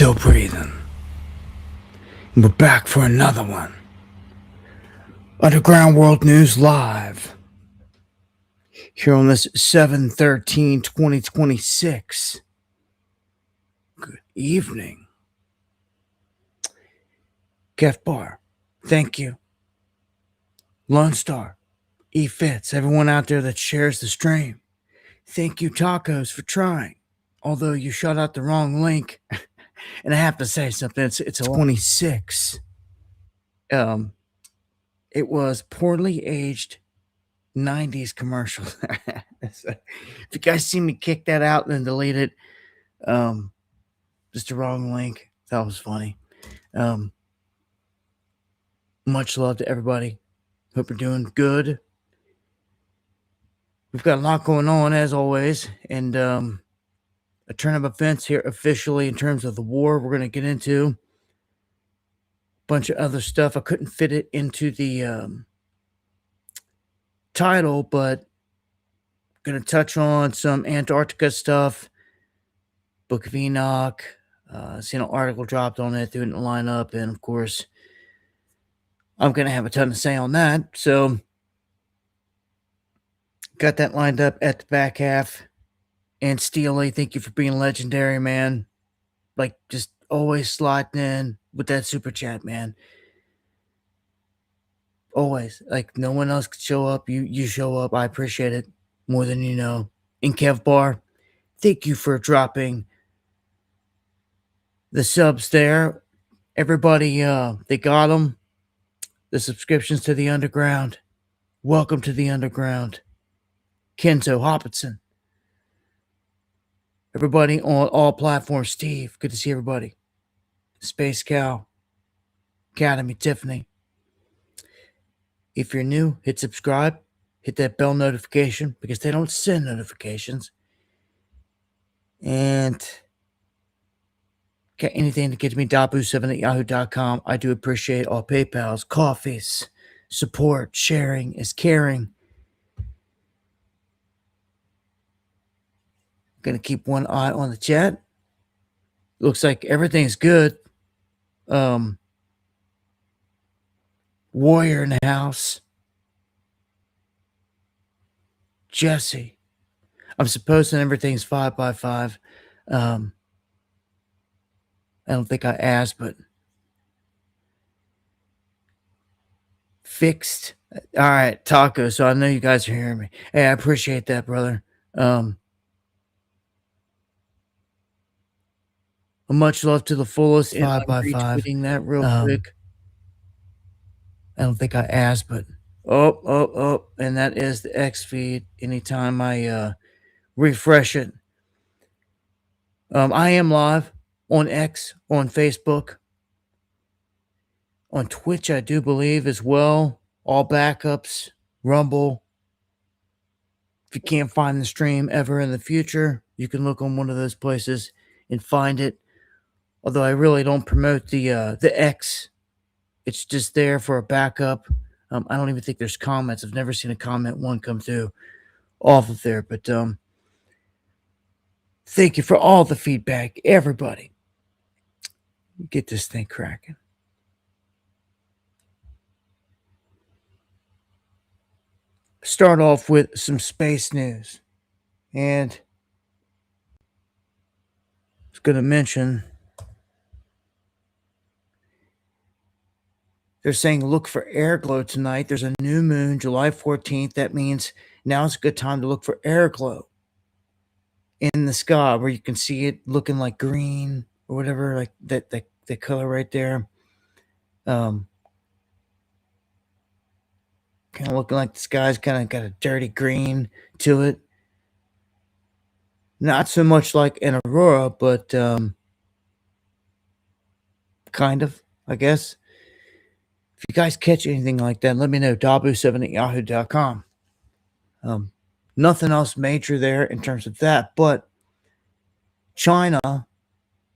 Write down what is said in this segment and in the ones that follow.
Still breathing. And we're back for another one. Underground World News Live. Here on this 7/13/2026. Good evening. Kef Bar, thank you. Lone Star, E Fits, everyone out there that shares the stream. Thank you, Tacos, for trying. Although you shut out the wrong link. And I have to say something. It's a 26. It was poorly aged 90s commercial. So, if you guys see me kick that out and then delete it, just the wrong link. That was funny. Much love to everybody. Hope you're doing good. We've got a lot going on as always, and a turn of events here officially in terms of the war we're going to get into. Bunch of other stuff. I couldn't fit it into the title, but going to touch on some Antarctica stuff. Book of Enoch. Seen an article dropped on it, didn't line up, and of course, I'm going to have a ton to say on that. So, got that lined up at the back half. And Steely, thank you for being legendary, man. Like, just always sliding in with that super chat, man. Always. Like, no one else could show up. You show up. I appreciate it more than you know. And Kev Bar, thank you for dropping the subs there. Everybody, they got them. The subscriptions to the underground. Welcome to the underground. Kenzo Hopkinson. Everybody on all platforms. Steve, good to see everybody. Space Cow. Academy, Tiffany. If you're new, hit subscribe. Hit that bell notification because they don't send notifications. And anything to get to me, dabu7@yahoo.com. I do appreciate all PayPals, coffees, support, sharing is caring. Gonna keep one eye on the chat. Looks like everything's good. Warrior in the house. Jesse. I'm supposing everything's 5x5. I don't think I asked, but fixed. All right, Taco. So I know you guys are hearing me. Hey, I appreciate that, brother. Much love to the fullest. 5x5. Retweeting that real quick. I don't think I asked, but and that is the X feed. Anytime I refresh it, I am live on X, on Facebook, on Twitch. I do believe as well. All backups, Rumble. If you can't find the stream ever in the future, you can look on one of those places and find it. Although I really don't promote the X. It's just there for a backup. I don't even think there's comments. I've never seen a comment one come through off of there. But thank you for all the feedback, everybody. Get this thing cracking. Start off with some space news. And I was going to mention, they're saying look for air glow tonight. There's a new moon, July 14th. That means now's a good time to look for air glow in the sky where you can see it looking like green or whatever, like that color right there. Kind of looking like the sky's kind of got a dirty green to it. Not so much like an aurora, but kind of, I guess. If you guys catch anything like that, let me know. dabu7@yahoo.com. Nothing else major there in terms of that, but China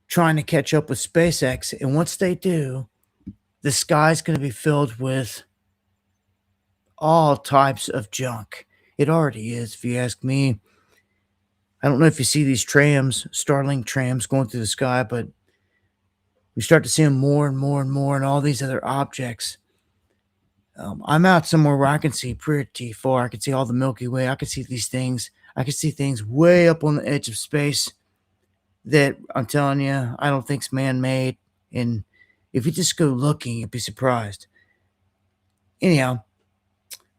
trying to catch up with SpaceX, and once they do, the sky's going to be filled with all types of junk. It already is, if you ask me. I don't know if you see these trams, Starlink trams going through the sky, but We start to see them more and more and more, and all these other objects. I'm out somewhere where I can see pretty far. I can see all the Milky Way. I can see these things. I can see things way up on the edge of space that I'm telling you, I don't think's man-made. And if you just go looking, you'd be surprised. Anyhow,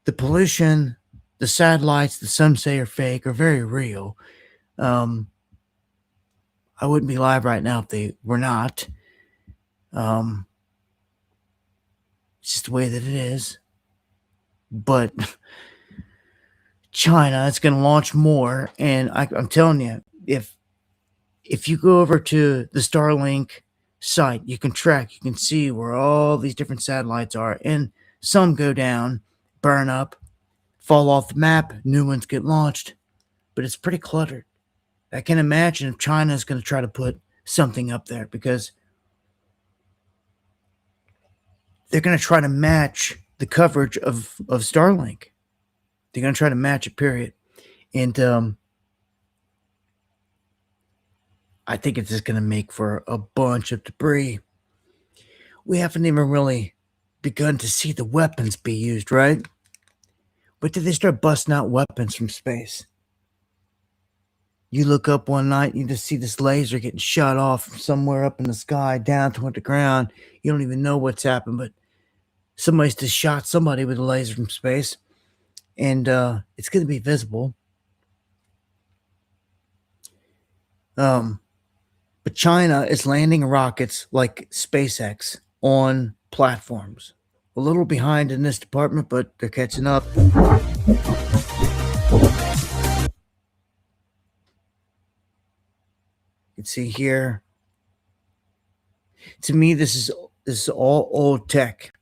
the pollution, the satellites that some say are fake are very real. Um, I wouldn't be live right now if they were not. Um, it's just the way that it is. But China is going to launch more, and I'm telling you, if you go over to the Starlink site, you can track, you can see where all these different satellites are, and some go down, burn up, fall off the map, new ones get launched, but it's pretty cluttered. I can imagine if China is going to try to put something up there because they're going to try to match the coverage of Starlink. They're going to try to match it, period. And I think it's just going to make for a bunch of debris. We haven't even really begun to see the weapons be used, right? But did they start busting out weapons from space? You look up one night, you just see this laser getting shot off from somewhere up in the sky down toward the ground. You don't even know what's happened, but somebody's just shot somebody with a laser from space, and it's going to be visible. But China is landing rockets like SpaceX on platforms. A little behind in this department, but they're catching up. You can see here. To me, this is all old tech.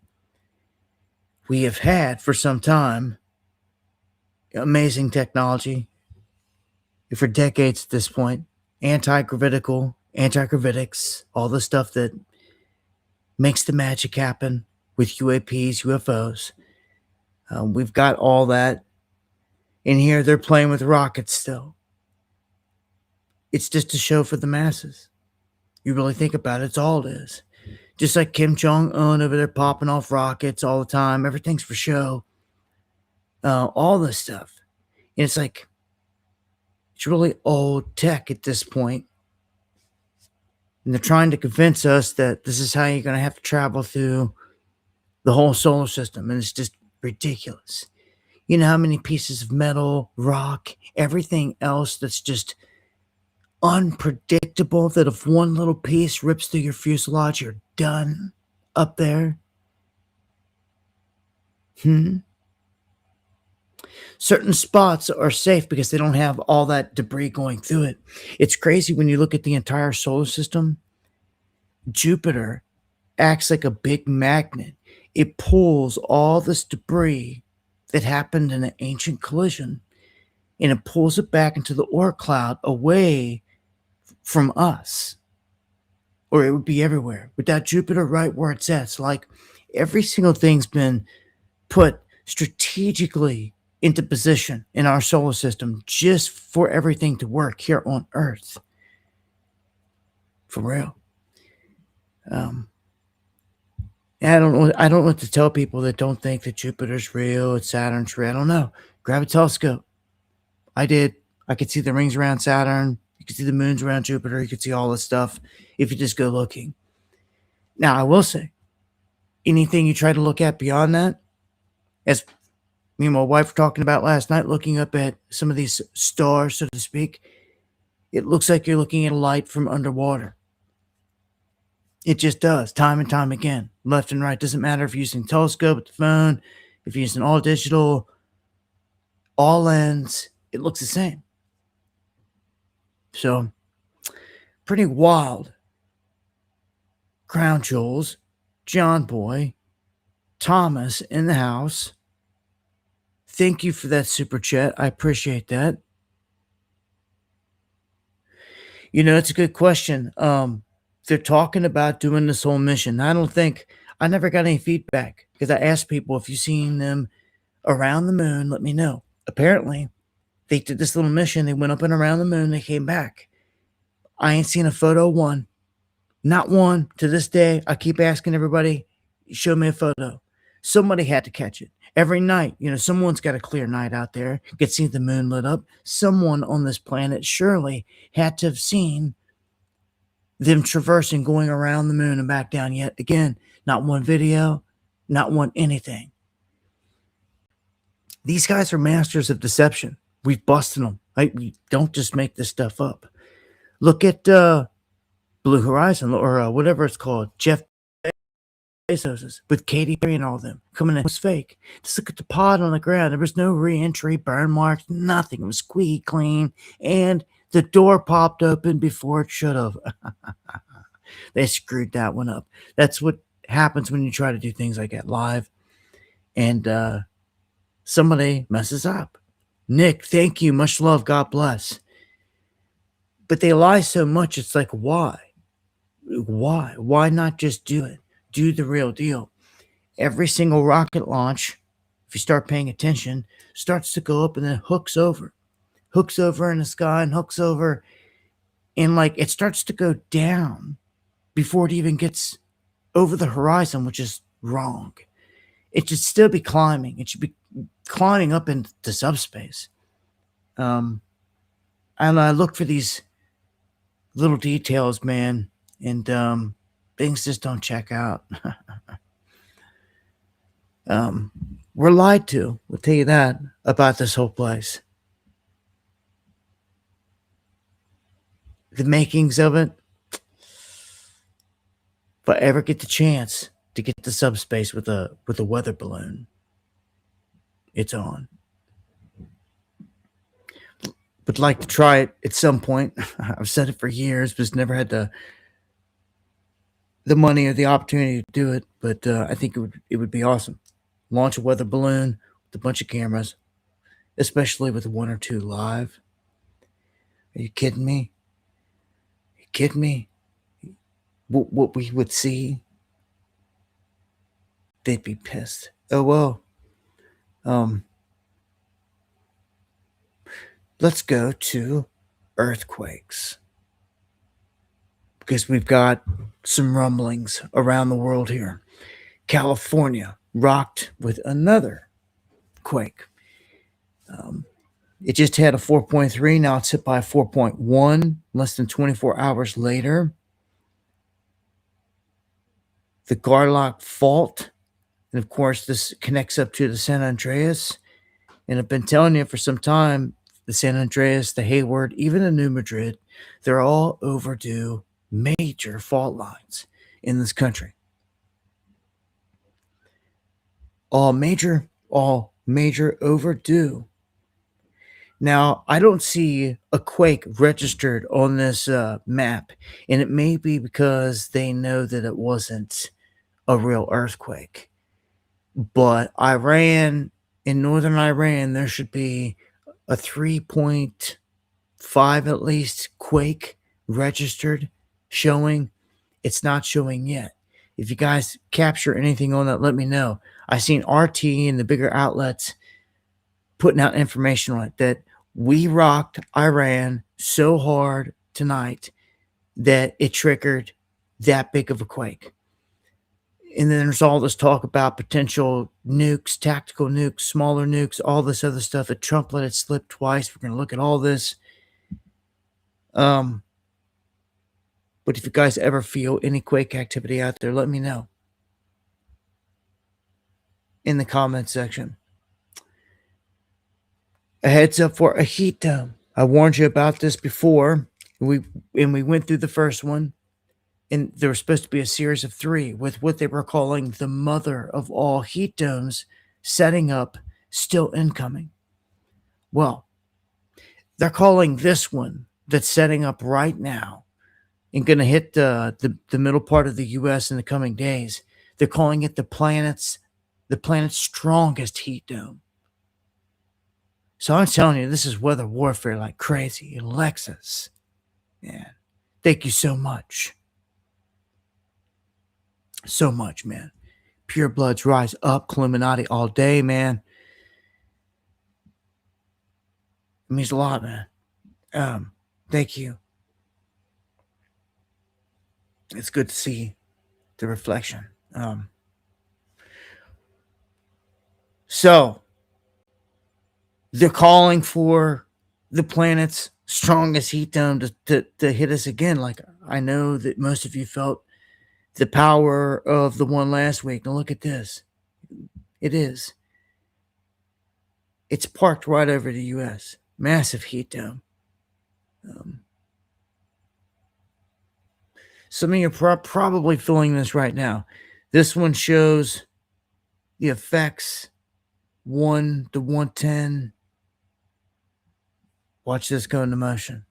We have had for some time amazing technology for decades at this point. Anti-gravitical, anti-gravitics, all the stuff that makes the magic happen with UAPs, UFOs. We've got all that. And here they're playing with rockets still. It's just a show for the masses. You really think about it, it's all it is. Just like Kim Jong-un over there popping off rockets all the time. Everything's for show. All this stuff. And it's like, it's really old tech at this point. And they're trying to convince us that this is how you're going to have to travel through the whole solar system. And it's just ridiculous. You know how many pieces of metal, rock, everything else that's just unpredictable, that if one little piece rips through your fuselage, you're done up there? Certain spots are safe because they don't have all that debris going through it. It's crazy when you look at the entire solar system. Jupiter acts like a big magnet. It pulls all this debris that happened in an ancient collision, and it pulls it back into the Oort cloud away from us, or it would be everywhere. Without Jupiter right where it's at, it's like every single thing's been put strategically into position in our solar system just for everything to work here on Earth. For real. I don't know what to tell people that don't think that Jupiter's real, it's Saturn's real. I don't know. Grab a telescope. I did. I could see the rings around Saturn. You could see the moons around Jupiter. You could see all this stuff if you just go looking. Now, I will say, anything you try to look at beyond that, as me and my wife were talking about last night, looking up at some of these stars, so to speak, it looks like you're looking at a light from underwater. It just does, time and time again, left and right. Doesn't matter if you're using a telescope, the phone, if you're using all digital, all lens, it looks the same. So, pretty wild. Crown Jewels, John Boy, Thomas in the house. Thank you for that super chat. I appreciate that. You know, it's a good question. They're talking about doing this whole mission. I never got any feedback because I asked people, if you've seen them around the moon, let me know. Apparently, they did this little mission. They went up and around the moon. They came back. I ain't seen a photo one. Not one. To this day, I keep asking everybody, show me a photo. Somebody had to catch it. Every night, someone's got a clear night out there, could see the moon lit up. Someone on this planet surely had to have seen them traversing, going around the moon and back down yet again. Not one video, not one anything. These guys are masters of deception. We've busted them. We don't just make this stuff up. Look at Blue Horizon, or whatever it's called, Jeff Bezos with Katy Perry and all of them coming in. It was fake. Just look at the pod on the ground. There was no re-entry, burn marks, nothing. It was squeaky clean, and the door popped open before it should have. They screwed that one up. That's what happens when you try to do things like that live, and somebody messes up. Nick, thank you. Much love. God bless. But they lie so much. It's like, why? Why? Why not just do it? Do the real deal. Every single rocket launch, if you start paying attention, starts to go up and then hooks over in the sky and hooks over. And like it starts to go down before it even gets over the horizon, which is wrong. It should still be climbing. It should be climbing up into subspace. And I look for these little details, man, and things just don't check out. We're lied to. We'll tell you that about this whole place. The makings of it. If I ever get the chance to get to subspace with a weather balloon, it's on. Would like to try it at some point. I've said it for years, but never had the money or the opportunity to do it. But I think it would be awesome. Launch a weather balloon with a bunch of cameras, especially with one or two live. Are you kidding me? Are you kidding me? What we would see, they'd be pissed. Oh well. Let's go to earthquakes, because we've got some rumblings around the world here. California rocked with another quake. It just had a 4.3. Now it's hit by a 4.1 less than 24 hours later. The Garlock Fault, and of course this connects up to the San Andreas. And I've been telling you for some time, the San Andreas, the Hayward, even the New Madrid, they're all overdue major fault lines in this country. All major overdue. Now, I don't see a quake registered on this map, and it may be because they know that it wasn't a real earthquake. But Iran, in northern Iran, there should be a 3.5 at least quake registered showing. It's not showing yet. If you guys capture anything on that, let me know. I seen RT and the bigger outlets putting out information on it that we rocked Iran so hard tonight that it triggered that big of a quake. And then there's all this talk about potential nukes, tactical nukes, smaller nukes, all this other stuff. That Trump let it slip twice. We're going to look at all this. But if you guys ever feel any quake activity out there, let me know in the comment section. A heads up for a heat dome. I warned you about this before. We went through the first one, and there was supposed to be a series of 3 with what they were calling the mother of all heat domes setting up, still incoming. Well, they're calling this one that's setting up right now and going to hit the middle part of the U.S. in the coming days. They're calling it the planet's strongest heat dome. So I'm telling you, this is weather warfare like crazy. Alexis, man, thank you so much. So much, man. Pure bloods rise up. Illuminati all day, man. It means a lot, man. Thank you. it's good to see the reflection. So they're calling for the planet's strongest heat dome to hit us again. Like, I know that most of you felt the power of the one last week. Now look at this. It is. It's parked right over the U.S. Massive heat dome. Um, some of you are probably feeling this right now. This one shows the effects 1 to 110. Watch this go into motion.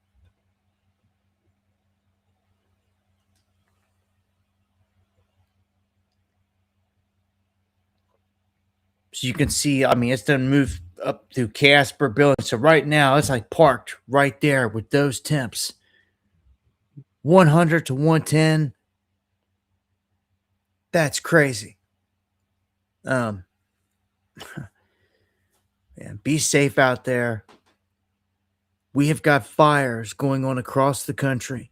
So you can see, I mean, it's done moved up to Casper, Bill. So right now, it's like parked right there with those temps. 100 to 110. That's crazy. Um, Man, be safe out there. We have got fires going on across the country.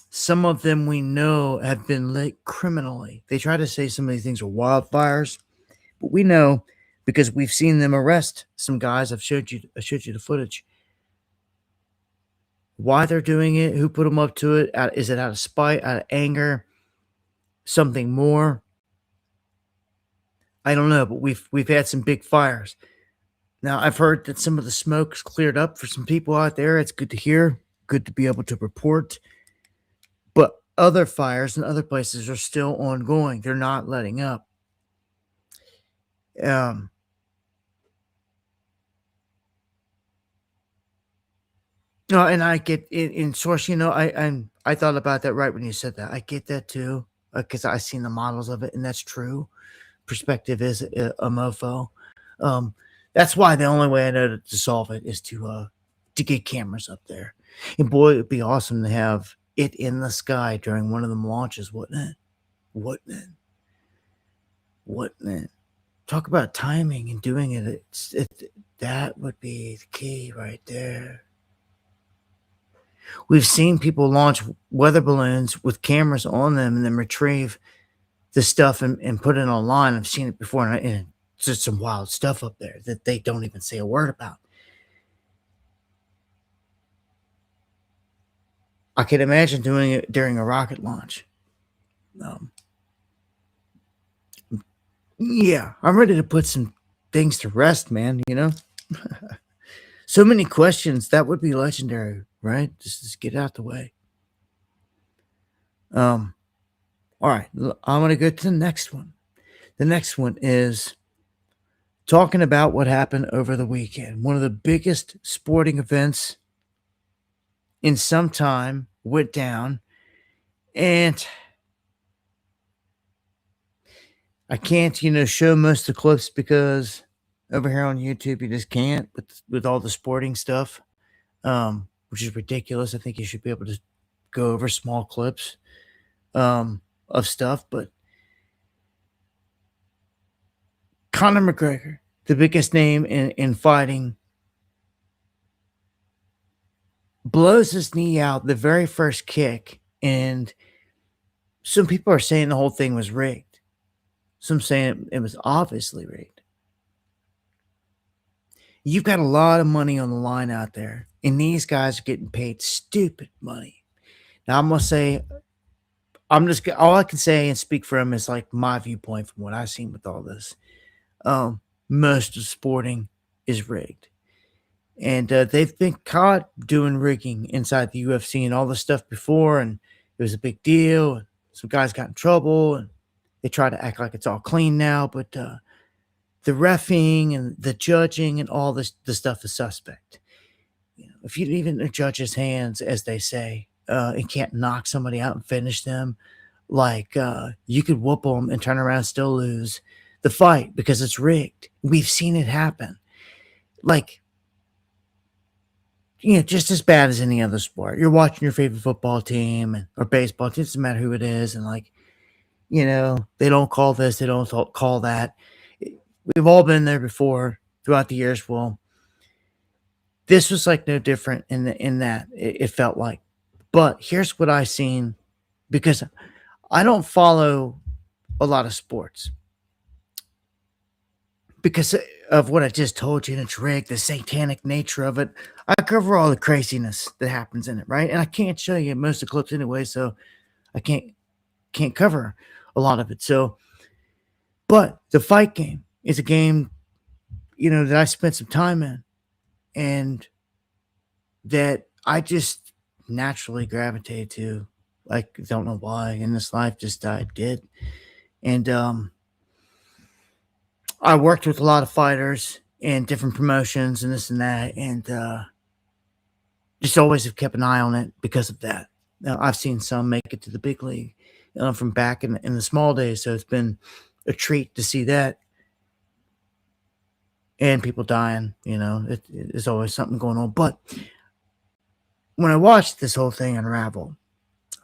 Some of them we know have been lit criminally. They try to say some of these things are wildfires, but we know because we've seen them arrest some guys. I showed you the footage. Why they're doing it, who put them up to it? Is it out of spite, out of anger, something more? I don't know, but we've had some big fires. Now I've heard that some of the smoke's cleared up for some people out there. It's good to hear, good to be able to report. But other fires in other places are still ongoing. They're not letting up. Um, no, and I get in source. I thought about that right when you said that. I get that too because I've seen the models of it, and that's true. Perspective is a mofo. Um, that's why the only way I know to solve it is to get cameras up there. And boy, it'd be awesome to have it in the sky during one of them launches, wouldn't it? Wouldn't it? Wouldn't it? Talk about timing and doing it. That would be the key right there. We've seen people launch weather balloons with cameras on them and then retrieve the stuff and put it online. I've seen it before, and it's just some wild stuff up there that they don't even say a word about. I can imagine doing it during a rocket launch. Um, yeah, I'm ready to put some things to rest, man. So many questions. That would be legendary, right? Just get out the way. Um, all right, I'm gonna go to the next one. The next one is talking about what happened over the weekend. One of the biggest sporting events in some time went down, and I can't, show most of the clips because over here on YouTube you just can't with all the sporting stuff, which is ridiculous. I think you should be able to go over small clips of stuff, but Conor McGregor, the biggest name in fighting, blows his knee out the very first kick, and some people are saying the whole thing was rigged. Some saying it was obviously rigged. You've got a lot of money on the line out there, and these guys are getting paid stupid money. Now, I'm gonna say, all I can say and speak for him is like my viewpoint from what I've seen with all this. Most of sporting is rigged, and they've been caught doing rigging inside the UFC and all this stuff before, and it was a big deal. And some guys got in trouble, and they try to act like it's all clean now, but the reffing and the judging and all the stuff is suspect. If you leave it in a judge's hands, as they say, and can't knock somebody out and finish them, like you could whoop them and turn around and still lose the fight because it's rigged. We've seen it happen. Like, just as bad as any other sport. You're watching your favorite football team or baseball team, it doesn't matter who it is, and they don't call this, they don't call that. We've all been there before throughout the years. Well, this was like no different in that it felt like. But here's what I seen, because I don't follow a lot of sports because of what I just told you, and it's rigged, the satanic nature of it. I cover all the craziness that happens in it, right? And I can't show you most of the clips anyway, so I can't cover a lot of it. So, but the fight game is a game, that I spent some time in, and that I just naturally gravitated to. Like, don't know why in this life, just I did. And I worked with a lot of fighters in different promotions and this and that, and just always have kept an eye on it because of that. Now, I've seen some make it to the big league from back in the small days, so it's been a treat to see that, and people dying. There's always something going on. But when I watched this whole thing unravel,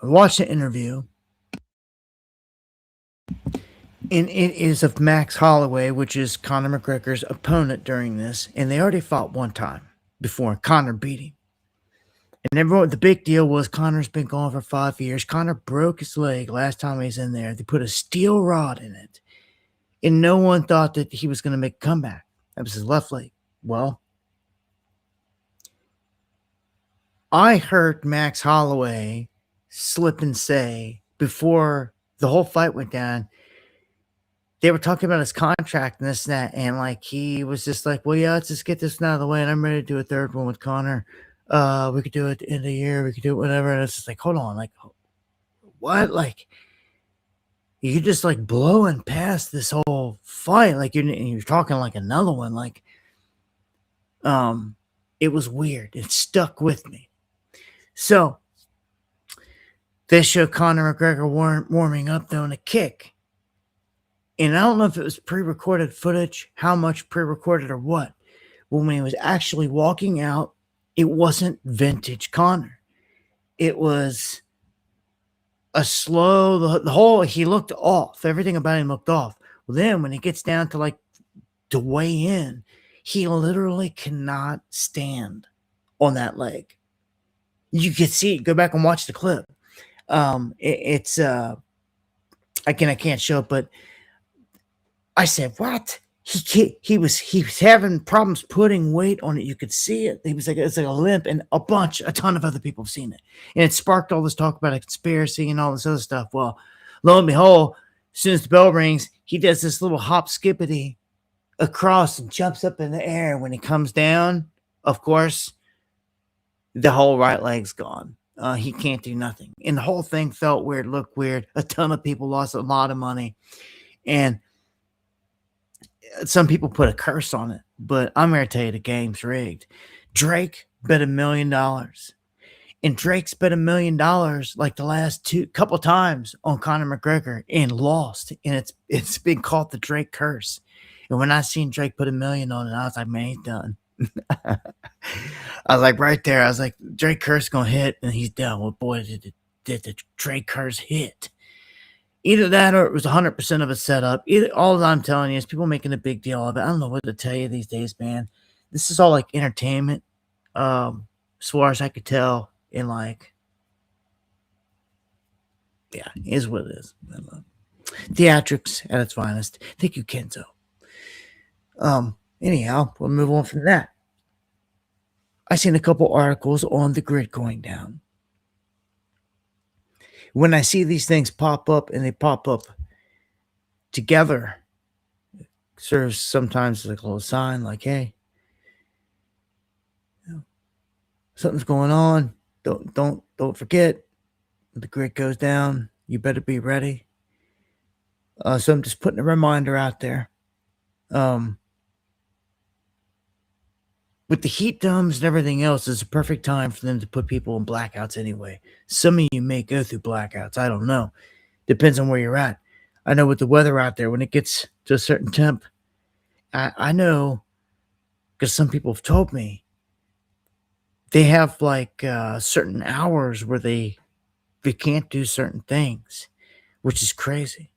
I watched the interview, and it is of Max Holloway, which is Conor McGregor's opponent during this, and they already fought one time before. Conor beat him. And everyone, the big deal was Conor's been gone for 5 years. Conor broke his leg last time he was in there. They put a steel rod in it. And no one thought that he was going to make a comeback. That was his left leg. Well, I heard Max Holloway slip and say before the whole fight went down, they were talking about his contract and this and that. And like, he was just like, well, yeah, let's just get this out of the way. And I'm ready to do a third one with Conor. We could do it at the end of the year. We could do it whatever. And it's just like, hold on. Like, what? Like, you just like blowing past this whole fight. Like, you're talking like another one. Like, it was weird. It stuck with me. So they show Conor McGregor warming up throwing a kick. And I don't know if it was pre-recorded footage, how much pre-recorded or what. But when he was actually walking out, it wasn't vintage Conor. It was a slow, the whole, he looked off. Everything about him looked off. Well, then when he gets down to weigh in, he literally cannot stand on that leg. You can see it. Go back and watch the clip. It's I can't show it, but I said, what? He was having problems putting weight on it. You could see it. It's like a limp, and a ton of other people have seen it. And it sparked all this talk about a conspiracy and all this other stuff. Well, lo and behold, as soon as the bell rings, he does this little hop skippity across and jumps up in the air. When he comes down, of course, the whole right leg's gone. He can't do nothing. And the whole thing felt weird, looked weird. A ton of people lost a lot of money. And some people put a curse on it, but I'm here to tell you the game's rigged. Drake bet $1 million. And Drake's bet $1 million like the last couple times on Conor McGregor and lost. And it's been called the Drake curse. And when I seen Drake put $1 million on it, I was like, man, he's done. I was like, right there, I was like, Drake curse gonna hit and he's done. Well, boy, did the Drake curse hit. Either that or it was 100% of a setup. All that I'm telling you is people making a big deal of it. I don't know what to tell you these days, man. This is all like entertainment, as far as I could tell. And like, yeah, it is what it is. Theatrics at its finest. Thank you, Kenzo. Anyhow, we'll move on from that. I seen a couple articles on the grid going down. When I see these things pop up and they pop up together, it serves sometimes like a little sign, like, hey, something's going on. Don't forget. When the grid goes down, you better be ready. So I'm just putting a reminder out there. With the heat domes and everything else, it's a perfect time for them to put people in blackouts anyway. Some of you may go through blackouts. I don't know. Depends on where you're at. I know with the weather out there, when it gets to a certain temp, I know because some people have told me they have like certain hours where they can't do certain things, which is crazy.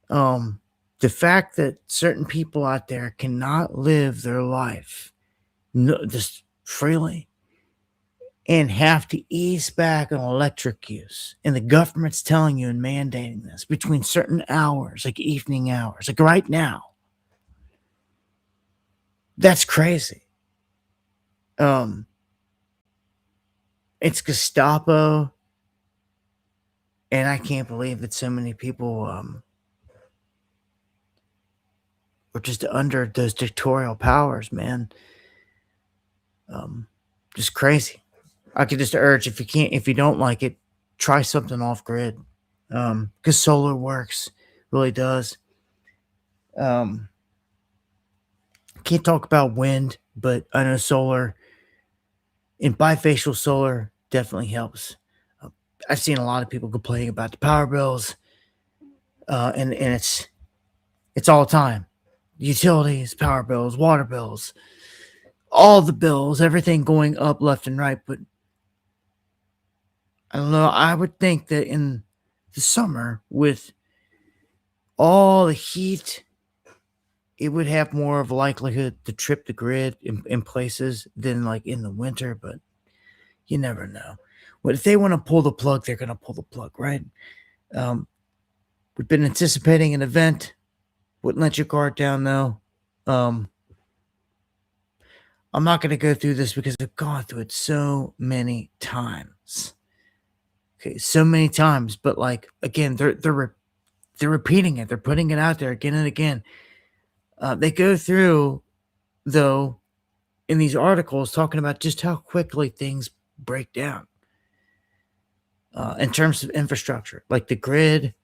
The fact that certain people out there cannot live their life just freely and have to ease back on electric use. And the government's telling you and mandating this between certain hours, like evening hours, like right now. That's crazy. Um, it's Gestapo, and I can't believe that so many people were just under those dictatorial powers, man. Um, just crazy. I could just urge if you don't like it, try something off grid. Because solar works, really does. Um, can't talk about wind, but I know solar and bifacial solar definitely helps. Uh, I've seen a lot of people complaining about the power bills, and it's all the time. Utilities, power bills, water bills, all the bills, everything going up left and right. But I don't know. I would think that in the summer, with all the heat, it would have more of a likelihood to trip the grid in places than like in the winter. But you never know. But if they want to pull the plug, they're going to pull the plug, right? Um, we've been anticipating an event. Wouldn't let your guard down though. Um, I'm not going to go through this because I've gone through it so many times. Okay, so many times, but like again, they're repeating it. They're putting it out there again and again. They go through though in these articles talking about just how quickly things break down in terms of infrastructure, like the grid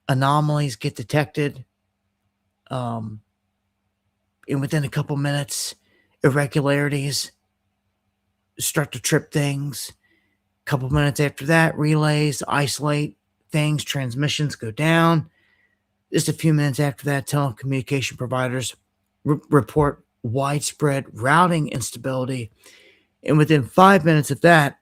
anomalies get detected, um, and within a couple minutes, irregularities start to trip things. A couple minutes after that, relays isolate things, transmissions go down. Just a few minutes after that, telecommunication providers report widespread routing instability. And within 5 minutes of that,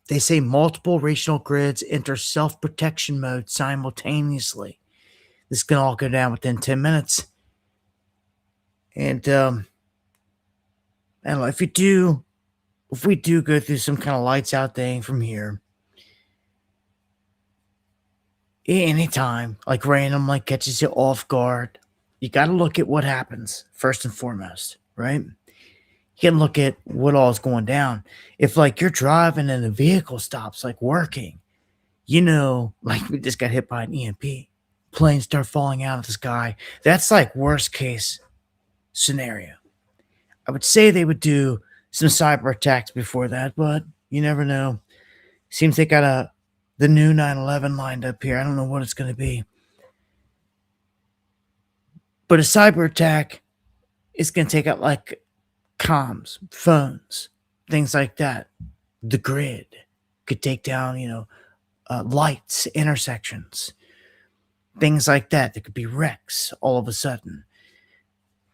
they say multiple regional grids enter self protection mode simultaneously. This can all go down within 10 minutes. And I don't know if we do go through some kind of lights out thing from here, anytime, like random, like catches you off guard, you got to look at what happens first and foremost, right? You can look at what all is going down. If like you're driving and the vehicle stops, like working, like we just got hit by an EMP, planes start falling out of the sky. That's like worst case scenario. I would say they would do some cyber attacks before that, but you never know. Seems they got the new 9/11 lined up here. I don't know what it's going to be, but a cyber attack is going to take out like comms, phones, things like that. The grid could take down, lights, intersections, things like that. There could be wrecks all of a sudden.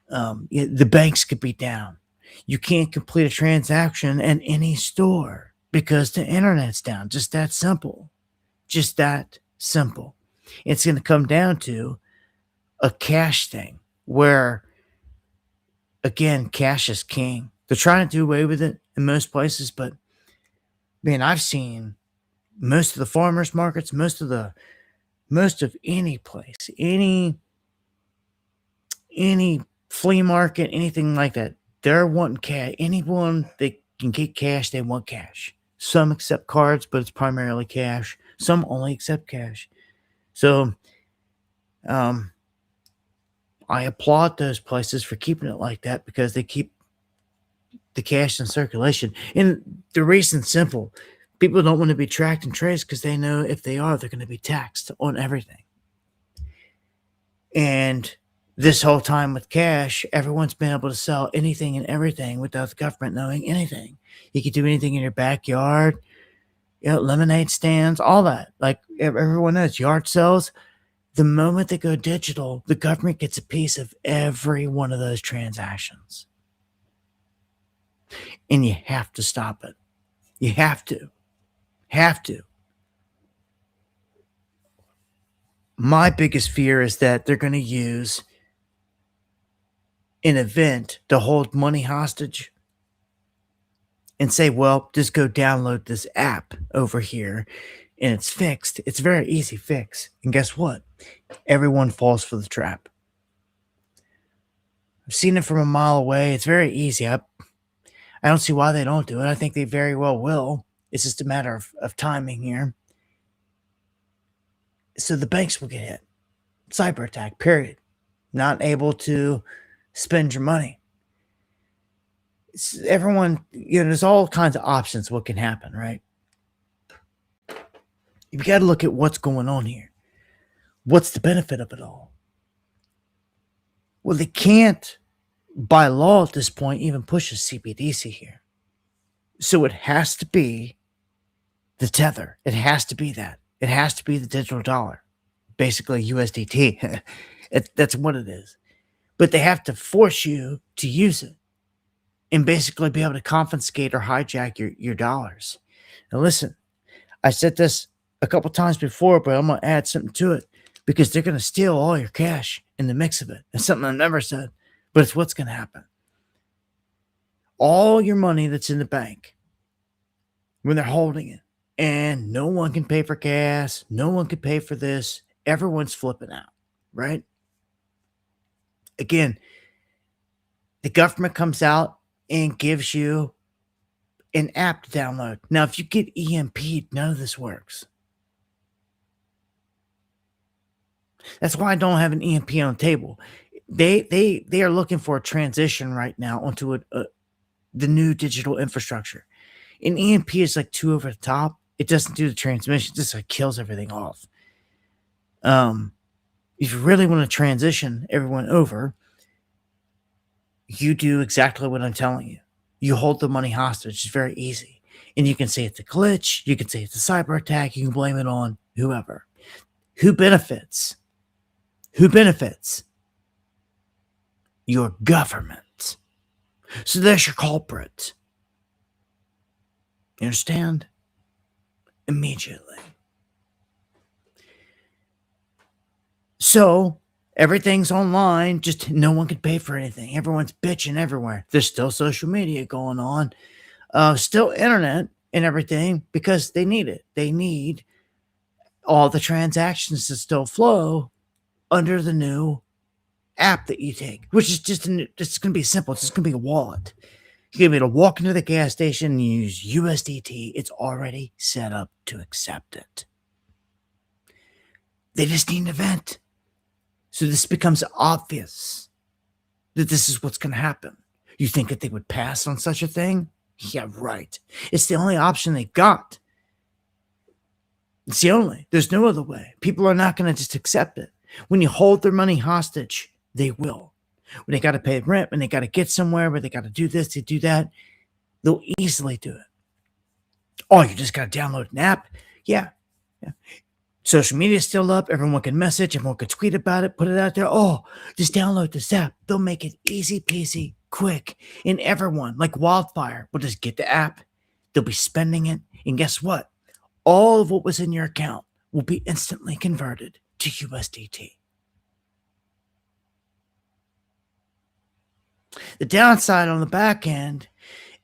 The banks could be down. You can't complete a transaction at any store because the internet's down. Just that simple. Just that simple. It's going to come down to a cash thing where, again, cash is king. They're trying to do away with it in most places, but man, I've seen most of the farmers markets, most of any place, any flea market, anything like that. They're wanting cash. Anyone that can get cash, they want cash. Some accept cards, but it's primarily cash. Some only accept cash. So, um, I applaud those places for keeping it like that because they keep the cash in circulation. And the reason's simple. People don't want to be tracked and traced because they know if they are, they're going to be taxed on everything. And this whole time with cash, everyone's been able to sell anything and everything without the government knowing anything. You could do anything in your backyard, lemonade stands, all that. Like everyone knows, yard sales. The moment they go digital, the government gets a piece of every one of those transactions. And you have to stop it. You have to. Have to. My biggest fear is that they're going to use an event to hold money hostage and say, well, just go download this app over here and it's fixed. It's a very easy fix. And guess what? Everyone falls for the trap. I've seen it from a mile away. It's very easy. I don't see why they don't do it. I think they very well will. It's just a matter of timing here. So the banks will get hit. Cyber attack, period. Not able to spend your money. Everyone, there's all kinds of options what can happen, right? You got to look at what's going on here. What's the benefit of it all? Well, they can't, by law at this point, even push a CBDC here. So it has to be the tether. It has to be that. It has to be the digital dollar, basically USDT. That's what it is. But they have to force you to use it and basically be able to confiscate or hijack your dollars. Now, listen, I said this a couple times before, but I'm going to add something to it because they're going to steal all your cash in the mix of it. It's something I've never said, but it's what's going to happen. All your money that's in the bank, when they're holding it, and no one can pay for gas, no one can pay for this, everyone's flipping out, right? Again, the government comes out and gives you an app to download. Now, if you get EMP'd, none of this works. That's why I don't have an EMP on the table. They are looking for a transition right now onto the new digital infrastructure. An EMP is like too over the top. It doesn't do the transmission. It just like kills everything off. If you really want to transition everyone over, you do exactly what I'm telling you. You hold the money hostage. It's very easy. And you can say it's a glitch. You can say it's a cyber attack. You can blame it on whoever. Who benefits? Who benefits? Your government. So there's your culprit. You understand? Immediately. So everything's online, just no one can pay for anything. Everyone's bitching everywhere. There's still social media going on, still internet and everything because they need it. They need all the transactions to still flow under the new app that you take, which is just it's going to be simple. It's just going to be a wallet. You're going to be able to walk into the gas station and use USDT. It's already set up to accept it. They just need an event. So this becomes obvious that this is what's going to happen. You think that they would pass on such a thing? Yeah, right. It's the only option they got. It's the only. There's no other way. People are not going to just accept it. When you hold their money hostage, they will. When they got to pay rent, when they got to get somewhere, where they got to do this, they do that, they'll easily do it. Oh, you just got to download an app? Yeah. Social media is still up. Everyone can message. Everyone can tweet about it. Put it out there. Oh, just download this app. They'll make it easy peasy, quick. And everyone, like wildfire, will just get the app. They'll be spending it. And guess what? All of what was in your account will be instantly converted to USDT. The downside on the back end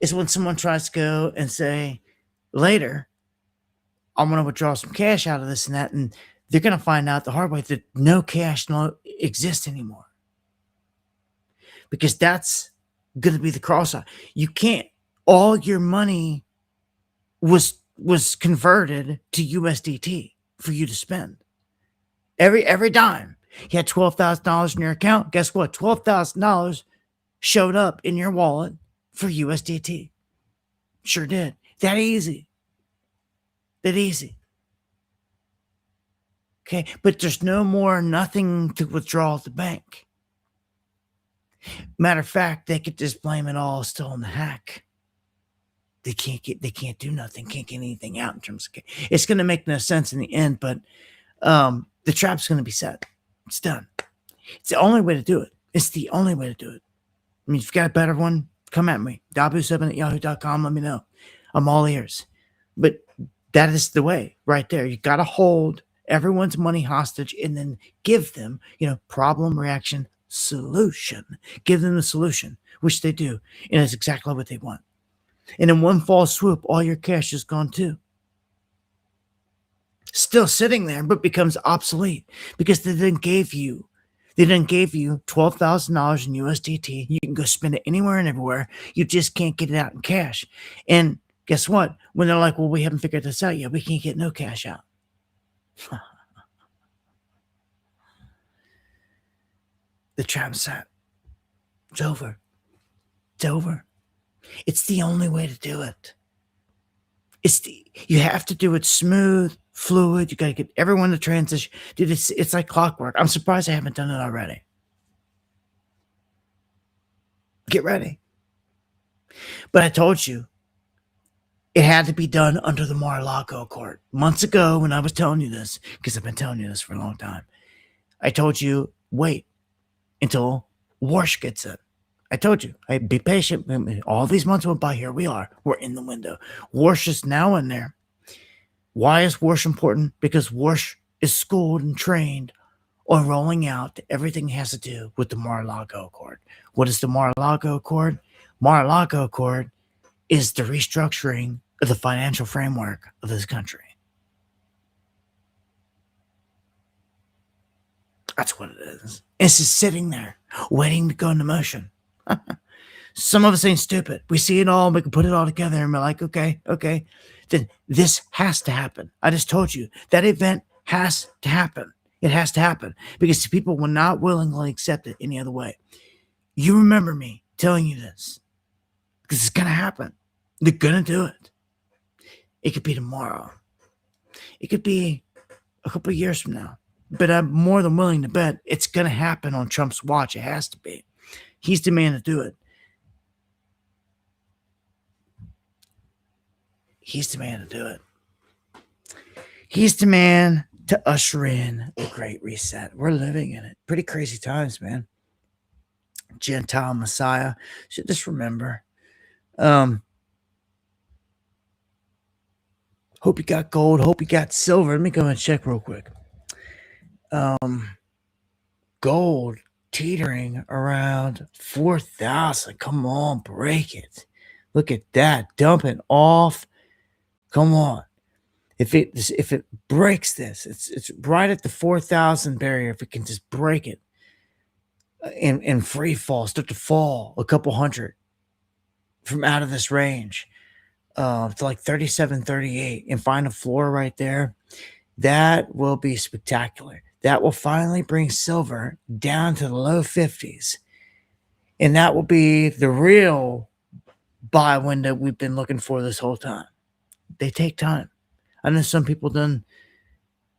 is when someone tries to go and say later, I'm going to withdraw some cash out of this and that, and they're going to find out the hard way that no cash exists anymore. Because that's going to be the cross-eye. You can't. All your money was converted to USDT for you to spend. Every dime. You had $12,000 in your account. Guess what? $12,000 showed up in your wallet for USDT. Sure did. That easy. That easy. Okay, but there's nothing to withdraw at the bank. Matter of fact, they could just blame it all still on the hack. They can't do nothing, can't get anything out in terms of it's going to make no sense in the end, but the trap's going to be set. It's done. It's the only way to do it. It's the only way to do it. I mean, if you've got a better one, come at me. Dabu7@yahoo.com. Let me know. I'm all ears. But that is the way right there. You got to hold everyone's money hostage and then give them, problem, reaction, solution. Give them the solution, which they do. And it's exactly what they want. And in one fall swoop, all your cash is gone too. Still sitting there, but becomes obsolete because they didn't give you $12,000 in USDT. You can go spend it anywhere and everywhere. You just can't get it out in cash. And guess what? When they're like, well, we haven't figured this out yet, we can't get no cash out. The trap set. It's over. It's over. It's the only way to do it. You have to do it smooth, fluid. You got to get everyone to transition. Dude, it's like clockwork. I'm surprised I haven't done it already. Get ready. But I told you, it had to be done under the Mar-a-Lago Accord. Months ago when I was telling you this, because I've been telling you this for a long time, I told you, wait until Warsh gets in. I told you, I'd be patient. All these months went by. Here we are. We're in the window. Warsh is now in there. Why is Warsh important? Because Warsh is schooled and trained on rolling out everything has to do with the Mar-a-Lago Accord. What is the Mar-a-Lago Accord? Mar-a-Lago Accord is the restructuring of the financial framework of this country. That's what it is. It's just sitting there, waiting to go into motion. Some of us ain't stupid. We see it all, we can put it all together, and we're like, okay, then this has to happen. I just told you that event has to happen. It has to happen because people will not willingly accept it any other way. You remember me telling you this because it's going to happen. They're going to do it. It could be tomorrow. It could be a couple of years from now. But I'm more than willing to bet it's going to happen on Trump's watch. It has to be. He's the man to do it. He's the man to do it. He's the man to usher in the Great Reset. We're living in it. Pretty crazy times, man. Gentile Messiah. Should just remember. Hope you got gold. Hope you got silver. Let me go and check real quick. Gold teetering around 4,000. Come on, break it. Look at that. Dump it off. Come on. If it breaks this, it's right at the 4,000 barrier. If it can just break it in free fall, start to fall a couple hundred from out of this range to like 37, 38 and find a floor right there, that will be spectacular. That will finally bring silver down to the low 50s. And that will be the real buy window we've been looking for this whole time. They take time. I know some people done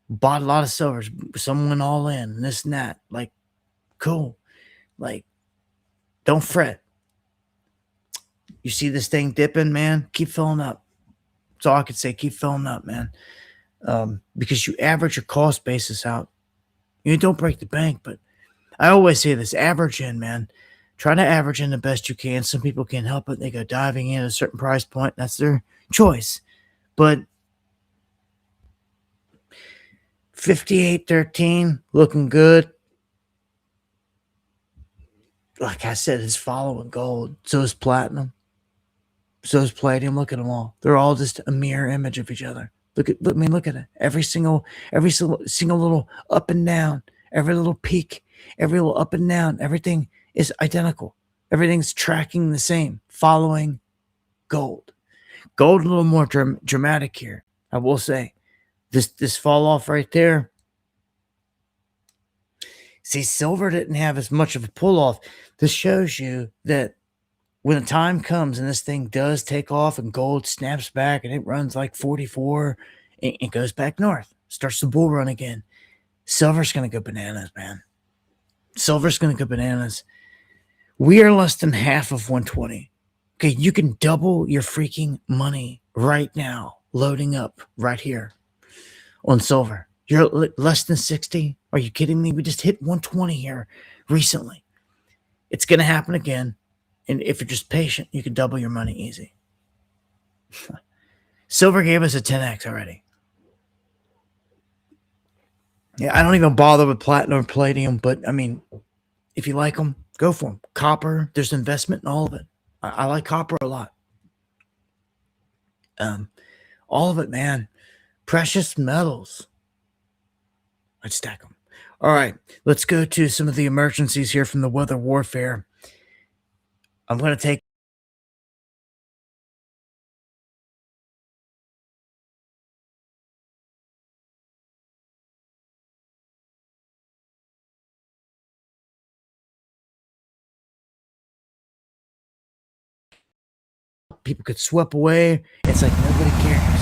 bought a lot of silver. Some went all in and this and that. Like, cool. Like, don't fret. You see this thing dipping, man? Keep filling up. That's all I could say. Keep filling up, man. Because you average your cost basis out. You don't break the bank, but I always say this, average in, man. Try to average in the best you can. Some people can't help it. They go diving in at a certain price point. That's their choice. But 58.13, looking good. Like I said, it's following gold. So is platinum. So is palladium. Look at them all. They're all just a mirror image of each other. Look at it. Every single little up and down, every little peak, every little up and down, everything is identical. Everything's tracking the same, following gold. Gold a little more dramatic here. I will say, this fall off right there. See, silver didn't have as much of a pull off. This shows you that when the time comes and this thing does take off and gold snaps back and it runs like 44, it goes back north, starts the bull run again. Silver's going to go bananas, man. Silver's going to go bananas. We are less than half of 120. Okay, you can double your freaking money right now, loading up right here on silver. You're less than 60? Are you kidding me? We just hit 120 here recently. It's going to happen again. And if you're just patient, you can double your money easy. Silver gave us a 10x already. Yeah, I don't even bother with platinum or palladium, but I mean, if you like them, go for them. Copper, there's investment in all of it. I like copper a lot. Um, all of it, man. Precious metals. I'd stack them. All right, let's go to some of the emergencies here from the weather warfare. I'm going to take people get swept away. It's like nobody cares.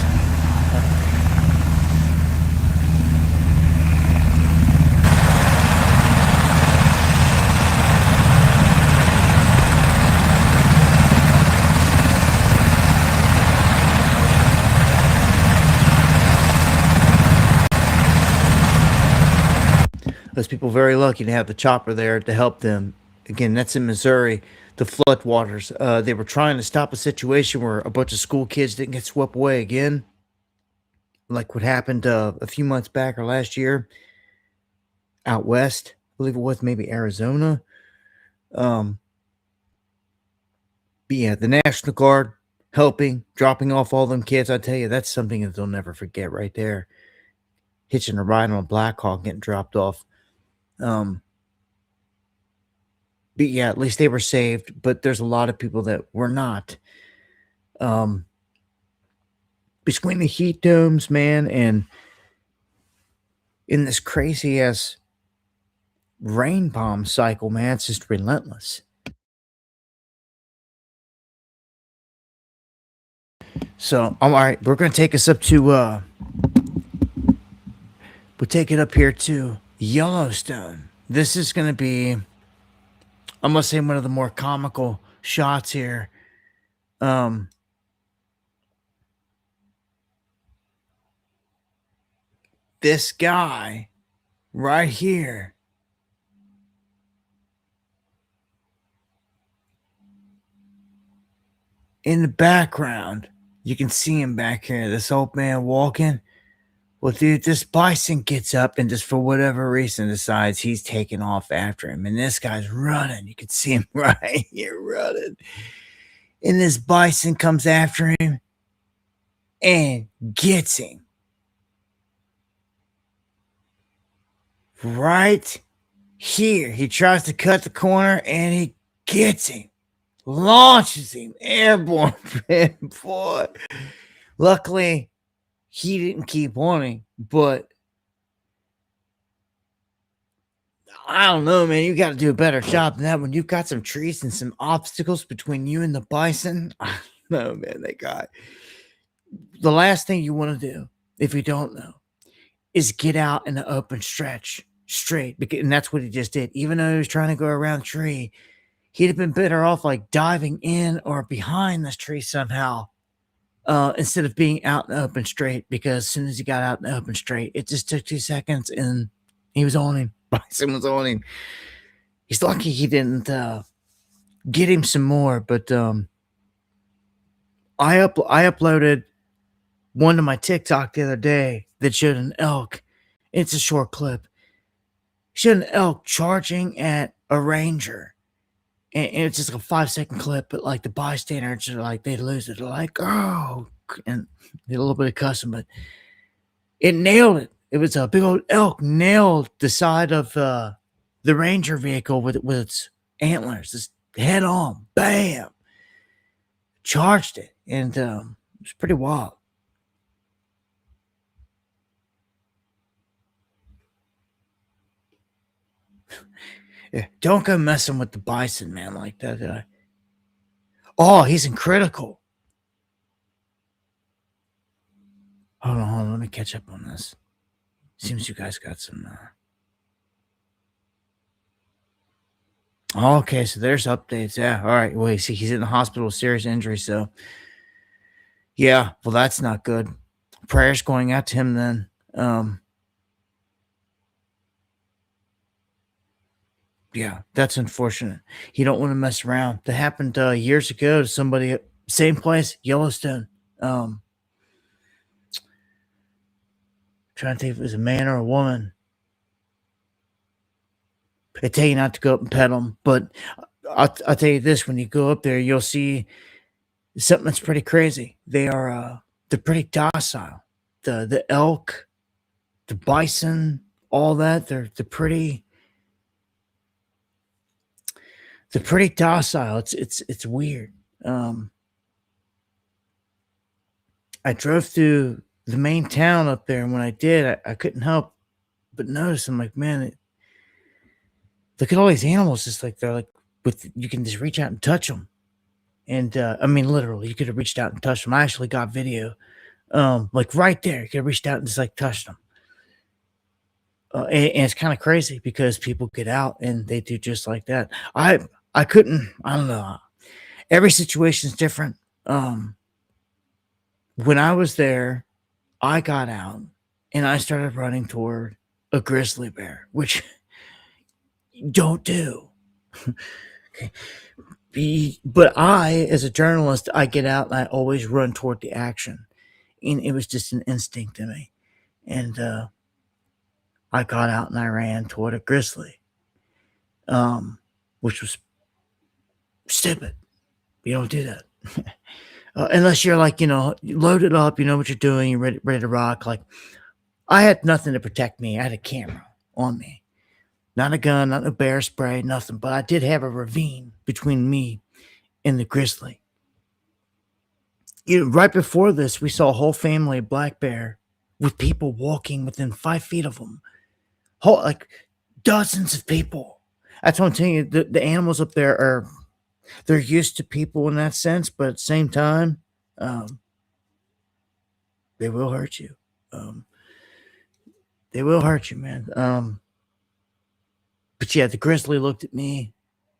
Those people very lucky to have the chopper there to help them. Again, that's in Missouri, the floodwaters. They were trying to stop a situation where a bunch of school kids didn't get swept away again, like what happened a few months back or last year out west. I believe it was maybe Arizona. Um, but yeah, the National Guard helping, dropping off all them kids. I tell you, that's something that they'll never forget right there. Hitching a ride on a Black Hawk, getting dropped off. Um, but yeah, at least they were saved. But there's a lot of people that were not. Um, between the heat domes, man, and in this crazy ass rain bomb cycle, man, it's just relentless. So, all right, we're gonna take us up to we'll take it up here to Yellowstone. This is gonna be, I must say, one of the more comical shots here. Um, this guy right here in the background, you can see him back here. This old man walking. Well, dude, this bison gets up and just for whatever reason decides he's taking off after him. And this guy's running. You can see him right here running. And this bison comes after him and gets him. Right here. He tries to cut the corner and he gets him. Launches him airborne. Boy. Luckily, he didn't keep running, but I don't know, man. You got to do a better job than that when you've got some trees and some obstacles between you and the bison. No, man, they got the last thing you want to do, if you don't know, is get out in the open stretch straight. And that's what he just did. Even though he was trying to go around the tree, he'd have been better off like diving in or behind this tree somehow. Instead of being out in the open straight, because as soon as he got out in the open straight, it just took 2 seconds and he was on him. Bison was on him. He's lucky he didn't get him some more, but I uploaded one to my TikTok the other day that showed an elk. It's a short clip. Showed an elk charging at a ranger. And it's just like a 5-second clip, but like the bystanders are like, they lose it. They're like, oh, and did a little bit of cussing, but it nailed it. It was a big old elk nailed the side of the ranger vehicle with its antlers, just head on, bam, charged it, and it was pretty wild. Yeah, don't go messing with the bison, man, like that. Oh, he's in critical. Hold on, let me catch up on this. Seems you guys got some. Okay, so there's updates. Yeah, all right. Well, see, he's in the hospital with serious injury. So, yeah, well, that's not good. Prayers going out to him then. Yeah, that's unfortunate. You don't want to mess around. That happened years ago to somebody, same place, Yellowstone. Um, trying to think if it was a man or a woman. They tell you not to go up and pet them, but I'll tell you this: when you go up there, you'll see something that's pretty crazy. They are they're pretty docile. The elk, the bison, all that, they're pretty docile. It's weird. Um, I drove through the main town up there, and when I did, I couldn't help but notice. I'm like, man, look at all these animals. Just like they're like with you can just reach out and touch them. And I mean, literally, you could have reached out and touched them. I actually got video, like right there. You could have reached out and just like touched them. And it's kind of crazy because people get out and they do just like that. I couldn't. I don't know. Every situation is different. Um, when I was there, I got out and I started running toward a grizzly bear, which you don't do. Okay. But I, as a journalist, I get out and I always run toward the action. And it was just an instinct in me. And I got out and I ran toward a grizzly, which was stupid. You don't do that. Unless you're like, loaded up, you know what you're doing, you're ready to rock. Like, I had nothing to protect me. I had a camera on me. Not a gun, not a bear spray, nothing. But I did have a ravine between me and the grizzly. Right before this, we saw a whole family of black bear with people walking within 5 feet of them. Like dozens of people. That's what I'm telling you. The animals up there they're used to people in that sense, but at the same time, um, they will hurt you. Um, they will hurt you, man. But yeah, the grizzly looked at me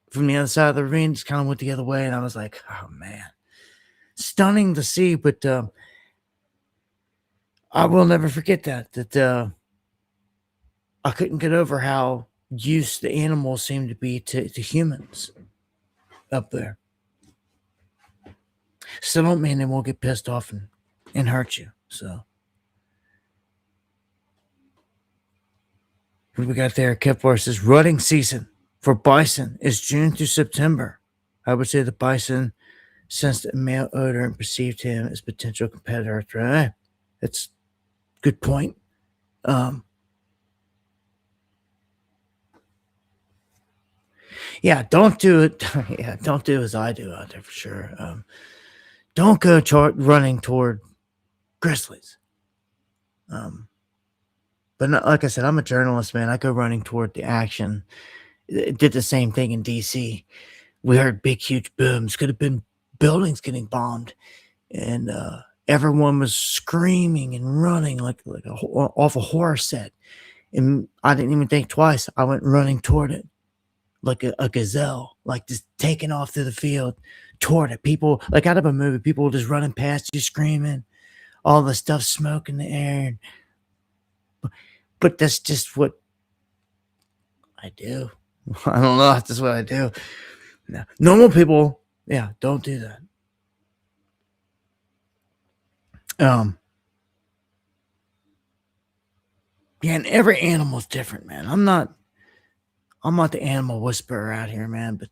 from the other side of the ravine, just kind of went the other way, and I was like, oh man, stunning to see. But I will never forget that I couldn't get over how used the animals seem to be to humans up there. Still don't mean they won't get pissed off and hurt you. So what we got there? Kepler says rutting season for bison is June through September. I would say the bison sensed a male odor and perceived him as potential competitor. Right? That's a good point. Yeah, don't do it. Yeah, don't do as I do out there for sure. Don't go running toward grizzlies. Um, but not, like I said, I'm a journalist, man. I go running toward the action. It did the same thing in DC. We heard big, huge booms. Could have been buildings getting bombed, and everyone was screaming and running like off a horror set. And I didn't even think twice. I went running toward it like a gazelle, like just taking off through the field toward it. People like out of a movie. People just running past you, screaming. All the stuff, smoke in the air. But that's just what I do. I don't know. That's just what I do. No. Normal people, yeah, don't do that. Yeah, and every animal's different, man. I'm not the animal whisperer out here, man, but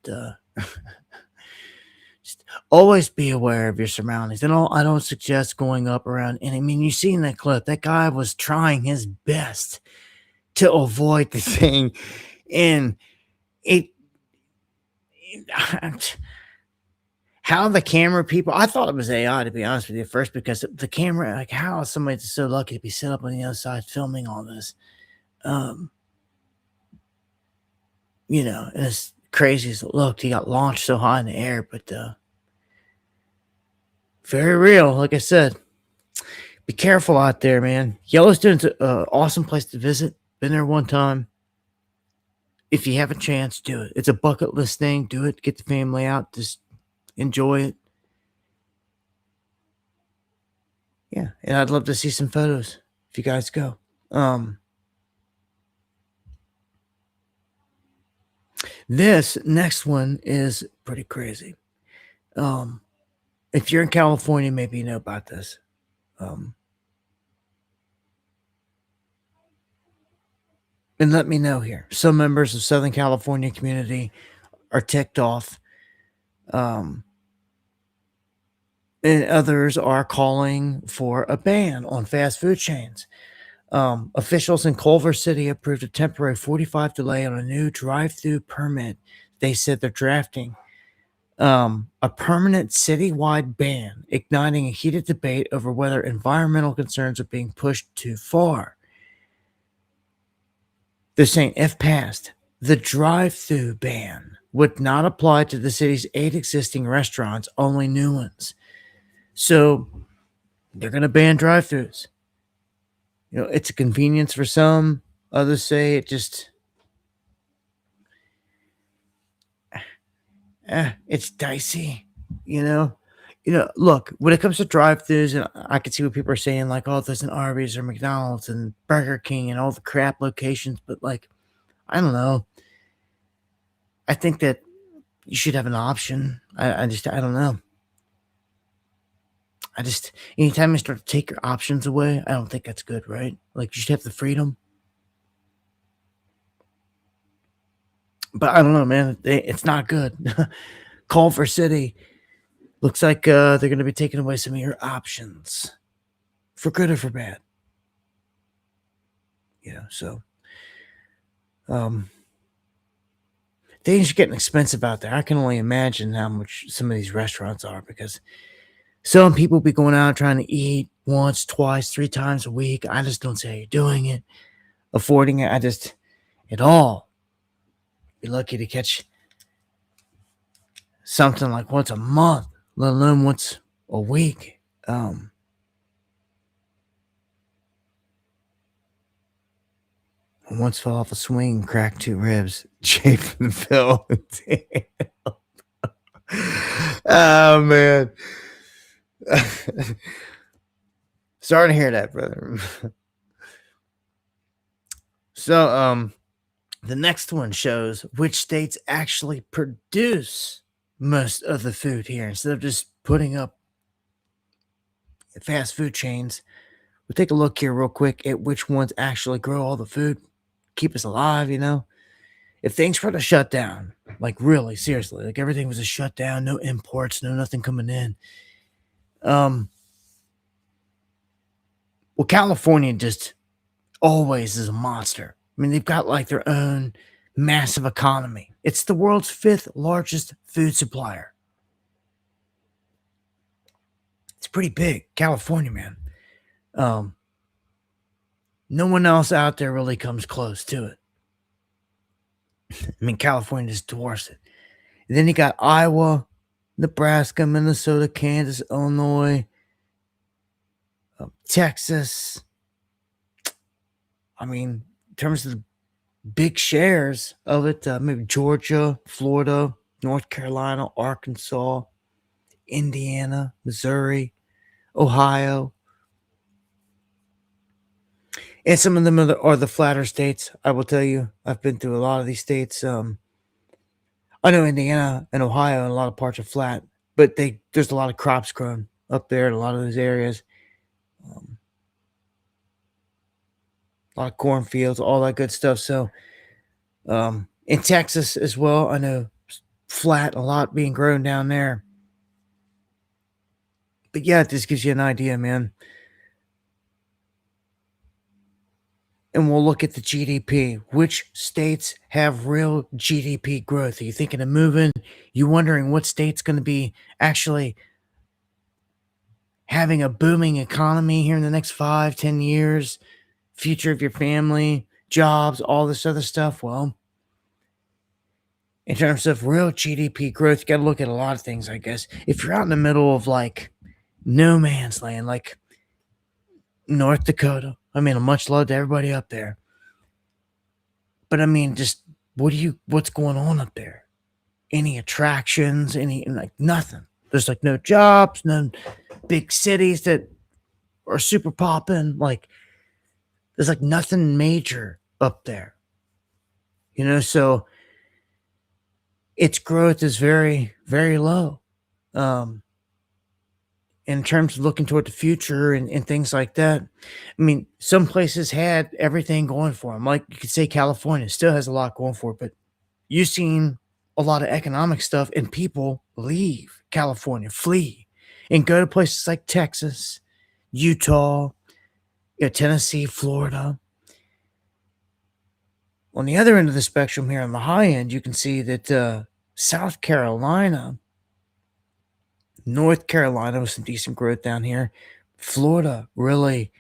just always be aware of your surroundings. I don't suggest going up around. And I mean, you see in that clip, that guy was trying his best to avoid the thing, and it how the camera people, I thought it was AI, to be honest with you, at first, because the camera, like, how is somebody so lucky to be set up on the other side filming all this? Um, and as crazy as it looked, he got launched so high in the air, but very real. Like I said, be careful out there, man. Yellowstone's an awesome place to visit. Been there one time. If you have a chance, do it. It's a bucket list thing. Do it. Get the family out. Just enjoy it. Yeah, and I'd love to see some photos if you guys go. This next one is pretty crazy. If you're in California, maybe you know about this. And let me know here. Some members of Southern California community are ticked off. and others are calling for a ban on fast food chains. Officials in Culver City approved a temporary 45 delay on a new drive-through permit they said they're drafting. A permanent citywide ban, igniting a heated debate over whether environmental concerns are being pushed too far. They're saying if passed, the drive-through ban would not apply to the city's 8 existing restaurants, only new ones. So they're going to ban drive-throughs. You know, it's a convenience for some. Others say it just, it's dicey. You know, Look, when it comes to drive-throughs, and I can see what people are saying, like, oh, there's an Arby's or McDonald's and Burger King and all the crap locations, but like, I don't know. I think that you should have an option. I don't know. Anytime you start to take your options away, I don't think that's good, right? Like, you should have the freedom. But I don't know, man. It's not good. Culver City looks like they're going to be taking away some of your options, for good or for bad. So um, things are getting expensive out there. I can only imagine how much some of these restaurants are, because some people be going out trying to eat once, twice, 3 times a week. I just don't see how you're doing it, affording it. At all. Be lucky to catch something like once a month, let alone once a week. I once fell off a swing, cracked 2 ribs, chafing fell. Oh man. Sorry to hear that, brother. So the next one shows which states actually produce most of the food here instead of just putting up fast food chains. We'll take a look here real quick at which ones actually grow all the food, keep us alive. If things were to shut down, like really seriously, like everything was a shutdown, no imports, no nothing coming in. Well, California just always is a monster. I mean, they've got like their own massive economy. It's the world's 5th largest food supplier. It's pretty big, California, man. No one else out there really comes close to it. I mean, California just dwarfs it. And then you got Iowa, Nebraska, Minnesota, Kansas, Illinois, Texas. I mean, in terms of the big shares of it, maybe Georgia, Florida, North Carolina, Arkansas, Indiana, Missouri, Ohio. And some of them are the flatter states. I will tell you, I've been through a lot of these states. I know Indiana and Ohio and a lot of parts are flat, but there's a lot of crops grown up there in a lot of those areas. A lot of cornfields, all that good stuff. So in Texas as well, I know flat, a lot being grown down there. But yeah, this gives you an idea, man. And we'll look at the GDP. Which states have real GDP growth? Are you thinking of moving? You wondering what state's going to be actually having a booming economy here in the next 5-10 years? Future of your family, jobs, all this other stuff. Well, in terms of real GDP growth, you got to look at a lot of things, I guess. If you're out in the middle of like no man's land, like North Dakota, I mean, much love to everybody up there. But I mean, just what's going on up there? Any attractions, like nothing. There's like no jobs, no big cities that are super popping. Like, there's like nothing major up there. So its growth is very, very low. In terms of looking toward the future and things like that. I mean, some places had everything going for them. Like you could say California still has a lot going for it, but you've seen a lot of economic stuff and people leave California, flee. and go to places like Texas, Utah, Tennessee, Florida. On the other end of the spectrum here on the high end, you can see that South Carolina, North Carolina with some decent growth down here, Florida really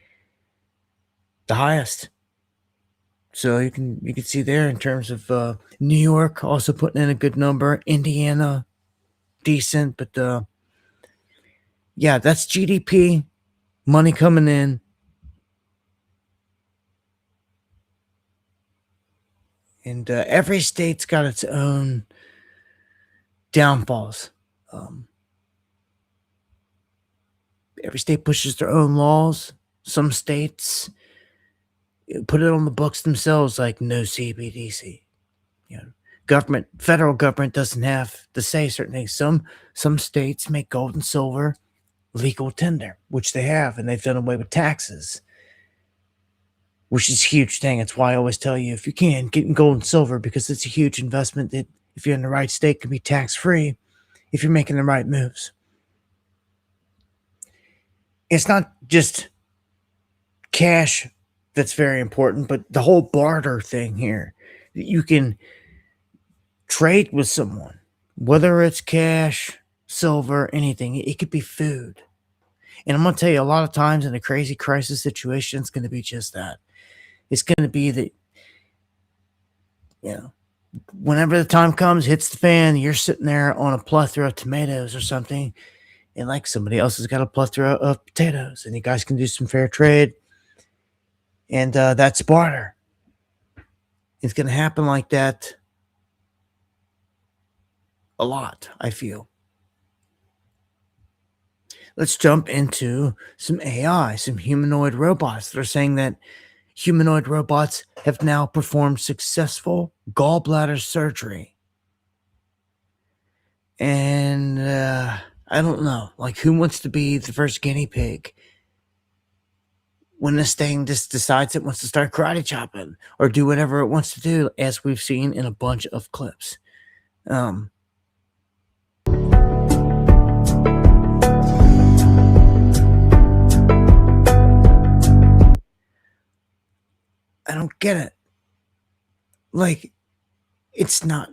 the highest. So you can see there in terms of New York also putting in a good number, Indiana decent, but yeah, that's GDP, money coming in, and every state's got its own downfalls. Um, every state pushes their own laws. Some states put it on the books themselves, like no CBDC. You know, federal government doesn't have to say certain things. Some states make gold and silver legal tender, which they have, and they've done away with taxes, which is a huge thing. It's why I always tell you, if you can, get in gold and silver, because it's a huge investment that, if you're in the right state, can be tax-free if you're making the right moves. It's not just cash that's very important, but the whole barter thing here. You can trade with someone, whether it's cash, silver, anything. It could be food. And I'm going to tell you, a lot of times in a crazy crisis situation, it's going to be just that. It's going to be that, whenever the time comes, hits the fan, you're sitting there on a plethora of tomatoes or something, and like somebody else has got a plethora of potatoes, and you guys can do some fair trade, and that's barter. It's going to happen like that a lot, I feel. Let's jump into some AI, some humanoid robots. They're saying that humanoid robots have now performed successful gallbladder surgery. And I don't know, like, who wants to be the first guinea pig when this thing just decides it wants to start karate chopping or do whatever it wants to do, as we've seen in a bunch of clips. I don't get it. Like, it's not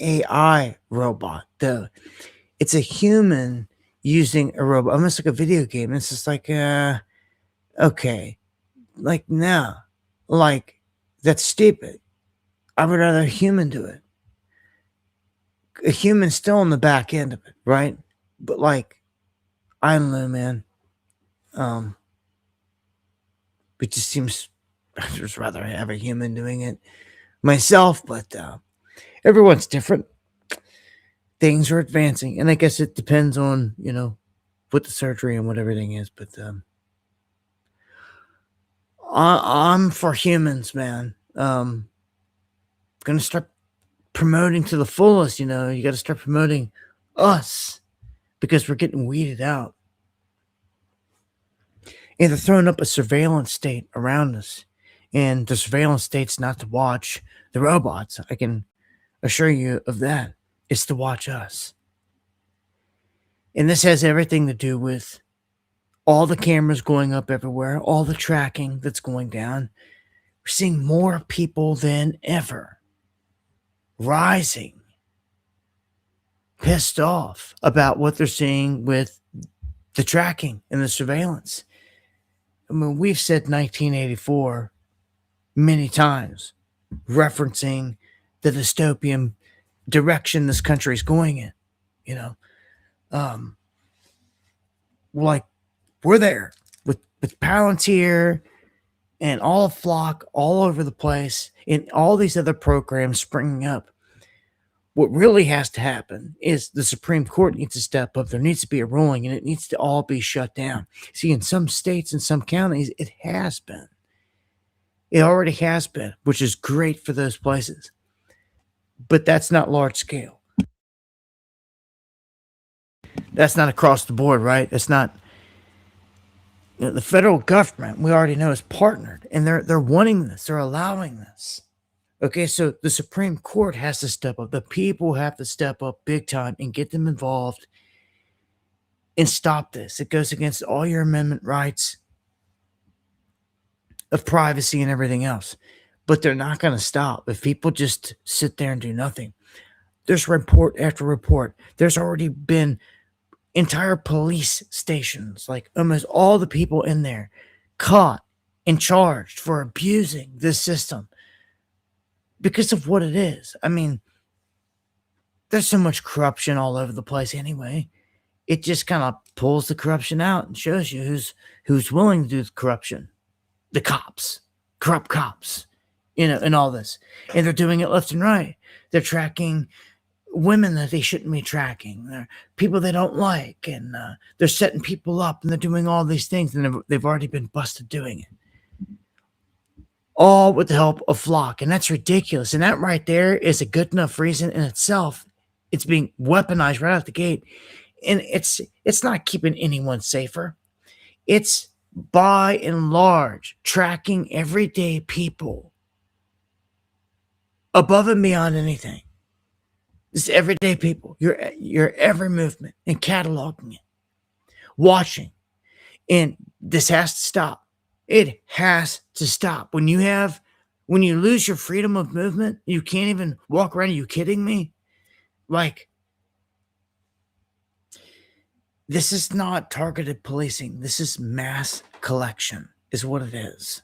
AI robot. It's a human using a robot, almost like a video game. It's just like, okay, like, no, like, that's stupid. I would rather a human do it. A human's still on the back end of it, right? But like, I don't know, man. It just seems I'd just rather have a human doing it myself, but everyone's different. Things are advancing, and I guess it depends on, what the surgery and what everything is, but I'm for humans, man. Gonna start promoting to the fullest. You got to start promoting us, because we're getting weeded out. And they're throwing up a surveillance state around us. And the surveillance state's not to watch the robots. I can assure you of that. It's to watch us. And this has everything to do with all the cameras going up everywhere, all the tracking that's going down. We're seeing more people than ever rising, pissed off about what they're seeing with the tracking and the surveillance. I mean, we've said 1984 many times, referencing the dystopian direction this country is going in. Like, we're there with Palantir and all Flock all over the place, and all these other programs springing up. What really has to happen is the Supreme Court needs to step up. There needs to be a ruling, and it needs to all be shut down. See, in some states and some counties, it has been. It already has been, which is great for those places. But that's not large scale. That's not across the board, right? That's not. The federal government, we already know, is partnered, and they're wanting this. They're allowing this. Okay, so the Supreme Court has to step up. The people have to step up big time and get them involved and stop this. It goes against all your amendment rights of privacy and everything else. But they're not going to stop if people just sit there and do nothing. There's report after report. There's already been entire police stations, like almost all the people in there, caught and charged for abusing this system because of what it is. I mean, there's so much corruption all over the place anyway. It just kind of pulls the corruption out and shows you who's willing to do the corruption. The cops, corrupt cops, and all this. And they're doing it left and right. They're tracking women that they shouldn't be tracking. They're people they don't like, and they're setting people up, and they're doing all these things, and they've already been busted doing it. All with the help of Flock, and that's ridiculous. And that right there is a good enough reason in itself. It's being weaponized right out the gate, and it's not keeping anyone safer. It's by and large tracking everyday people above and beyond anything. This everyday people, your every movement, and cataloging it, watching, and this has to stop. It has to stop. When you lose your freedom of movement, you can't even walk around. Are you kidding me? Like, this is not targeted policing. This is mass collection, is what it is.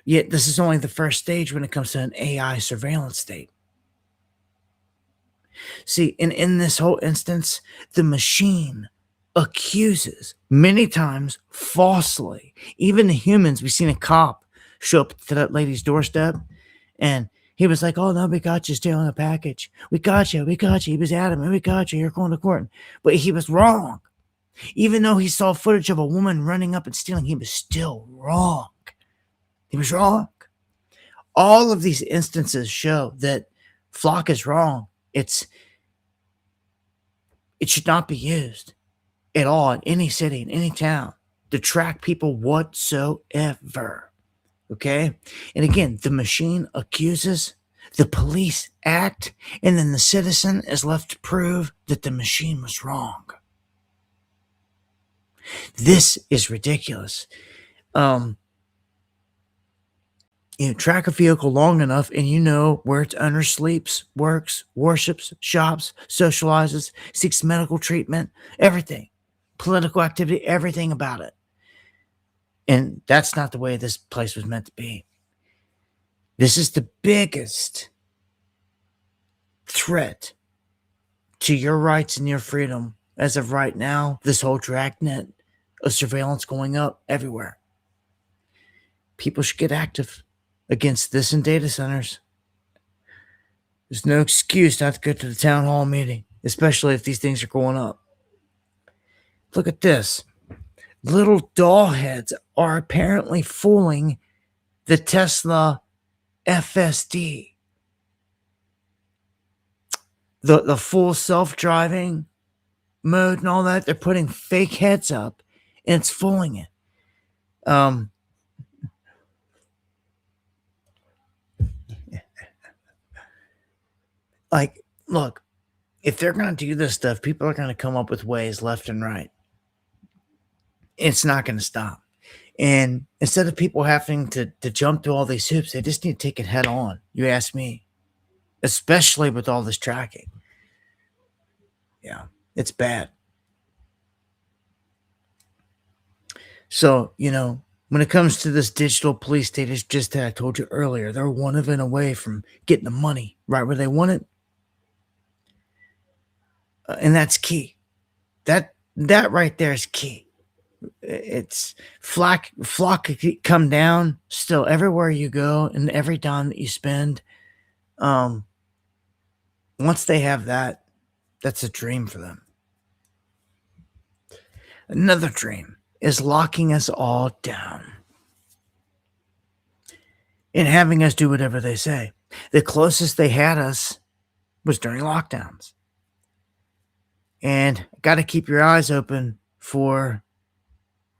Yet this is only the first stage when it comes to an AI surveillance state. See, and in this whole instance, the machine accuses many times falsely. Even the humans, we've seen a cop show up to that lady's doorstep, and he was like, "Oh no, we got you stealing a package. We got you. He was adamant. We got you. You're going to court." But he was wrong. Even though he saw footage of a woman running up and stealing, he was still wrong. He was wrong. All of these instances show that Flock is wrong. It should not be used at all in any city, in any town, to track people whatsoever. Okay? And again, the machine accuses, the police act, and then the citizen is left to prove that the machine was wrong. This is ridiculous. Track a vehicle long enough and you know where its owner sleeps, works, worships, shops, socializes, seeks medical treatment, everything, political activity, everything about it. And that's not the way this place was meant to be. This is the biggest threat to your rights and your freedom as of right now. This whole dragnet of surveillance going up everywhere. People should get active against this in data centers. There's no excuse not to go to the town hall meeting, especially if these things are going up. Look at this. Little doll heads are apparently fooling the Tesla FSD. The full self-driving mode and all that, they're putting fake heads up and it's fooling it. Like, look, if they're going to do this stuff, people are going to come up with ways left and right. It's not going to stop. And instead of people having to jump through all these hoops, they just need to take it head on. You ask me, especially with all this tracking. Yeah, it's bad. So, when it comes to this digital police state, it's just that I told you earlier. They're one event away from getting the money right where they want it. And that's key. That right there is key. It's flock could come down still everywhere you go and every dime that you spend. Once they have that, that's a dream for them. Another dream is locking us all down and having us do whatever they say. The closest they had us was during lockdowns. And got to keep your eyes open for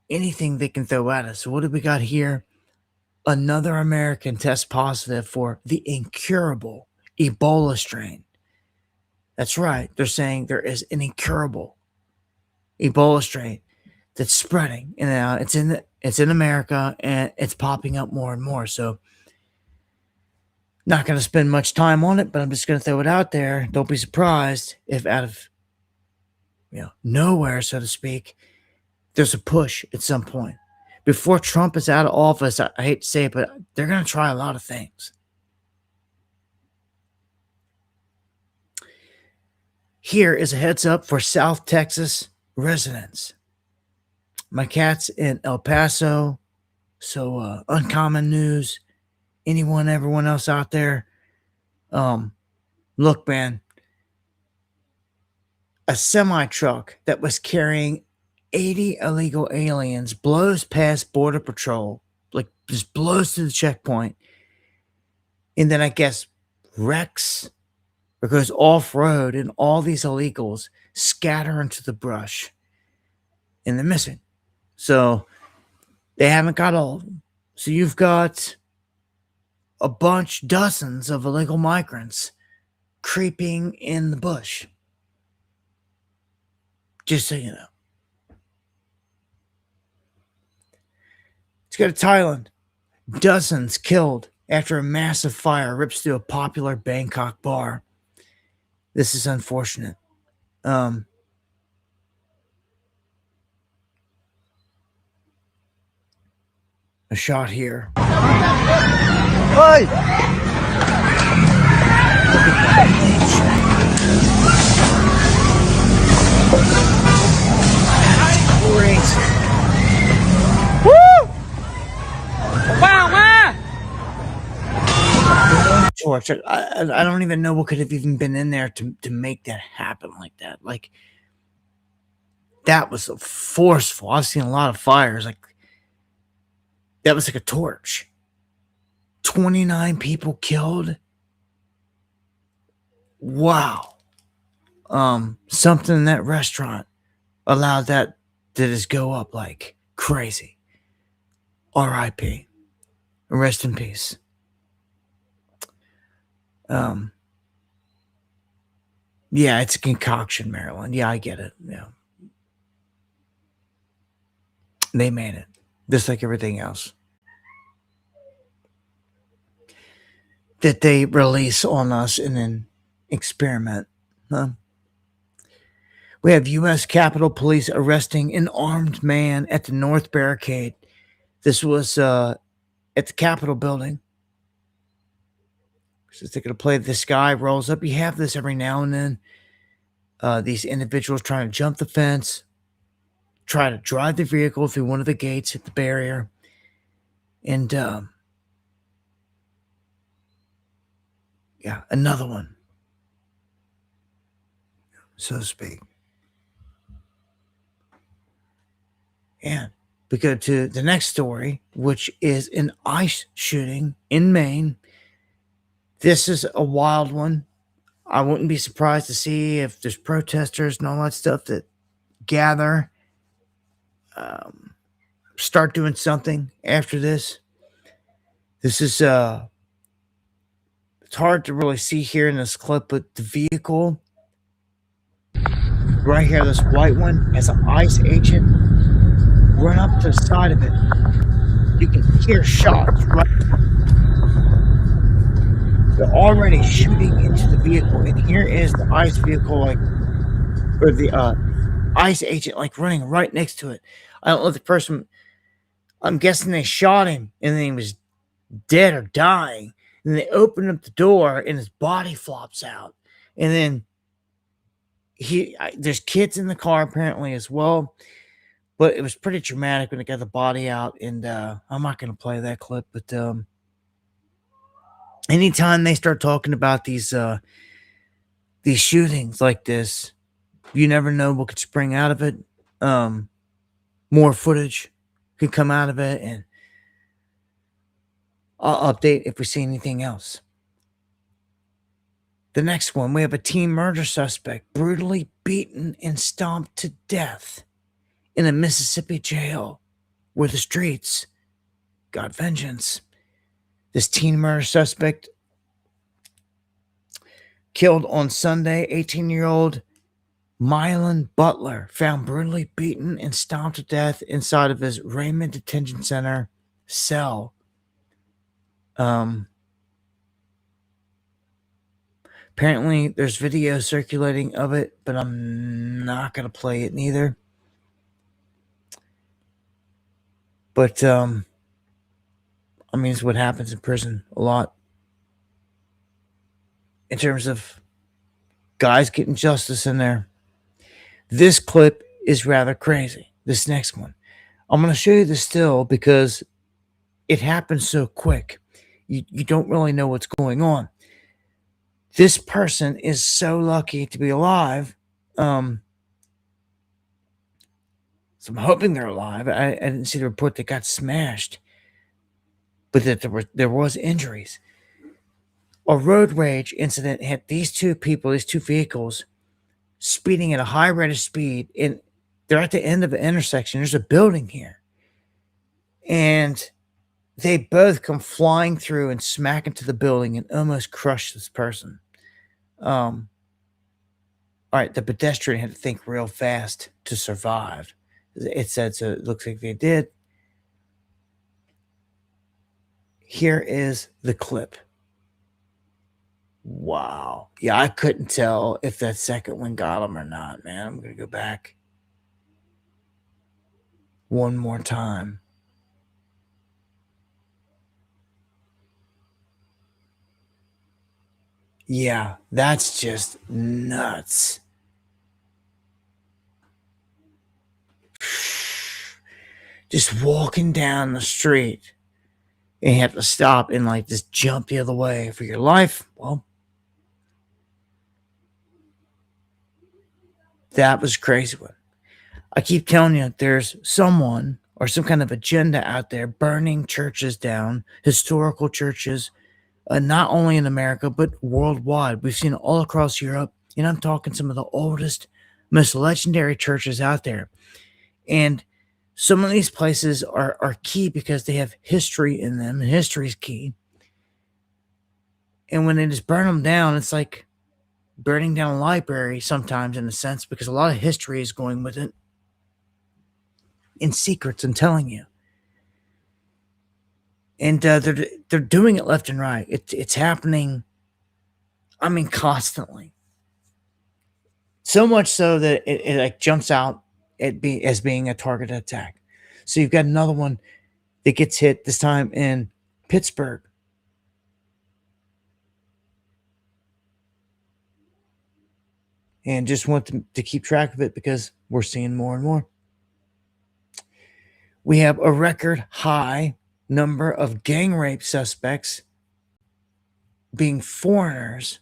anything they can throw at us. So what do we got here? Another American tests positive for the incurable Ebola strain. That's right. They're saying there is an incurable Ebola strain that's spreading, and it's in America, and it's popping up more and more. So, not going to spend much time on it, but I'm just going to throw it out there. Don't be surprised if out of nowhere, so to speak, there's a push at some point. Before Trump is out of office, I hate to say it, but they're going to try a lot of things. Here is a heads up for South Texas residents. My cat's in El Paso, so uncommon news. Everyone else out there, look, man, a semi-truck that was carrying 80 illegal aliens blows past Border Patrol, like just blows to the checkpoint, and then I guess wrecks or goes off-road, and all these illegals scatter into the brush, and they're missing. So they haven't got all of them. So you've got dozens of illegal migrants creeping in the bush. Just so you know. Let's go to Thailand. Dozens killed after a massive fire rips through a popular Bangkok bar. This is unfortunate. A shot here. Hey! Great. Woo! Wow! Torch. I don't even know what could have even been in there to make that happen like that. Like, that was so forceful. I've seen a lot of fires. Like, that was like a torch. 29 people killed. Wow. Something in that restaurant allowed that to just go up like crazy. R.I.P. Rest in peace. Yeah, it's a concoction, Maryland. Yeah, I get it. Yeah. They made it. Just like everything else that they release on us and then experiment. We have U.S. Capitol Police arresting an armed man at the North Barricade. This was at the Capitol building. So they're going to play This Guy Rolls Up. You have this every now and then. These individuals trying to jump the fence, try to drive the vehicle through one of the gates, hit the barrier, and another one, so to speak. And we go to the next story, which is an ICE shooting in Maine. This is a wild one. I wouldn't be surprised to see if there's protesters and all that stuff that gather, start doing something after this. This is it's hard to really see here in this clip, but the vehicle right here, this white one, has an ICE agent run up to the side of it. You can hear shots right. They're already shooting into the vehicle, and here is the ICE vehicle, or the ICE agent, running right next to it. I don't know if the person. I'm guessing they shot him, and then he was dead or dying. And they open up the door, and his body flops out, and then there's kids in the car apparently as well. But it was pretty dramatic when they got the body out, and I'm not going to play that clip, but anytime they start talking about these shootings like this, you never know what could spring out of it. More footage could come out of it, and I'll update if we see anything else. The next one, we have a teen murder suspect brutally beaten and stomped to death in a Mississippi jail where the streets got vengeance. This teen murder suspect killed on Sunday 18-year-old Mylan Butler found brutally beaten and stomped to death inside of his Raymond Detention Center cell. Apparently, there's video circulating of it, but I'm not going to play it neither. But, I mean, it's what happens in prison a lot. In terms of guys getting justice in there. This clip is rather crazy. This next one. I'm going to show you the still because it happens so quick. You don't really know what's going on. This person is so lucky to be alive. So I'm hoping they're alive. I didn't see the report that got smashed, but that there was injuries. A road rage incident hit these two people, these two vehicles, speeding at a high rate of speed, and they're at the end of the intersection. There's a building here, and they both come flying through and smack into the building and almost crush this person. All right, the pedestrian had to think real fast to survive. It said so. It looks like they did. Here is the clip. Wow. Yeah, I couldn't tell if that second one got him or not, man. I'm going to go back one more time. Yeah, that's just nuts. Just walking down the street and you have to stop and like just jump the other way for your life. Well, that was a crazy one. I keep telling you, there's someone or some kind of agenda out there burning churches down, historical churches, not only in America, but worldwide. We've seen it all across Europe. And I'm talking some of the oldest, most legendary churches out there. And some of these places are key because they have history in them, and history is key. And when they just burn them down, it's like burning down a library sometimes, in a sense, because a lot of history is going with it in secrets and telling you. And they're doing it left and right. It's happening, I mean, constantly. So much so that it like jumps out as being a targeted attack. So you've got another one that gets hit, this time in Pittsburgh. And just want to keep track of it because we're seeing more and more. We have a record high number of gang rape suspects being foreigners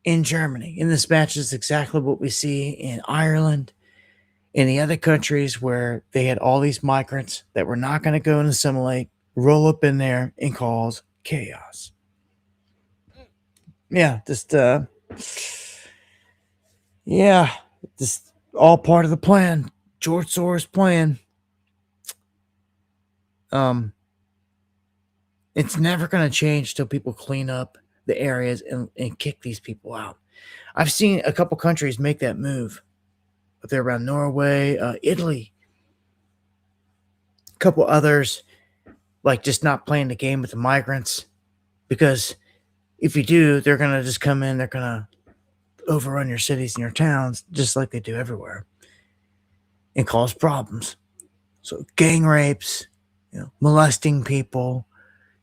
in Germany. And this matches exactly what we see in Ireland, in the other countries where they had all these migrants that were not going to go and assimilate, roll up in there and cause chaos. Yeah, just all part of the plan. George Soros' plan. It's never going to change till people clean up the areas and kick these people out. I've seen a couple countries make that move. Up there around Norway, Italy, a couple others, like just not playing the game with the migrants. Because if you do, they're going to just come in, they're going to overrun your cities and your towns, just like they do everywhere, and cause problems. So gang rapes, molesting people,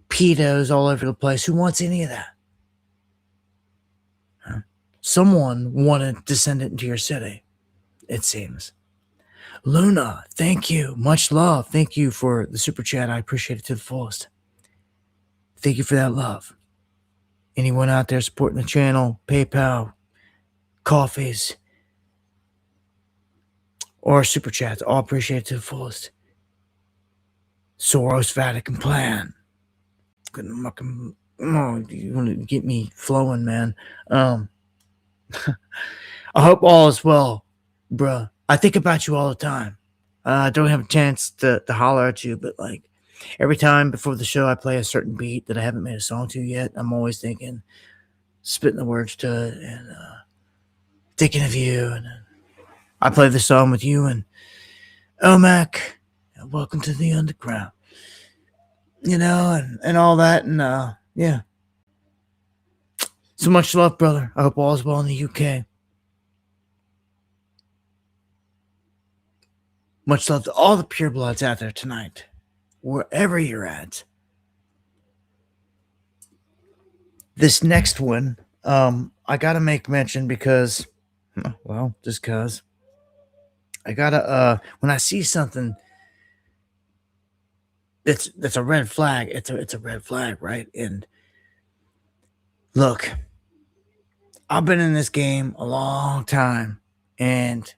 pedos all over the place. Who wants any of that? Someone wanted to send it into your city, it seems. Luna, thank you. Much love. Thank you for the super chat. I appreciate it to the fullest. Thank you for that love. Anyone out there supporting the channel, PayPal, coffees, or super chats, all appreciate it to the fullest. Soros Vatican plan. You want to get me flowing, man. I hope all is well, bruh. I think about you all the time. I don't have a chance to holler at you, but like every time before the show I play a certain beat that I haven't made a song to yet, I'm always thinking, spitting the words to it, and thinking of you. And I play the song with you and Omac. Welcome to the underground. And all that. And yeah. So much love, brother. I hope all's well in the UK. Much love to all the purebloods out there tonight, wherever you're at. This next one, I gotta make mention because, well, just cause I gotta. When I see something that's a red flag, it's a red flag, right? And look, I've been in this game a long time, and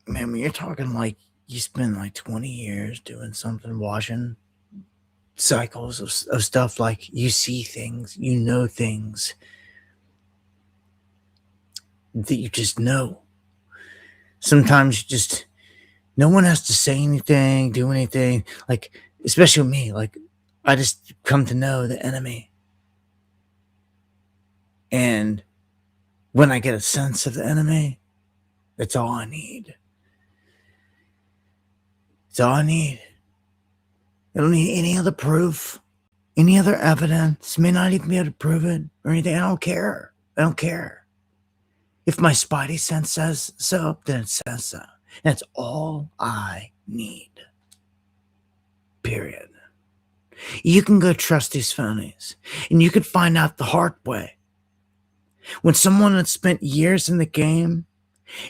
man, when you're talking like you spend like 20 years doing something, watching cycles of stuff, like you see things, you know things that you just know. Sometimes you just, no one has to say anything, do anything. Like, especially with me, like, I just come to know the enemy. And when I get a sense of the enemy, that's all I need. It's all I need. I don't need any other proof, any other evidence. May not even be able to prove it or anything. I don't care. I don't care. If my spidey sense says so, then it says so. That's all I need. Period. You can go trust these phonies, and you could find out the hard way. When someone has spent years in the game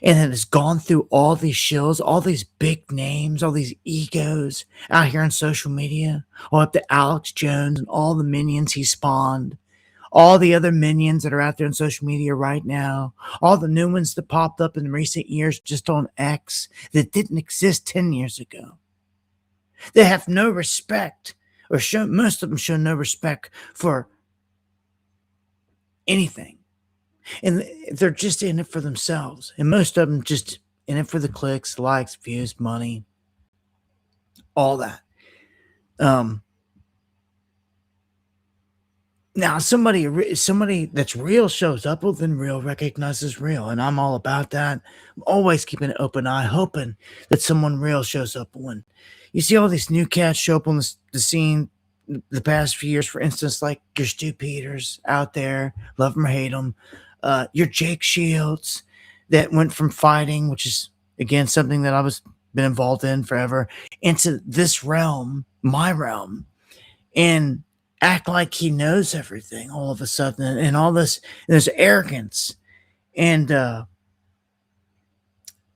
and has gone through all these shows, all these big names, all these egos out here on social media, all up to Alex Jones and all the minions he spawned, all the other minions that are out there on social media right now, all the new ones that popped up in recent years just on X that didn't exist 10 years ago. They have no respect, or most of them show no respect for anything. And they're just in it for themselves. And most of them just in it for the clicks, likes, views, money, all that. Now, somebody that's real shows up, well, then real recognizes real. And I'm all about that. I'm always keeping an open eye, hoping that someone real shows up. When you see all these new cats show up on the scene the past few years, for instance, like your Stu Peters out there, love them or hate them, your Jake Shields that went from fighting, which is, again, something that I was been involved in forever, into this realm, my realm, and act like he knows everything all of a sudden, and all this, there's arrogance, and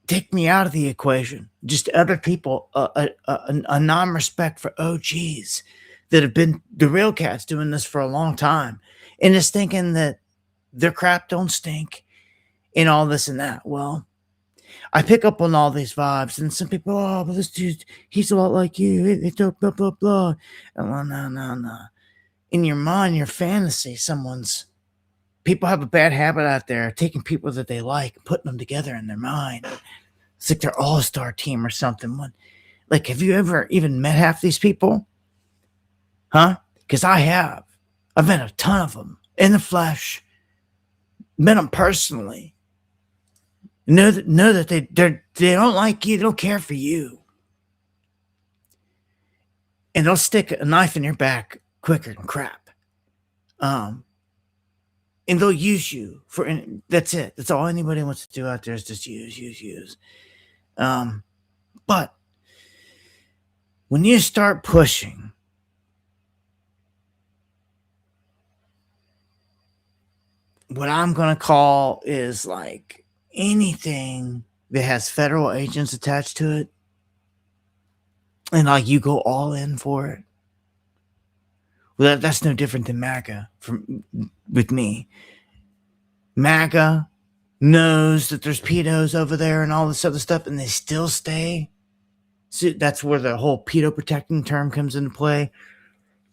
take me out of the equation. Just other people, a non-respect for OGs that have been the real cats doing this for a long time, and just thinking that their crap don't stink and all this and that. Well, I pick up on all these vibes, and some people, oh, but this dude, he's a lot like you. He blah, blah, blah. And well, no. In your mind, your fantasy, people have a bad habit out there, taking people that they like, and putting them together in their mind. It's like their all-star team or something. Like, have you ever even met half these people? Huh? Because I have. I've met a ton of them in the flesh. Met them personally. Know that they don't like you. They don't care for you. And they'll stick a knife in your back quicker than crap. And they'll use you that's it. That's all anybody wants to do out there is just use. But when you start pushing what I'm going to call is like anything that has federal agents attached to it, and like you go all in for it, well, that's no different than MAGA with me. MAGA knows that there's pedos over there and all this other stuff, and they still stay. So that's where the whole pedo protecting term comes into play.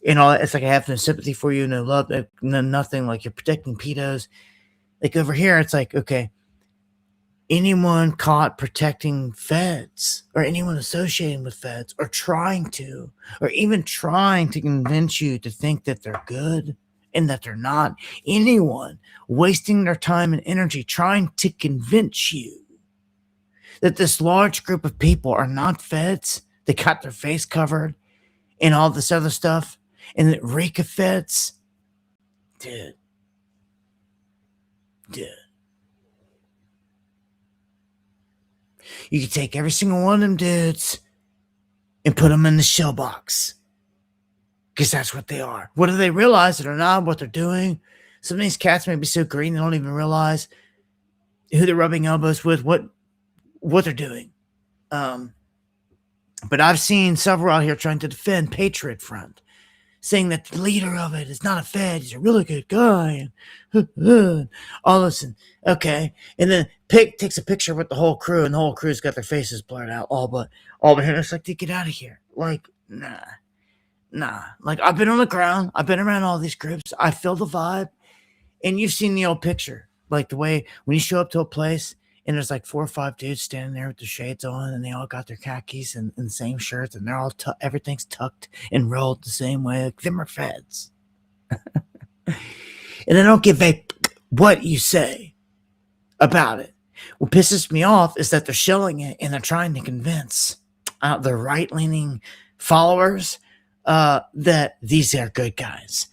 And all that. It's like I have no sympathy for you, no love, no nothing. Like you're protecting pedos. Like over here, it's like, okay, anyone caught protecting feds or anyone associating with feds or even trying to convince you to think that they're good and that they're not anyone wasting their time and energy trying to convince you that this large group of people are not feds that got their face covered and all this other stuff, and that reek of feds. Dude. You could take every single one of them dudes and put them in the shell box. Because that's what they are. Whether they realize it or not, what they're doing. Some of these cats may be so green they don't even realize who they're rubbing elbows with, what they're doing. But I've seen several out here trying to defend Patriot Front, saying that the leader of it is not a Fed, he's a really good guy. And all this, and okay. And then Pig takes a picture with the whole crew, and the whole crew's got their faces blurred out, all but him. It's like, dude, get out of here. Like, nah. Like, I've been on the ground, I've been around all these groups, I feel the vibe, and you've seen the old picture, like the way when you show up to a place and there's like 4 or 5 dudes standing there with their shades on, and they all got their khakis and the same shirts, and they're all everything's tucked and rolled the same way. Like, them are feds. And I don't give a what you say about it. What pisses me off is that they're shilling it and they're trying to convince the right-leaning followers that these are good guys.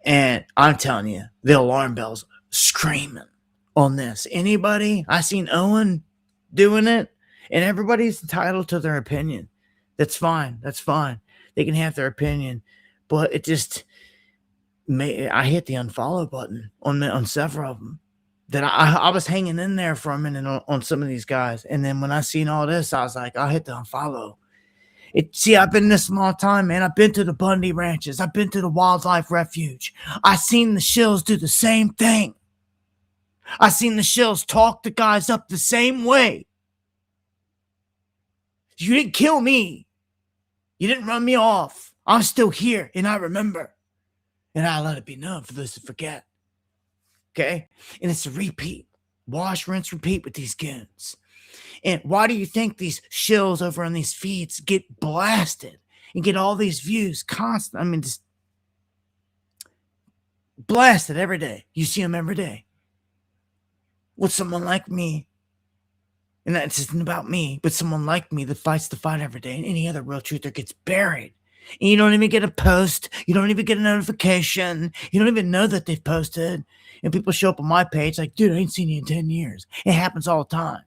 And I'm telling you, the alarm bells screaming on this. Anybody? I seen Owen doing it, and everybody's entitled to their opinion. That's fine. They can have their opinion, but it just I hit the unfollow button on several of them. That I was hanging in there for a minute on some of these guys, and then when I seen all this, I was like, I'll hit the unfollow. I've been this small time, man. I've been to the Bundy ranches. I've been to the wildlife refuge. I seen the shills do the same thing. I seen the shills talk the guys up the same way. You didn't kill me. You didn't run me off. I'm still here, and I remember. And I let it be known for those who forget. Okay? And it's a repeat. Wash, rinse, repeat with these goons. And why do you think these shills over on these feeds get blasted and get all these views constant? I mean, just blasted every day. You see them every day. With someone like me, and that's isn't about me, but someone like me that fights the fight every day, and any other real truther gets buried. And you don't even get a post. You don't even get a notification. You don't even know that they've posted. And people show up on my page like, dude, I ain't seen you in 10 years. It happens all the time.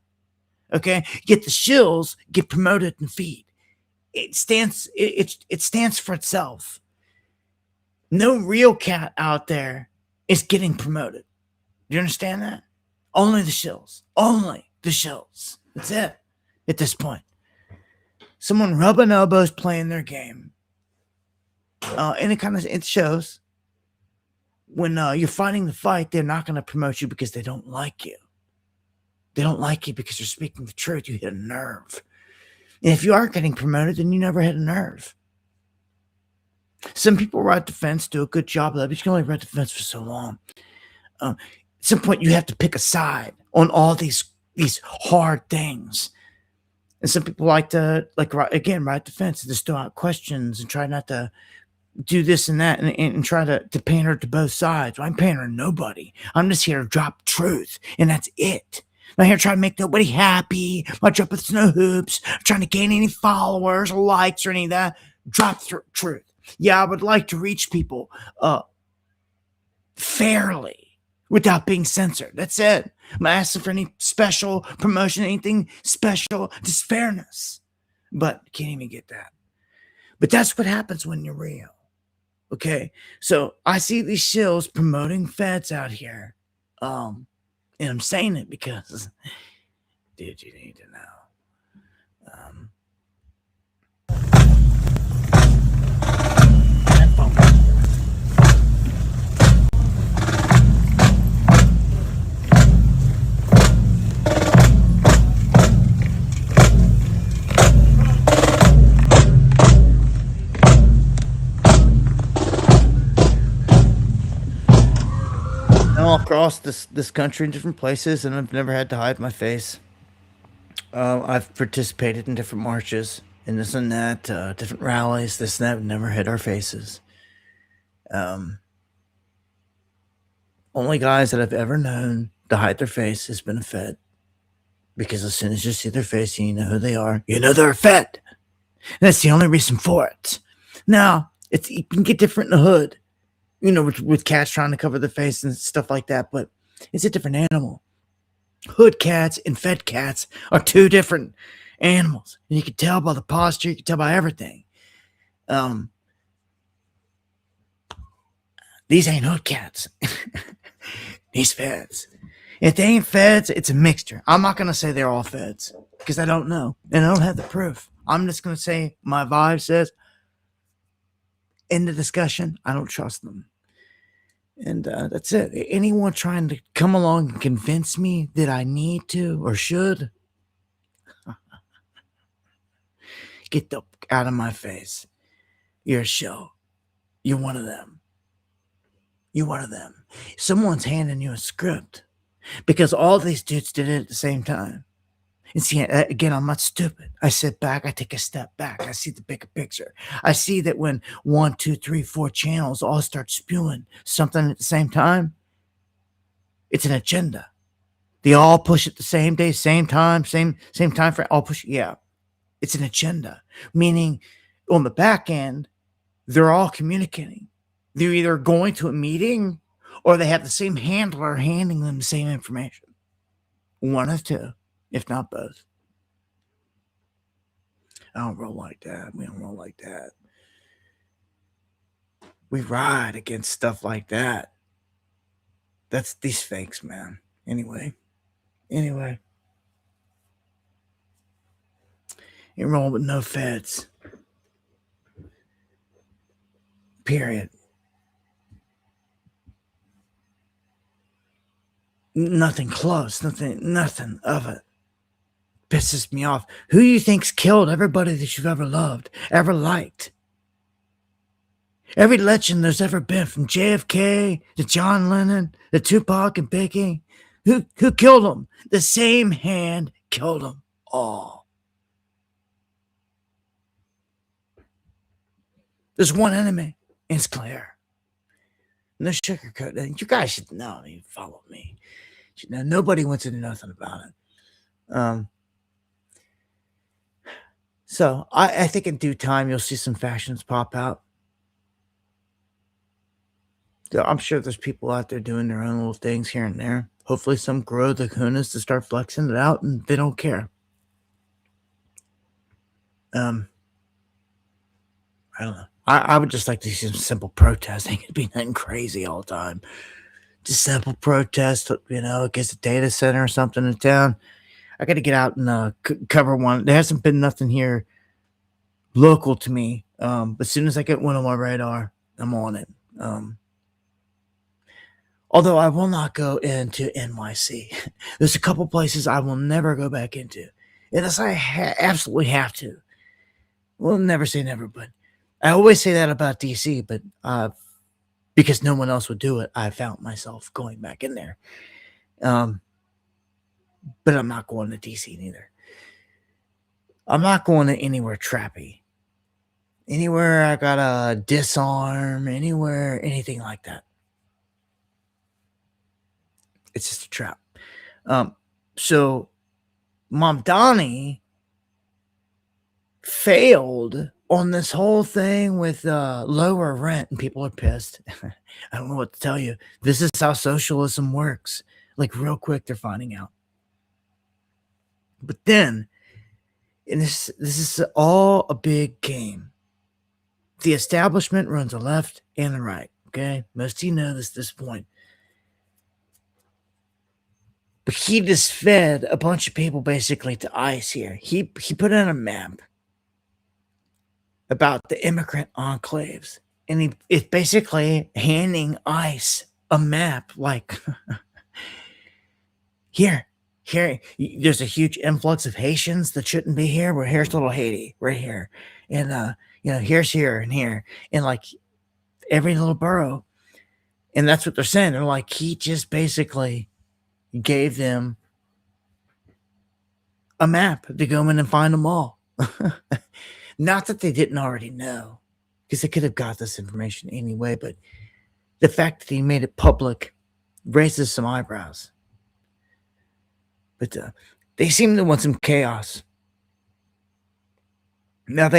Okay? Yet the shills get promoted in feed. It stands for itself. No real cat out there is getting promoted. Do you understand that? Only the shills. Only the shills. That's it at this point. Someone rubbing elbows playing their game. And it shows when you're fighting the fight, they're not going to promote you because they don't like you. They don't like you because you're speaking the truth. You hit a nerve. And if you are getting promoted, then you never hit a nerve. Some people ride the fence, do a good job of that, but you can only ride the fence for so long. At some point, you have to pick a side on all these hard things. And some people like to, ride the fence and just throw out questions and try not to do this and that and try to pander to both sides. Well, I'm pandering nobody. I'm just here to drop truth, and that's it. I'm not here trying to make nobody happy. I'm not jumping through no hoops. I'm trying to gain any followers or likes or any of that. Drop truth. Yeah, I would like to reach people fairly without being censored. That's it. I'm not asking for any special promotion, anything special, just fairness. But can't even get that. But that's what happens when you're real. Okay? So I see these shills promoting feds out here. And I'm saying it because, dude, you need to know. All across this country in different places, and I've never had to hide my face. I've participated in different marches and this and that, different rallies, this and that. Never hid our faces. Only guys that I've ever known to hide their face has been a Fed. Because as soon as you see their face and you know who they are, you know they're a Fed. And that's the only reason for it. Now, it can get different in the hood, with cats trying to cover their face and stuff like that, but it's a different animal. Hood cats and Fed cats are two different animals. And you can tell by the posture, you can tell by everything. These ain't hood cats. These Feds. If they ain't Feds, it's a mixture. I'm not going to say they're all Feds because I don't know. And I don't have the proof. I'm just going to say my vibe says, in the discussion, I don't trust them. And that's it. Anyone trying to come along and convince me that I need to or should, get the out of my face. You're a show. You're one of them. You're one of them. Someone's handing you a script because all these dudes did it at the same time. And see, again, I'm not stupid. I sit back, I take a step back, I see the bigger picture. I see that when 1, 2, 3, 4 channels all start spewing something at the same time, it's an agenda. They all push it the same day, same time, same time frame. All push. Yeah, it's an agenda. Meaning, on the back end, they're all communicating. They're either going to a meeting or they have the same handler handing them the same information. One of two, if not both. I don't roll like that. We don't roll like that. We ride against stuff like that. That's these fakes, man. Anyway. You roll with no Feds. Period. Nothing close. Nothing of it. Pisses me off. Who do you think's killed everybody that you've ever loved, ever liked? Every legend there's ever been, from JFK to John Lennon to Tupac and Biggie. Who killed them? The same hand killed them all. There's one enemy, and it's clear. No sugarcoat. You guys should know. You follow me. Nobody wants to know nothing about it. So I think in due time you'll see some fashions pop out. I'm sure there's people out there doing their own little things here and there. Hopefully some grow the kunas to start flexing it out and they don't care. I don't know. I would just like to see some simple protesting. It'd be nothing crazy all the time. Just simple protest, against a data center or something in town. I got to get out and cover one. There hasn't been nothing here local to me. But as soon as I get one on my radar, I'm on it. Although I will not go into NYC. There's a couple places I will never go back into. Unless I absolutely have to. Well, never say never, but I always say that about DC, but because no one else would do it, I found myself going back in there. But I'm not going to DC neither. I'm not going to anywhere trappy. Anywhere I gotta disarm, anywhere, anything like that. It's just a trap. So Mom Donnie failed on this whole thing with lower rent, and people are pissed. I don't know what to tell you. This is how socialism works. Like, real quick, they're finding out. But then, and this is all a big game. The establishment runs the left and the right. Okay, most of you know this at this point. But he just fed a bunch of people basically to ICE here. He put in a map about the immigrant enclaves. And it's basically handing ICE a map like, here, there's a huge influx of Haitians that shouldn't be here. Well, here's little Haiti right here. And, here's here and here. And like every little borough. And that's what they're saying. They're like, he just basically gave them a map to go in and find them all. Not that they didn't already know, because they could have got this information anyway, but the fact that he made it public raises some eyebrows. But they seem to want some chaos. Now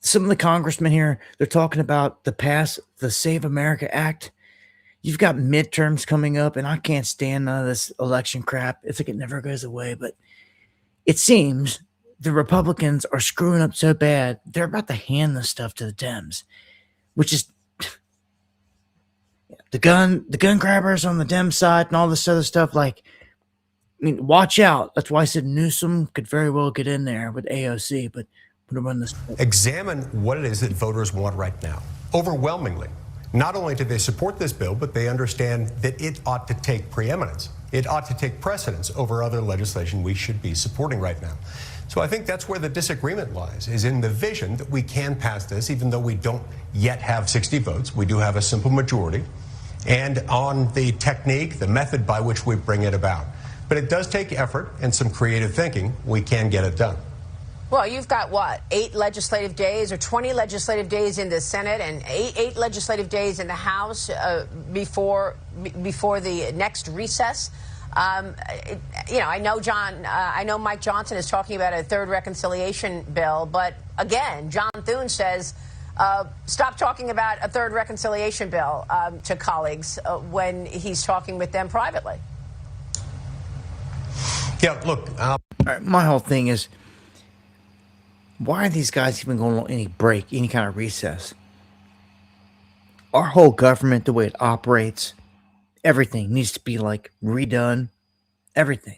some of the congressmen here, they're talking about the Save America Act. You've got midterms coming up, and I can't stand none of this election crap. It's like it never goes away. But it seems the Republicans are screwing up so bad, they're about to hand this stuff to the Dems, which is the gun grabbers on the Dem side and all this other stuff. Like, I mean, watch out. That's why I said Newsom could very well get in there with AOC, but I'm going to run this. Examine what it is that voters want right now. Overwhelmingly, not only do they support this bill, but they understand that it ought to take preeminence. It ought to take precedence over other legislation we should be supporting right now. So I think that's where the disagreement lies, is in the vision that we can pass this, even though we don't yet have 60 votes. We do have a simple majority. And on the technique, the method by which we bring it about. But it does take effort and some creative thinking. We can get it done. Well, you've got, what, 8 legislative days or 20 legislative days in the Senate and eight legislative days in the House before the next recess. I know Mike Johnson is talking about a third reconciliation bill. But again, John Thune says, stop talking about a third reconciliation bill to colleagues when he's talking with them privately. Yeah, look. My whole thing is, why are these guys even going on any break, any kind of recess? Our whole government, the way it operates, everything needs to be like redone. Everything.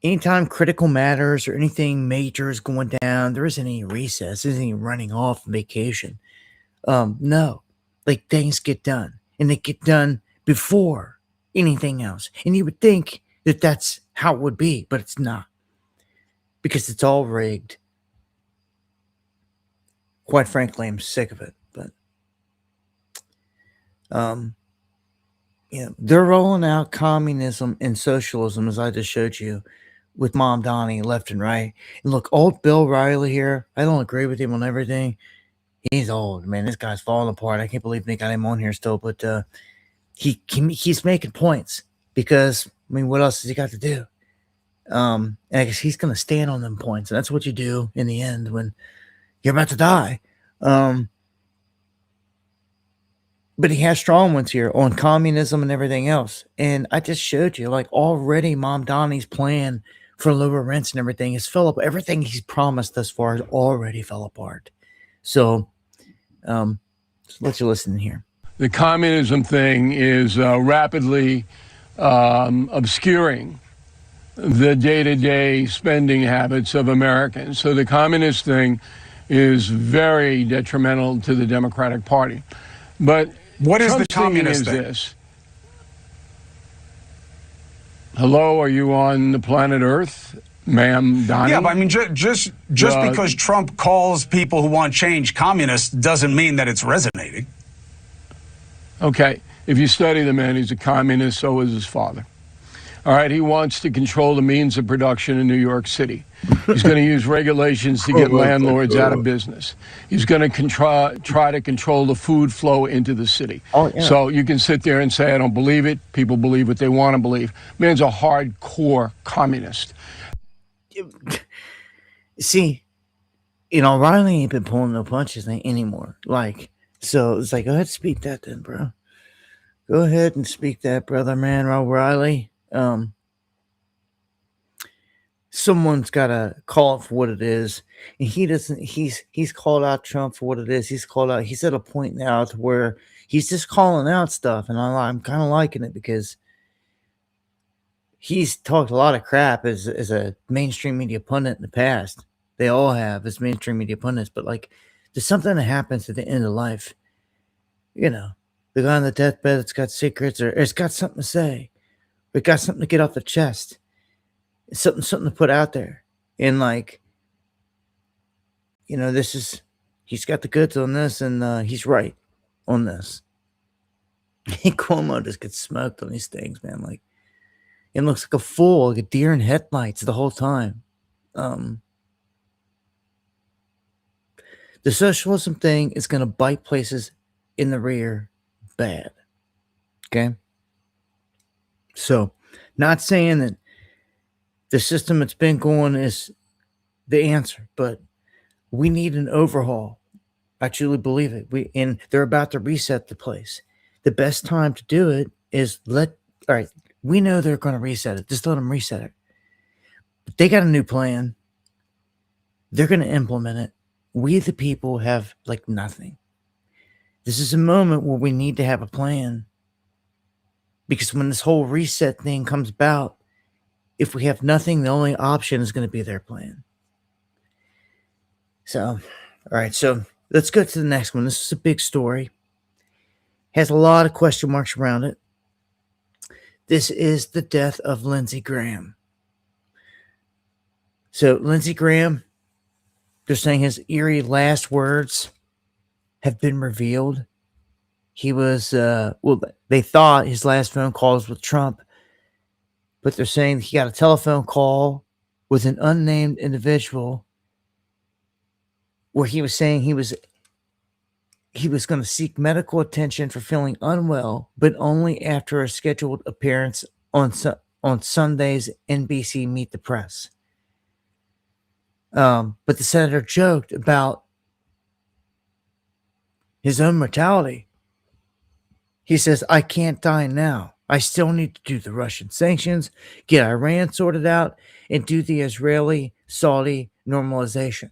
Anytime critical matters or anything major is going down, there isn't any recess, there isn't any running off on vacation. No. Like, things get done. And they get done before anything else. And you would think that that's how it would be, but it's not. Because it's all rigged. Quite frankly, I'm sick of it. But they're rolling out communism and socialism, as I just showed you, with Mom Donnie left and right. And look, old Bill Riley here, I don't agree with him on everything. He's old, man. This guy's falling apart. I can't believe they got him on here still. But he's making points because, I mean, what else has he got to do? And I guess he's going to stand on them points. And that's what you do in the end when you're about to die. But he has strong ones here on communism and everything else. And I just showed you, like, already Mom Donnie's plan for lower rents and everything is fell apart. Everything he's promised thus far has already fell apart. So let you listen here. The communism thing is rapidly obscuring the day-to-day spending habits of Americans. So the communist thing is very detrimental to the Democratic Party. But what is Trump's the communist thing? This. Hello, are you on the planet Earth, ma'am Donnie? Yeah, but I mean, just because Trump calls people who want change communists doesn't mean that it's resonating. Okay, if you study the man, he's a communist, so is his father. All right, he wants to control the means of production in New York City. He's going to use regulations to get landlords out of business. He's going to try to control the food flow into the city. Oh, yeah. So you can sit there and say, I don't believe it. People believe what they want to believe. Man's a hardcore communist. See, Riley ain't been pulling no punches anymore. Like, so it's like, go ahead and speak that then, bro. Go ahead and speak that, brother, man, Riley. Someone's got to call it for what it is, and he doesn't. He's called out Trump for what it is. He's at a point now to where he's just calling out stuff, and I'm kind of liking it because he's talked a lot of crap as a mainstream media pundit in the past. They all have as mainstream media pundits, but like, there's something that happens at the end of life. The guy on the deathbed that's got secrets, or it's got something to say. It got something to get off the chest. It's something to put out there. And like, he's got the goods on this, and he's right on this. Cuomo just gets smoked on these things, man. Like, it looks like a fool, like a deer in headlights the whole time. The socialism thing is going to bite places in the rear bad. Okay? So, not saying that the system that's been going is the answer, but we need an overhaul. I truly believe it. And they're about to reset the place. The best time to do it is all right, we know they're going to reset it. Just let them reset it. But they got a new plan. They're going to implement it. We, the people, have like nothing. This is a moment where we need to have a plan. Because when this whole reset thing comes about, if we have nothing, the only option is going to be their plan. So, all right. So let's go to the next one. This is a big story. Has a lot of question marks around it. This is the death of Lindsey Graham. So Lindsey Graham, they're saying his eerie last words have been revealed. He was, they thought his last phone call was with Trump, but they're saying he got a telephone call with an unnamed individual where he was saying he was going to seek medical attention for feeling unwell, but only after a scheduled appearance on Sunday's NBC Meet the Press. But the senator joked about his own mortality. He says, I can't die now. I still need to do the Russian sanctions, get Iran sorted out, and do the Israeli-Saudi normalization.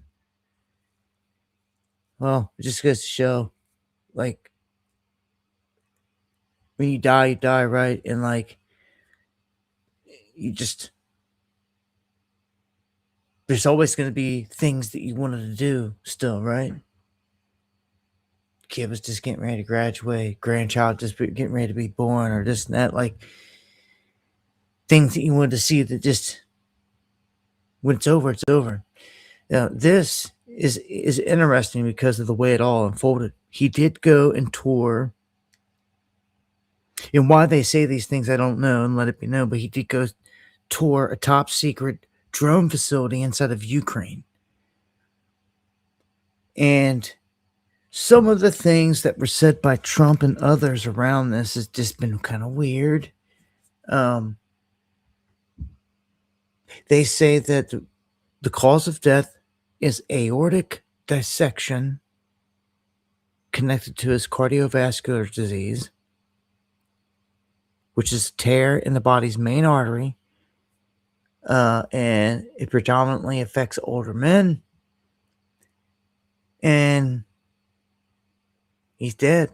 Well, it just goes to show, like, when you die, right? And, like, there's always going to be things that you wanted to do still, right? Kid was just getting ready to graduate, grandchild just getting ready to be born, or this and that, like, things that you wanted to see that just, when it's over, it's over. Now, this is interesting because of the way it all unfolded. He did go and tour, and why they say these things, I don't know, and let it be known, but he did go tour a top secret drone facility inside of Ukraine. And some of the things that were said by Trump and others around this has just been kind of weird. They say that the cause of death is aortic dissection connected to his cardiovascular disease, which is a tear in the body's main artery, and it predominantly affects older men, and he's dead.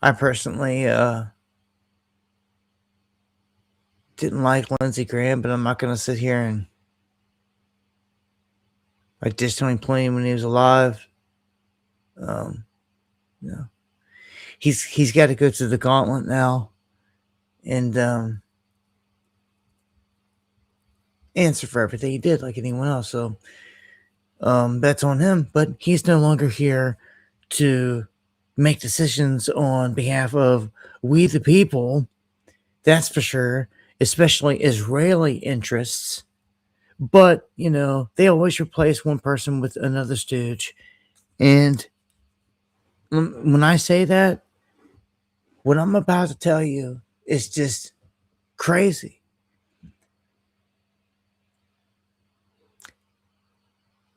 I personally didn't like Lindsey Graham, but I'm not going to sit here and I dissed him playing when he was alive. He's got to go through the gauntlet now and answer for everything he did, like anyone else. So that's on him. But he's no longer here to make decisions on behalf of we the people. That's for sure, especially Israeli interests. But, you know, they always replace one person with another stooge. And when I say that, what I'm about to tell you is just crazy.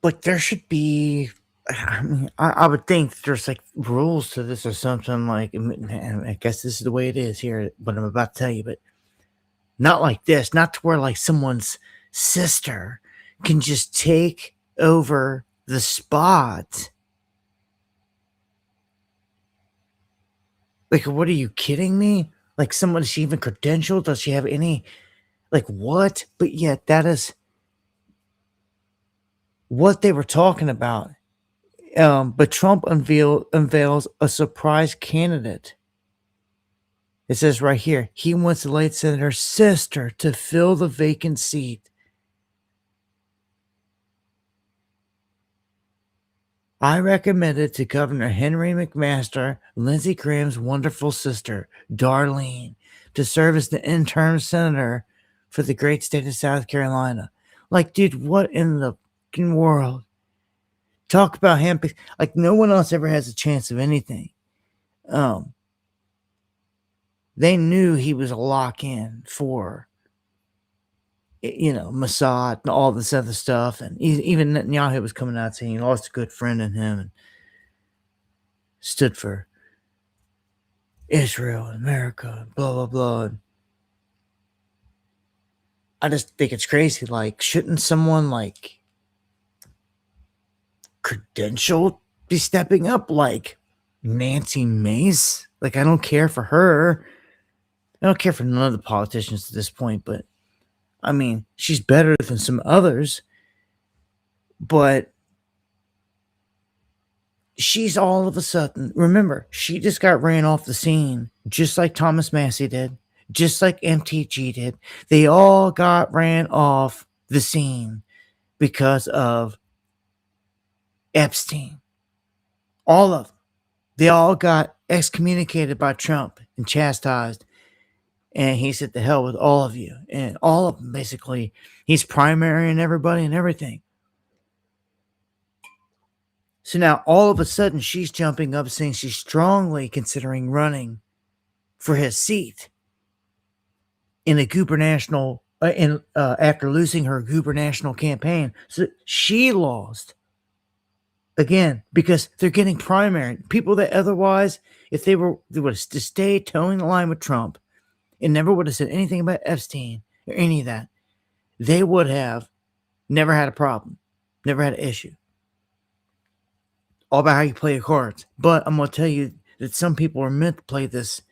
But there should be, I mean, I would think there's like rules to this or something, like, and I guess this is the way it is here, what I'm about to tell you, but not like this, not to where like someone's sister can just take over the spot. Like, what are you kidding me? Like, someone, is she even credentialed? Does she have any, like, what? But yet, that is what they were talking about. But Trump unveils a surprise candidate. It says right here, he wants the late senator's sister to fill the vacant seat. I recommended to Governor Henry McMaster, Lindsey Graham's wonderful sister, Darlene, to serve as the interim senator for the great state of South Carolina. Like, dude, what in the fucking world? talk about him like no one else ever has a chance of anything. They knew he was a lock in for, Mossad and all this other stuff. And even Netanyahu was coming out saying he lost a good friend in him and stood for Israel and America and blah, blah, blah. And I just think it's crazy. Like, shouldn't someone like credentialed be stepping up? Like Nancy Mace? Like, I don't care for her. I don't care for none of the politicians at this point, but I mean, she's better than some others, but she's all of a sudden, remember, she just got ran off the scene, just like Thomas Massey did, just like MTG did. They all got ran off the scene because of Epstein. All of them. They all got excommunicated by Trump and chastised. And he said, "The hell with all of you." And all of them, basically, he's primarying everybody and everything. So now, all of a sudden, she's jumping up saying she's strongly considering running for his seat in a gubernatorial, after losing her gubernatorial campaign. So she lost again because they're getting primary. People that otherwise, if they would have to stay towing the line with Trump, and never would have said anything about Epstein or any of that, they would have never had a problem, never had an issue. All about how you play your cards. But I'm going to tell you that some people are meant to play this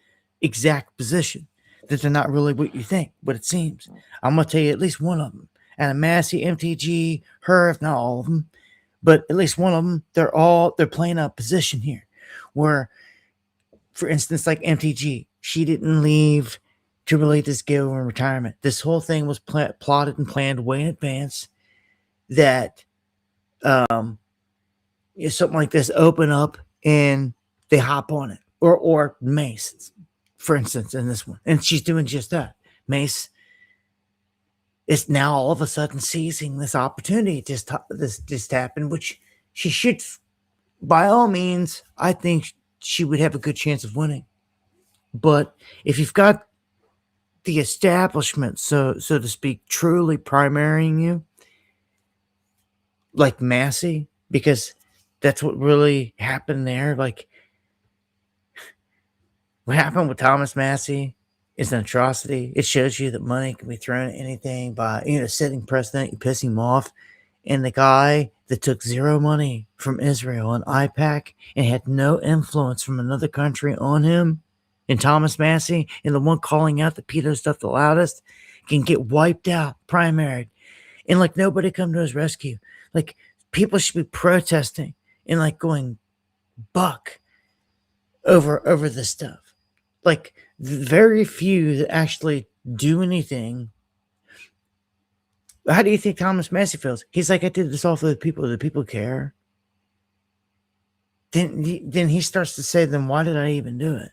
exact position, that they're not really what you think, but it seems. I'm going to tell you at least one of them. And Massey, MTG, her, if not all of them, but at least one of them, they're playing a position here where, for instance, like MTG, she didn't leave to really just go in retirement. This whole thing was plotted and planned way in advance that something like this open up and they hop on it. Or Mace, for instance, in this one. And she's doing just that. Mace is now all of a sudden seizing this opportunity. This just happened, which she should, by all means, I think she would have a good chance of winning. But if you've got the establishment, so to speak, truly primarying you, like Massey, because that's what really happened there. Like, what happened with Thomas Massey is an atrocity. It shows you that money can be thrown at anything by, setting precedent. You piss him off. And the guy that took zero money from Israel and IPAC and had no influence from another country on him, and Thomas Massey, and the one calling out the pedo stuff the loudest, can get wiped out, primaried, and like nobody come to his rescue. Like, people should be protesting and like going buck over this stuff. Like, very few that actually do anything. How do you think Thomas Massey feels? He's like, I did this all for the people. Do people care? Then he starts to say, then why did I even do it?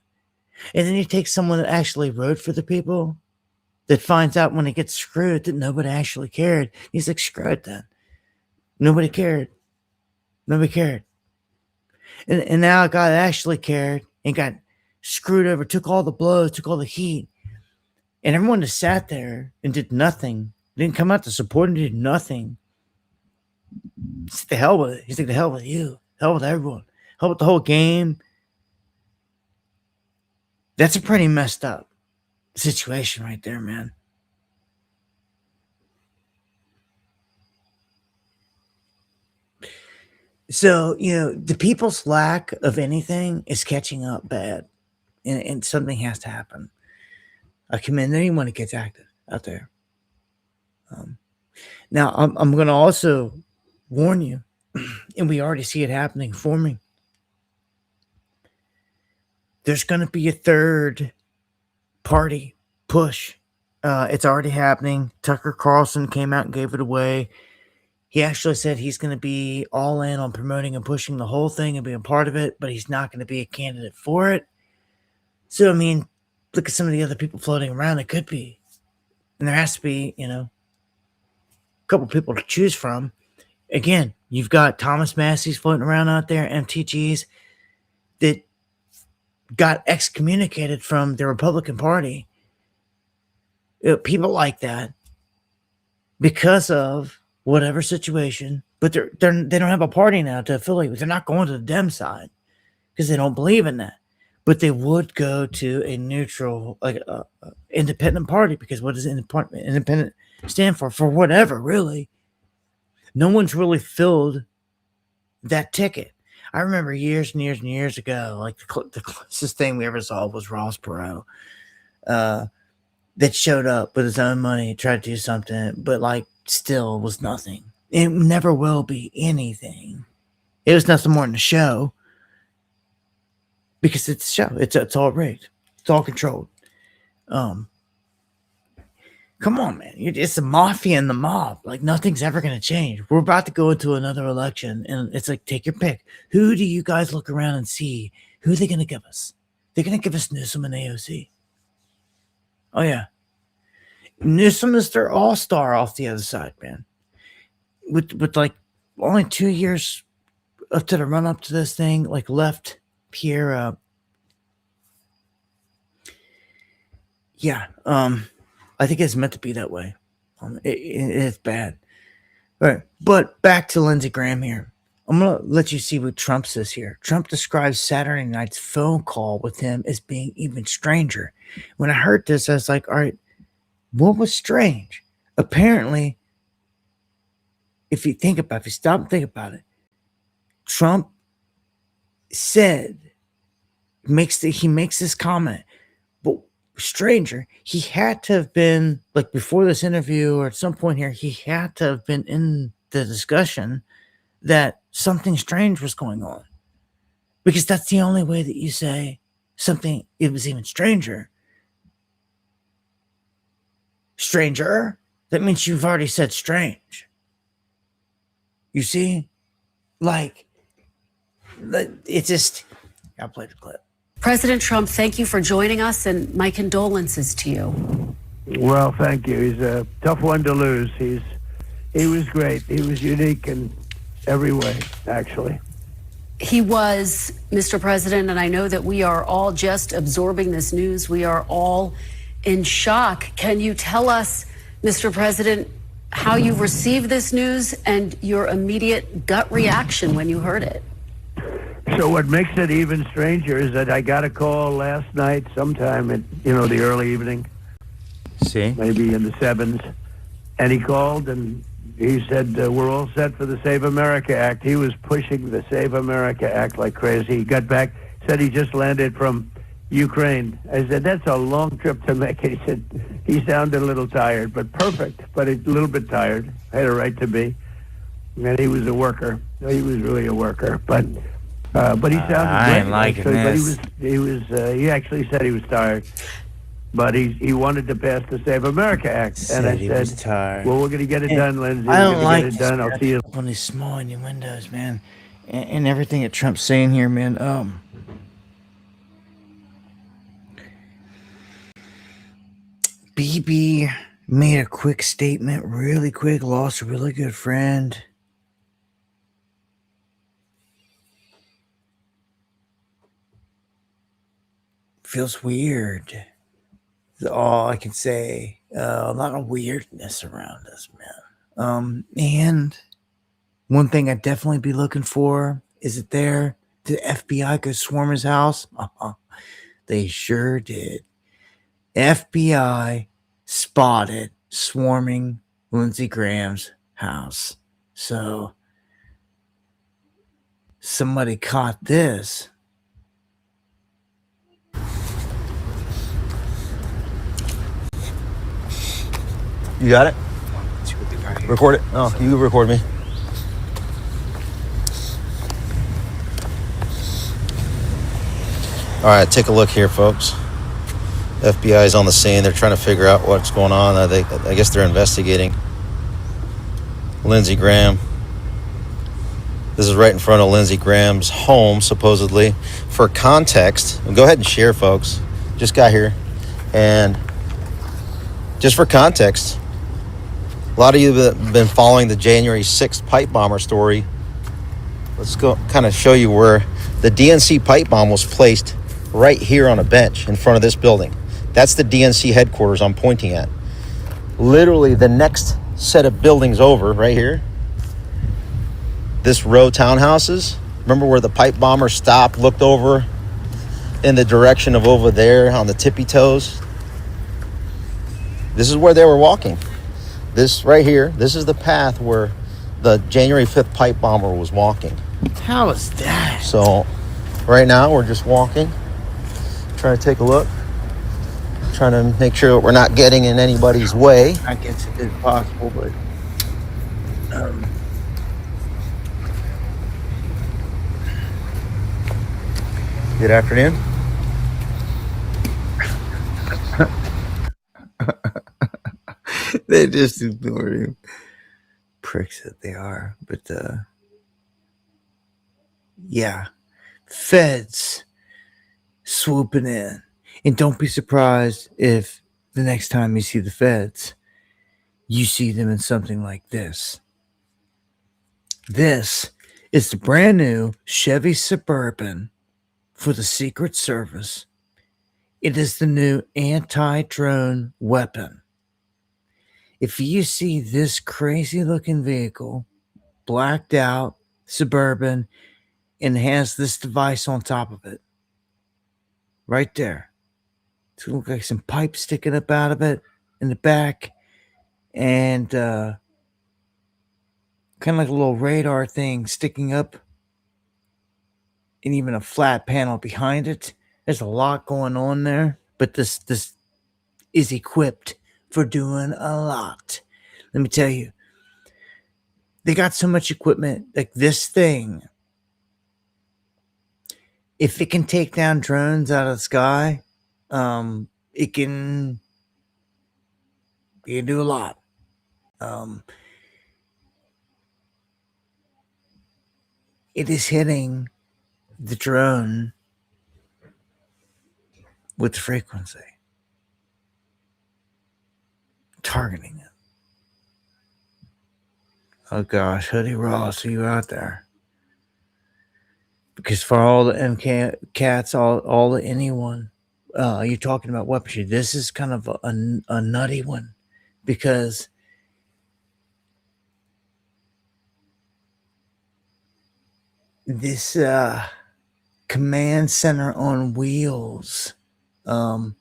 And then you take someone that actually wrote for the people, that finds out when he gets screwed that nobody actually cared. He's like, screw it then. Nobody cared. Nobody cared. And now a guy that actually cared and got screwed over, took all the blows, took all the heat. And everyone just sat there and did nothing. Didn't come out to support him, did nothing. It's the hell with it. He's like, the hell with you. The hell with everyone. Hell with the whole game. That's a pretty messed up situation right there, man. So, the people's lack of anything is catching up bad. And something has to happen. I commend anyone that gets active out there. Now, I'm going to also warn you, and we already see it happening for me. There's going to be a third party push. It's already happening. Tucker Carlson came out and gave it away. He actually said he's going to be all in on promoting and pushing the whole thing and being part of it, but he's not going to be a candidate for it. So, I mean, look at some of the other people floating around. It could be. And there has to be, a couple people to choose from. Again, You've got Thomas Massey's floating around out there, MTGs, that got excommunicated from the Republican Party. People like that because of whatever situation, but they don't have a party now to affiliate with. They're not going to the Dem side because they don't believe in that. But they would go to a neutral, like independent party, because what does independent stand for? For whatever, really. No one's really filled that ticket. I remember years and years and years ago, like the closest thing we ever saw was Ross Perot, that showed up with his own money, tried to do something, but like still was nothing. It never will be anything. It was nothing more than a show, because it's a show. It's all rigged. It's all controlled. Come on, man. It's the mafia and the mob. Like, nothing's ever going to change. We're about to go into another election, and it's like, take your pick. Who do you guys look around and see? Who are they going to give us? They're going to give us Newsom and AOC. Oh, yeah. Newsom is their all-star off the other side, man. With like, only 2 years up to the run-up to this thing, like, left here. I think it's meant to be that way. It's bad. All right. But back to Lindsey Graham here. I'm going to let you see what Trump says here. Trump describes Saturday night's phone call with him as being even stranger. When I heard this, I was like, all right, what was strange? Apparently, if you stop and think about it, Trump said, he makes this comment, but stranger, he had to have been, like, before this interview or at some point here, he had to have been in the discussion that something strange was going on, because that's the only way that you say something. It was even stranger. That means you've already said strange. You see, like, it's just, I'll play the clip. President Trump, thank you for joining us, and my condolences to you. Well, thank you. He's a tough one to lose. He was great. He was unique in every way, actually. He was, Mr. President, and I know that we are all just absorbing this news. We are all in shock. Can you tell us, Mr. President, how you received this news and your immediate gut reaction when you heard it? So what makes it even stranger is that I got a call last night sometime at, the early evening. See? Maybe in the 7s. And he called and he said, we're all set for the Save America Act. He was pushing the Save America Act like crazy. He got back, said he just landed from Ukraine. I said, that's a long trip to make. He said, he sounded a little tired, but perfect, but a little bit tired. I had a right to be. And he was a worker. He was really a worker. But he sounded I ain't great. liking this. But he actually said he was tired. But he wanted to pass the Save America Act. And I said, well, we're going to get it done, Lindsey. I don't like get it done. I'll see you. On these small innuendos, man. And everything that Trump's saying here, man. BB made a quick statement, really quick, lost a really good friend. Feels weird. That's all I can say. A lot of weirdness around us, man. And one thing I'd definitely be looking for is it there? Did the FBI go swarm his house? They sure did. FBI spotted swarming Lindsey Graham's house. So somebody caught this. You got it? Record it. Oh, you record me. All right, take a look here, folks. FBI is on the scene. They're trying to figure out what's going on. I guess they're investigating Lindsey Graham. This is right in front of Lindsey Graham's home, supposedly. For context, go ahead and share, folks. Just got here. And just for context, a lot of you have been following the January 6th pipe bomber story Let's go kind of show you where the DNC pipe bomb was placed, right here on a bench in front of this building. That's the DNC headquarters I'm pointing at. Literally the next set of buildings over, right here, this row townhouses. Remember where the pipe bomber stopped, looked over in the direction of over there on the tippy toes? This is where they were walking. This right here, this is the path where the January 5th pipe bomber was walking. How is that? So right now we're just walking, trying to take a look, trying to make sure we're not getting in anybody's way. I guess it is possible, but Good afternoon. they just ignore you. Pricks that they are. But yeah. Feds swooping in. And don't be surprised if the next time you see the feds, you see them in something like this. This is the brand new Chevy Suburban for the Secret Service. It is the new anti-drone weapon. If you see this crazy looking vehicle, blacked out, Suburban, and has this device on top of it, right there, it's going to look like some pipe sticking up out of it in the back, and kind of like a little radar thing sticking up, and even a flat panel behind it. There's a lot going on there, but this is equipped for doing a lot. Let me tell you, they got so much equipment, like this thing, if it can take down drones out of the sky, it can do a lot. It is hitting the drone with frequency, targeting it. Oh gosh, Hoodie Ross, are you out there? Because for all the MK cats, all the anyone, you're talking about weaponry. This is kind of a nutty one, because this command center on wheels, and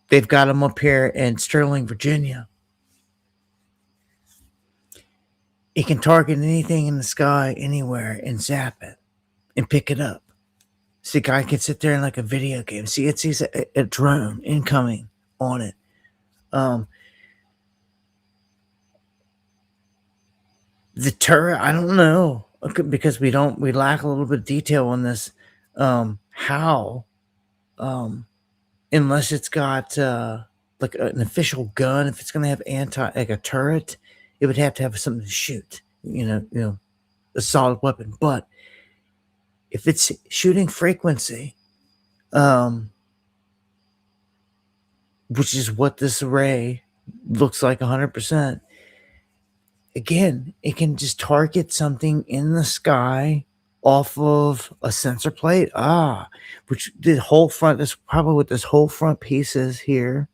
they've got them up here in Sterling, Virginia. It can target anything in the sky, anywhere, and zap it and pick it up. So the guy can sit there in like a video game. See, it sees a drone incoming on it. The turret, I don't know, because we lack a little bit of detail on this. How, unless it's got like an official gun, if it's going to have like a turret, it would have to have something to shoot, you know, a solid weapon. But if it's shooting frequency, which is what this array looks like 100%, again, it can just target something in the sky off of a sensor plate. Which the whole front, that's probably what this whole front piece is here.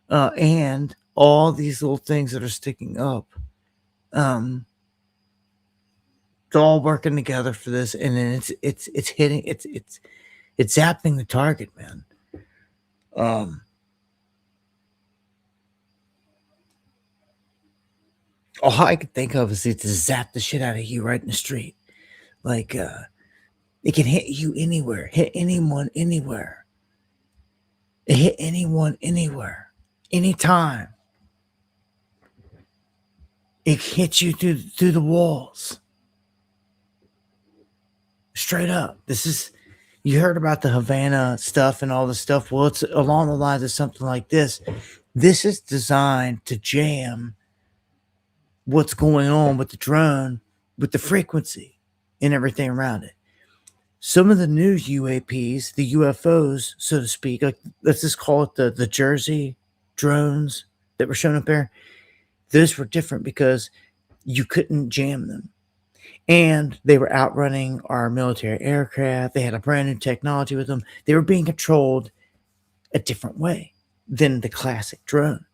And all these little things that are sticking up. It's all working together for this, and then it's hitting, it's zapping the target, man. All I could think of is to zap the shit out of you right in the street. Like, it can hit you anywhere, hit anyone anywhere. It hit anyone anywhere, anytime. It hits you through the walls. Straight up. You heard about the Havana stuff and all this stuff. Well, it's along the lines of something like this. This is designed to jam what's going on with the drone, with the frequency and everything around it. Some of the new UAPs, the UFOs, so to speak, like let's just call it the Jersey drones that were shown up there. Those were different because you couldn't jam them. And they were outrunning our military aircraft. They had a brand new technology with them. They were being controlled a different way than the classic drone.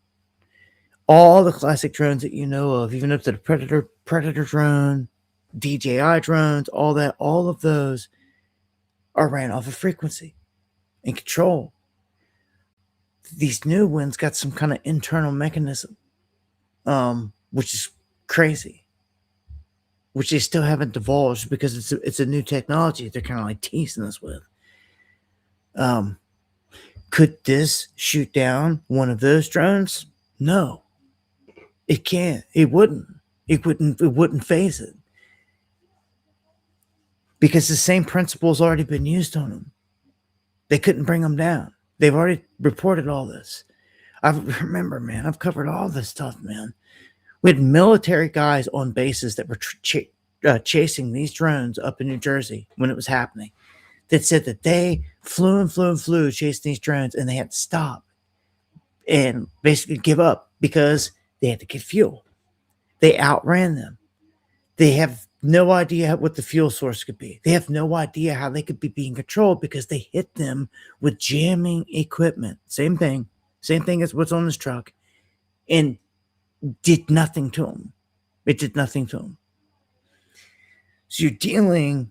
All the classic drones that you know of, even up to the Predator drone, DJI drones, all that, all of those are ran off of frequency and control. These new ones got some kind of internal mechanism, which is crazy, which they still haven't divulged because it's a new technology they're kind of like teasing us with. Could this shoot down one of those drones? No, it can't. It wouldn't. It wouldn't phase it because the same principle's already been used on them. They couldn't bring them down. They've already reported all this. Remember, man, I've covered all this stuff, man. We had military guys on bases that were chasing these drones up in New Jersey when it was happening that said that they flew chasing these drones, and they had to stop and basically give up because they had to get fuel. They outran them. They have no idea what the fuel source could be. They have no idea how they could be being controlled because they hit them with jamming equipment. Same thing as what's on this truck, and did nothing to them. It did nothing to them. So you're dealing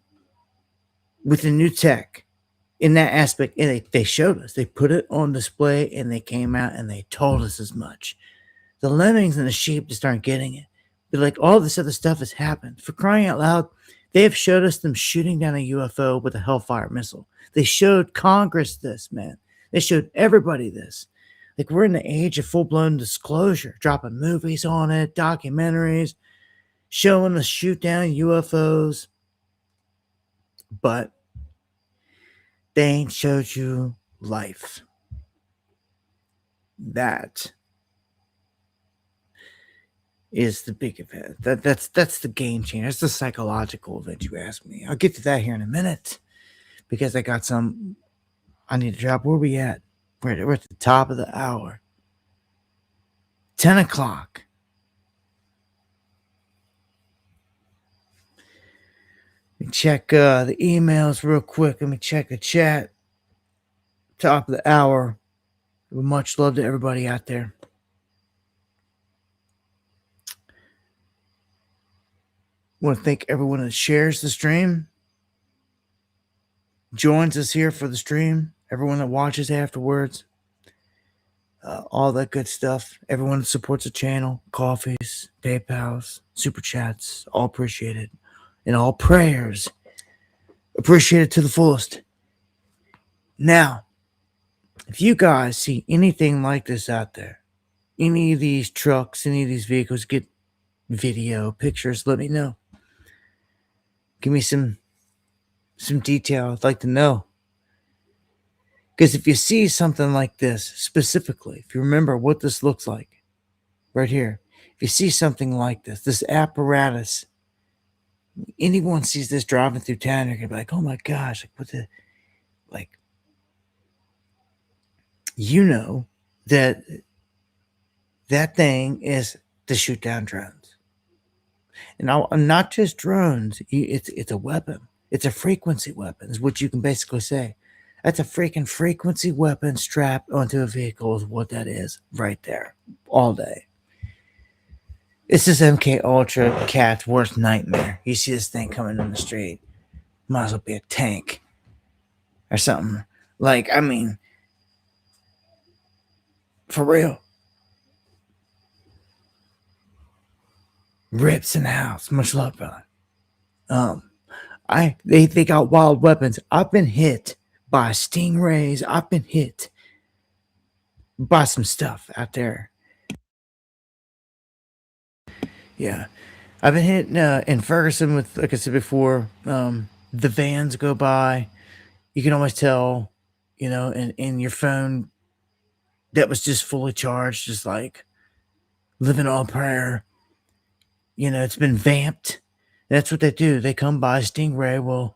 with the new tech in that aspect, and they showed us. They put it on display, and they came out and they told us as much. The lemmings and the sheep just aren't getting it. But like all this other stuff has happened. For crying out loud, they have showed us them shooting down a UFO with a Hellfire missile. They showed Congress this, man. They showed everybody this. Like, we're in the age of full-blown disclosure, dropping movies on it, documentaries, showing us shoot down UFOs. But they ain't showed you life. That is the big event. That's the game changer. It's the psychological event, you ask me. I'll get to that here in a minute because I got some I need to drop. Where are we at? We're at the top of the hour. 10 o'clock. Let me check the emails real quick. Let me check the chat. Top of the hour. Much love to everybody out there. Want to thank everyone that shares the stream, joins us here for the stream, everyone that watches afterwards, all that good stuff. Everyone that supports the channel, coffees, PayPals, super chats, all appreciated. And all prayers appreciated to the fullest. Now, if you guys see anything like this out there, any of these trucks, any of these vehicles, get video, pictures, let me know. Give me some detail. I'd like to know. Because if you see something like this, specifically, if you remember what this looks like, right here, if you see something like this apparatus, anyone sees this driving through town, you're going to be like, oh my gosh, like what the, like, you know that thing is to shoot down drones. And not just drones, it's a weapon. It's a frequency weapon, is what you can basically say. That's a freaking frequency weapon strapped onto a vehicle is what that is right there all day. It's this MK Ultra cat's worst nightmare. You see this thing coming in the street, might as well be a tank or something. Like, I mean, for real. Rips in the house. Much love, brother. They got wild weapons. I've been hit by stingrays. I've been hit by some stuff out there. Yeah. I've been hit in Ferguson with, like I said before, the vans go by. You can always tell, you know, in your phone that was just fully charged, just like living on prayer. You know, it's been vamped. That's what they do. They come by, stingray. Well,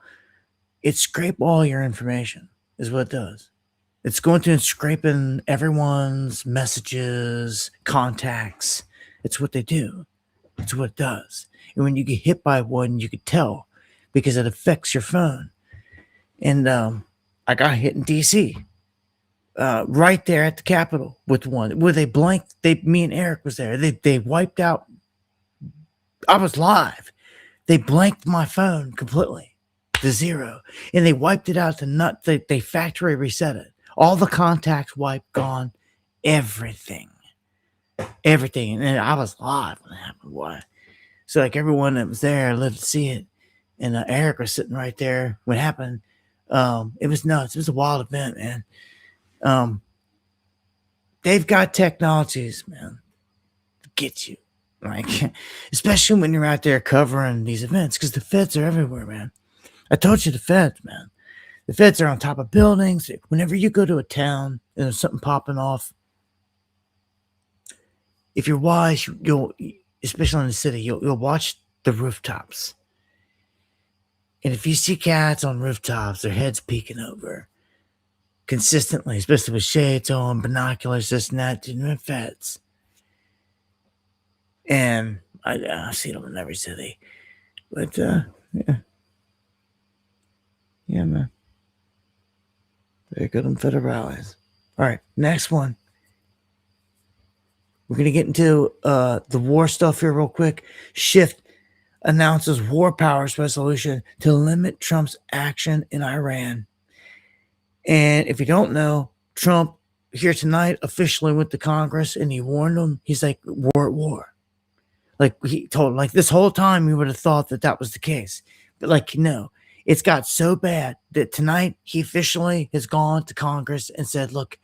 it scrape all your information is what it does. It's going through and scraping everyone's messages, contacts. It's what they do. It's what it does. And when you get hit by one, you could tell because it affects your phone. And I got hit in DC, right there at the Capitol with one where they blanked. Me and Eric was there. They wiped out. I was live. They blanked my phone completely to zero, and they wiped it out to nut. They factory reset it. All the contacts wiped, gone, everything. And I was live when it happened. Why? So like everyone that was there lived to see it, and Eric was sitting right there when it happened. It was nuts. It was a wild event, man. They've got technologies, man, to get you. Like, especially when you're out there covering these events, because the feds are everywhere, man. I told you the feds, man. The feds are on top of buildings. Whenever you go to a town and there's something popping off, if you're wise, you'll, especially in the city, you'll watch the rooftops. And if you see cats on rooftops, their heads peeking over consistently, especially with shades on, binoculars, this and that, the feds. And I see them in every city. But, yeah. Yeah, man. Very good on federal rallies. All right, next one. We're going to get into the war stuff here real quick. Shift announces war powers resolution to limit Trump's action in Iran. And if you don't know, Trump here tonight officially went to Congress and he warned them. He's like, we're at war. Like he told, like this whole time we would have thought that was the case. But like, no, it's got so bad that tonight he officially has gone to Congress and said, look,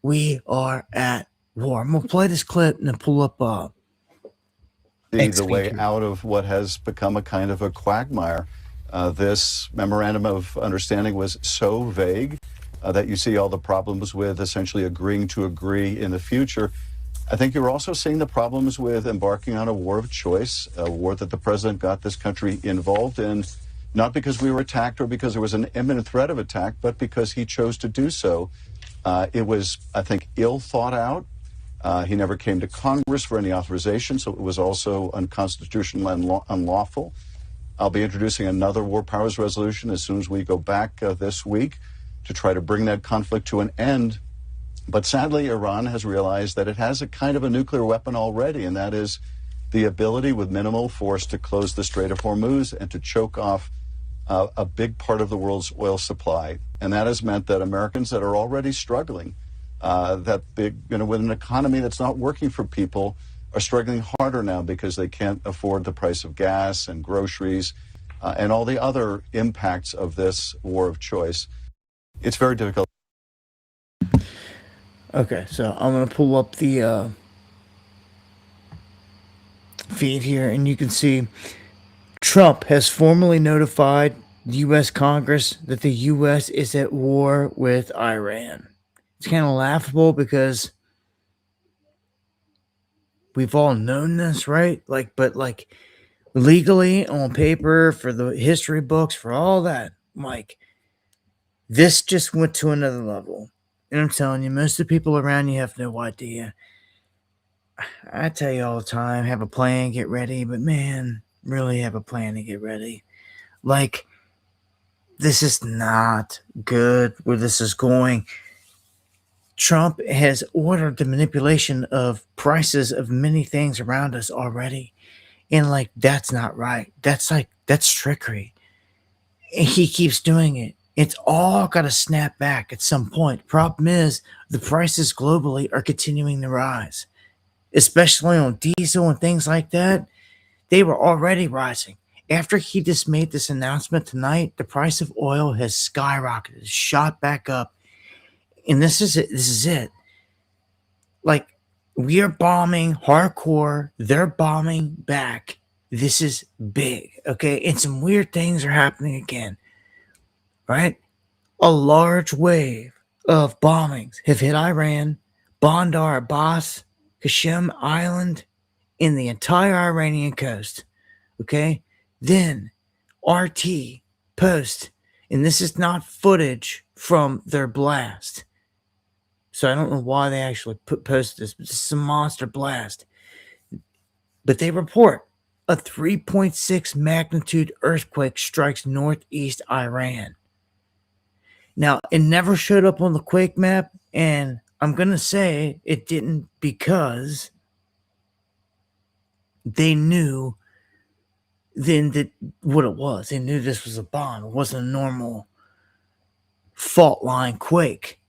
we are at war. I'm going to play this clip and then pull up the way out of what has become a kind of a quagmire. This memorandum of understanding was so vague that you see all the problems with essentially agreeing to agree in the future. I think you're also seeing the problems with embarking on a war of choice, a war that the president got this country involved in, not because we were attacked or because there was an imminent threat of attack, but because he chose to do so. It was, I think, ill thought out. He never came to Congress for any authorization, so it was also unconstitutional and unlawful. I'll be introducing another war powers resolution as soon as we go back this week to try to bring that conflict to an end. But sadly, Iran has realized that it has a kind of a nuclear weapon already, and that is the ability with minimal force to close the Strait of Hormuz and to choke off a big part of the world's oil supply. And that has meant that Americans that are already struggling, with an economy that's not working for people, are struggling harder now because they can't afford the price of gas and groceries and all the other impacts of this war of choice. It's very difficult. Okay, so I'm going to pull up the feed here, and you can see Trump has formally notified the U.S. Congress that the U.S. is at war with Iran. It's kind of laughable because we've all known this, right? But legally on paper, for the history books, for all that, this just went to another level. And I'm telling you, most of the people around you have no idea. I tell you all the time, have a plan, get ready. But man, really have a plan to get ready. This is not good where this is going. Trump has ordered the manipulation of prices of many things around us already. And that's not right. That's trickery. And he keeps doing it. It's all got to snap back at some point. Problem is, the prices globally are continuing to rise, especially on diesel and things like that. They were already rising. After he just made this announcement tonight, the price of oil has skyrocketed, shot back up. And this is it. This is it. We are bombing hardcore. They're bombing back. This is big, okay? And some weird things are happening again. Right? A large wave of bombings have hit Iran, Bandar Abbas, Qasem Island, in the entire Iranian coast. Okay? Then RT post, and this is not footage from their blast. So I don't know why they actually posted this, but this is a monster blast. But they report A 3.6 magnitude earthquake strikes northeast Iran. Now, it never showed up on the quake map, and I'm going to say it didn't because they knew then that what it was. They knew this was a bomb. It wasn't a normal fault line quake.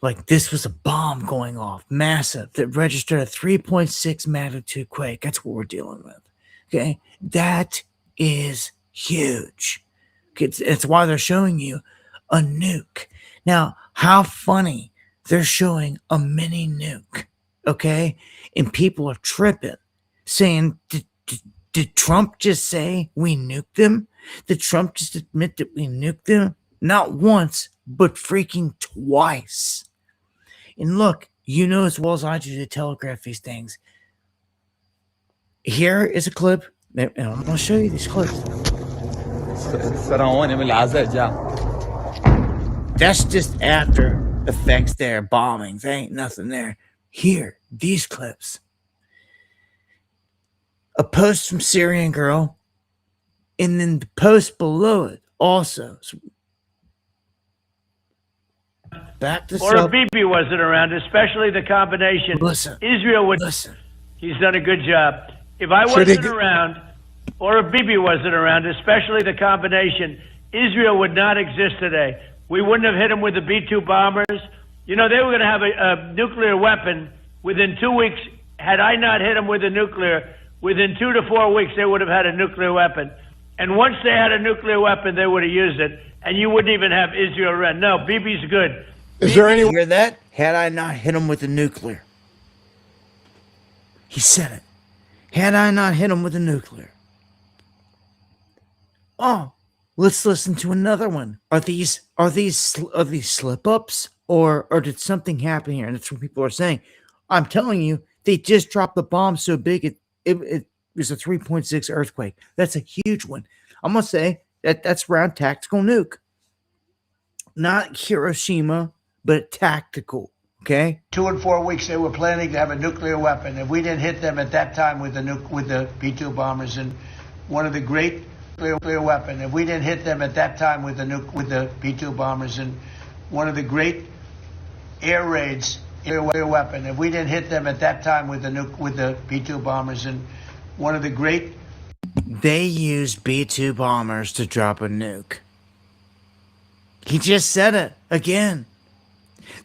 Like, this was a bomb going off, massive, that registered a 3.6 magnitude quake. That's what we're dealing with. Okay? That is huge. It's why they're showing you a nuke. Now, how funny, they're showing a mini nuke. Okay? And people are tripping, saying, did Trump just say we nuked them? Did Trump just admit that we nuked them? Not once, but freaking twice. And look, you know as well as I do to telegraph these things. Here is a clip, and I'm going to show you these clips. That's just after effects there, bombings. There ain't nothing there. Here, these clips. A post from Syrian girl, and then the post below it also. So back to or if Bibi wasn't around, especially the combination. Listen, Israel would. Listen. He's done a good job. If I wasn't around, or if Bibi wasn't around, especially the combination, Israel would not exist today. We wouldn't have hit them with the B-2 bombers. You know, they were going to have a nuclear weapon within 2 weeks. Had I not hit them with a nuclear, within 2 to 4 weeks, they would have had a nuclear weapon. And once they had a nuclear weapon, they would have used it. And you wouldn't even have Israel around. No, Bibi's good. Is there any hear that? Had I not hit him with a nuclear. He said it. Had I not hit him with a nuclear. Oh, let's listen to another one. Are these slip ups or did something happen here? And that's what people are saying. I'm telling you, they just dropped the bomb so big it was a 3.6 earthquake. That's a huge one. I'm gonna say that's round tactical nuke. Not Hiroshima, but tactical. Okay. 2 and 4 weeks, they were planning to have a nuclear weapon. If we didn't hit them at that time with the B-2 bombers and one of the great nuclear weapon, if we didn't hit them at that time with the B-2 bombers and one of the great air raids, nuclear weapon, if we didn't hit them at that time with the B-2 bombers and one of the great. They used B-2 bombers to drop a nuke. He just said it again.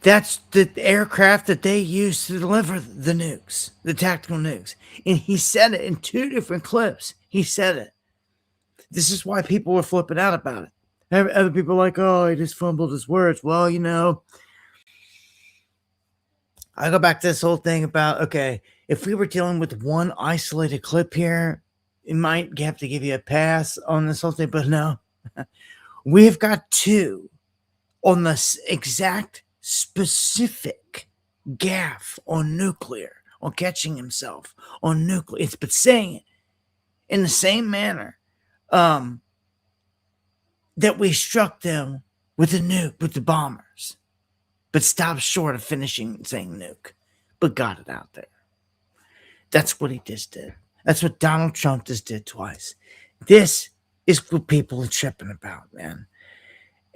That's the aircraft that they used to deliver the nukes, the tactical nukes. And he said it in 2 different clips. He said it. This is why people were flipping out about it. Other people are like, oh, he just fumbled his words. Well, you know, I go back to this whole thing about, okay, if we were dealing with one isolated clip here, it might have to give you a pass on this whole thing. But no, we've got 2 on the exact specific gaffe on nuclear, on catching himself on nuclear. It's been saying it in the same manner that we struck them with the nuke, with the bombers, but stopped short of finishing saying nuke, but got it out there. That's what he just did. That's what Donald Trump just did twice. This is what people are tripping about, man.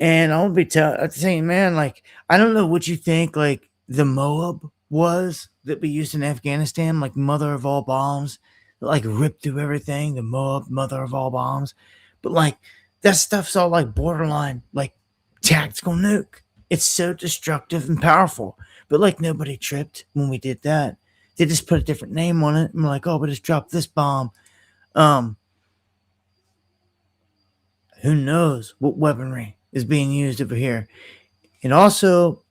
And I'll be saying, man, like, I don't know what you think, like, the Moab was that we used in Afghanistan, like, mother of all bombs, like, ripped through everything, the Moab, mother of all bombs. But, like, that stuff's all, like, borderline, like, tactical nuke. It's so destructive and powerful. But, like, nobody tripped when we did that. They just put a different name on it. And we're like, oh, but just dropped this bomb. Who knows what weaponry is being used over here. And also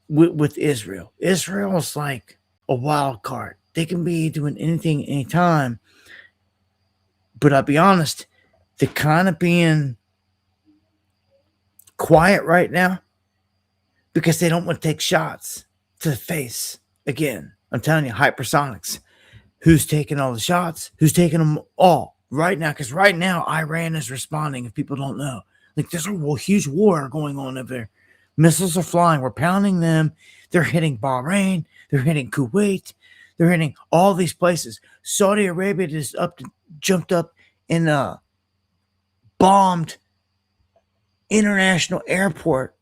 with Israel. Israel is like a wild card. They can be doing anything anytime. But I'll be honest, they're kind of being quiet right now because they don't want to take shots to the face again. I'm telling you, hypersonics. Who's taking all the shots? Who's taking them all right now? Because right now, Iran is responding, if people don't know. Like, there's a huge war going on over there. Missiles are flying. We're pounding them. They're hitting Bahrain. They're hitting Kuwait. They're hitting all these places. Saudi Arabia just jumped up and bombed international airport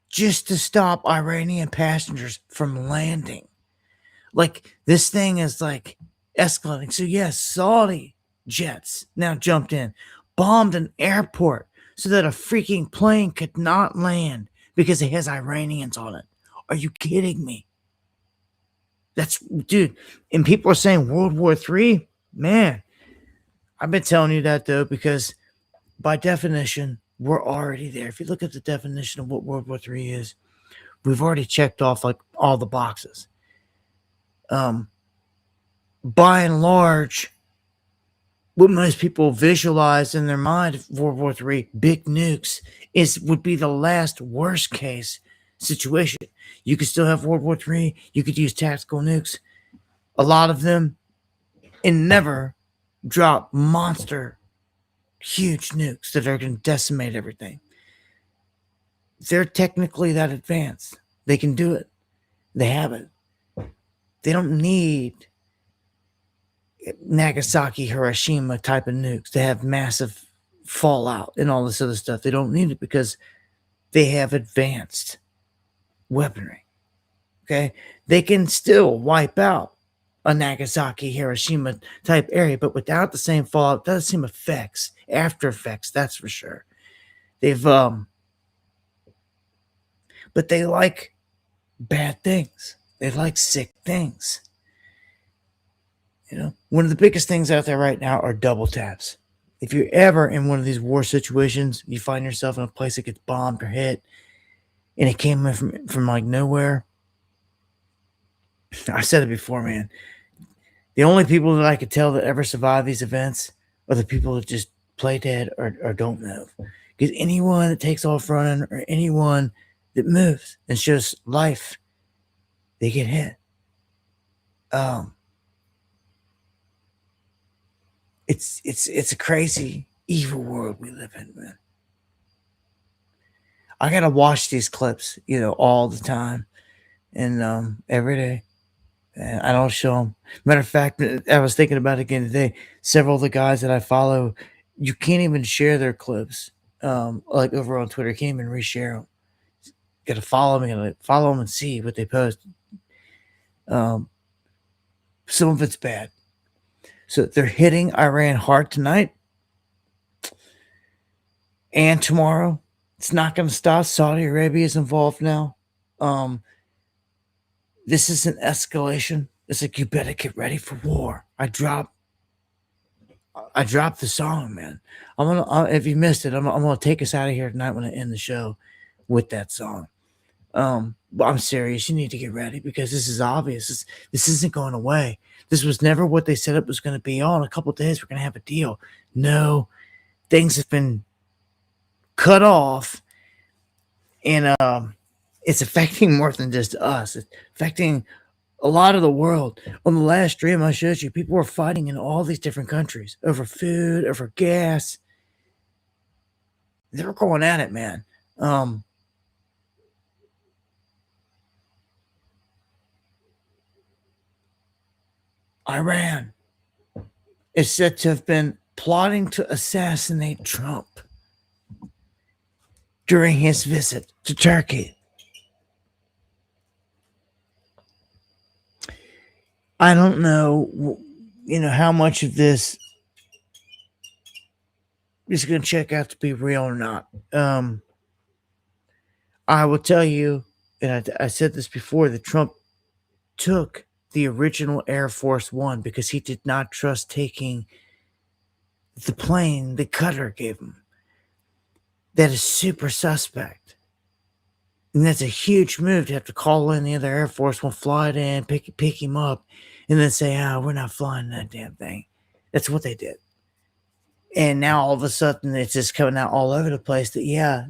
just to stop Iranian passengers from landing. Like, this thing is like escalating. So yes, Saudi jets now jumped in, bombed an airport so that a freaking plane could not land because it has Iranians on it. Are you kidding me? That's, dude. And people are saying World War III. Man, I've been telling you that though, because by definition, we're already there. If you look at the definition of what World War III is, we've already checked off like all the boxes. By and large, what most people visualize in their mind of World War III, big nukes, would be the last worst case situation. You could still have World War III. You could use tactical nukes, a lot of them, and never drop monster, huge nukes that are going to decimate everything. They're technically that advanced. They can do it. They have it. They don't need Nagasaki, Hiroshima type of nukes to have massive fallout and all this other stuff. They don't need it because they have advanced weaponry. Okay? They can still wipe out a Nagasaki, Hiroshima type area, but without the same fallout, the same effects, after effects, that's for sure. They've, but they like bad things. They like sick things. You know, one of the biggest things out there right now are double taps. If you're ever in one of these war situations, you find yourself in a place that gets bombed or hit, and it came in from like nowhere. I said it before, man. The only people that I could tell that ever survive these events are the people that just play dead or don't move. Because anyone that takes off running or anyone that moves and shows life, they get hit. It's a crazy, evil world we live in, man. I gotta watch these clips, all the time and every day. And I don't show them. Matter of fact, I was thinking about it again today. Several of the guys that I follow, you can't even share their clips, like over on Twitter. You can't even reshare them. Got to follow them. Follow them and see what they post. Some of it's bad. So they're hitting Iran hard tonight and tomorrow. It's not going to stop. Saudi Arabia is involved now. This is an escalation. It's like, you better get ready for war. I dropped the song, man. If you missed it, I'm gonna take us out of here tonight when I end the show with that song. But I'm serious. You need to get ready because this is obvious. This isn't going away. This was never what they said it was going to be. Oh, in a couple of days, we're going to have a deal. No, things have been cut off, and it's affecting more than just us. It's affecting a lot of the world. On the last stream I showed you, people were fighting in all these different countries over food, over gas. They were going at it, man. Iran is said to have been plotting to assassinate Trump during his visit to Turkey. I don't know, how much of this is going to check out to be real or not. I will tell you, and I said this before, that Trump took the original Air Force One because he did not trust taking the plane that Qatar gave him. That is super suspect. And that's a huge move to have to call in the other Air Force One, fly it in, pick him up, and then say, we're not flying that damn thing. That's what they did. And now all of a sudden it's just coming out all over the place that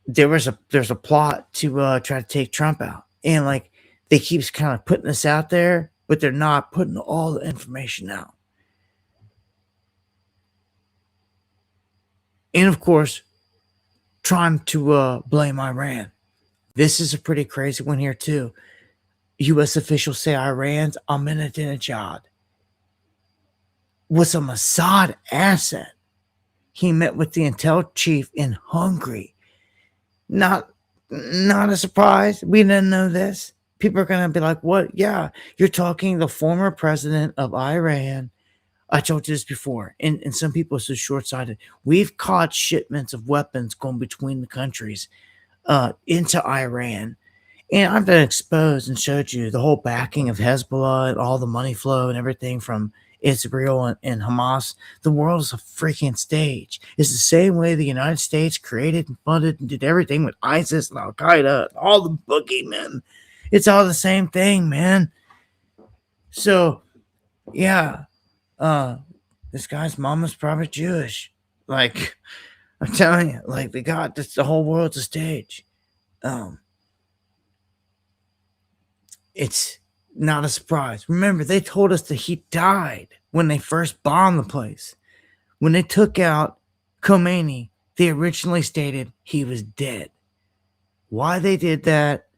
there's a plot to try to take Trump out. And like, they keep kind of putting this out there, but they're not putting all the information out. And of course, trying to blame Iran. This is a pretty crazy one here too. U.S. officials say Iran's Ahmadinejad was a Mossad asset. He met with the intel chief in Hungary. Not a surprise. We didn't know this. People are going to be like, what? Yeah, you're talking the former president of Iran. I told you this before, and some people are so short-sighted. We've caught shipments of weapons going between the countries into Iran. And I've been exposed and showed you the whole backing of Hezbollah and all the money flow and everything from Israel and Hamas. The world is a freaking stage. It's the same way the United States created and funded and did everything with ISIS and Al Qaeda and all the boogeymen. It's all the same thing, man. So, yeah, this guy's mama's probably Jewish. Like, I'm telling you, like, we got this, the whole world's a stage. It's not a surprise. Remember, they told us that he died when they first bombed the place. When they took out Khomeini, they originally stated he was dead. Why they did that,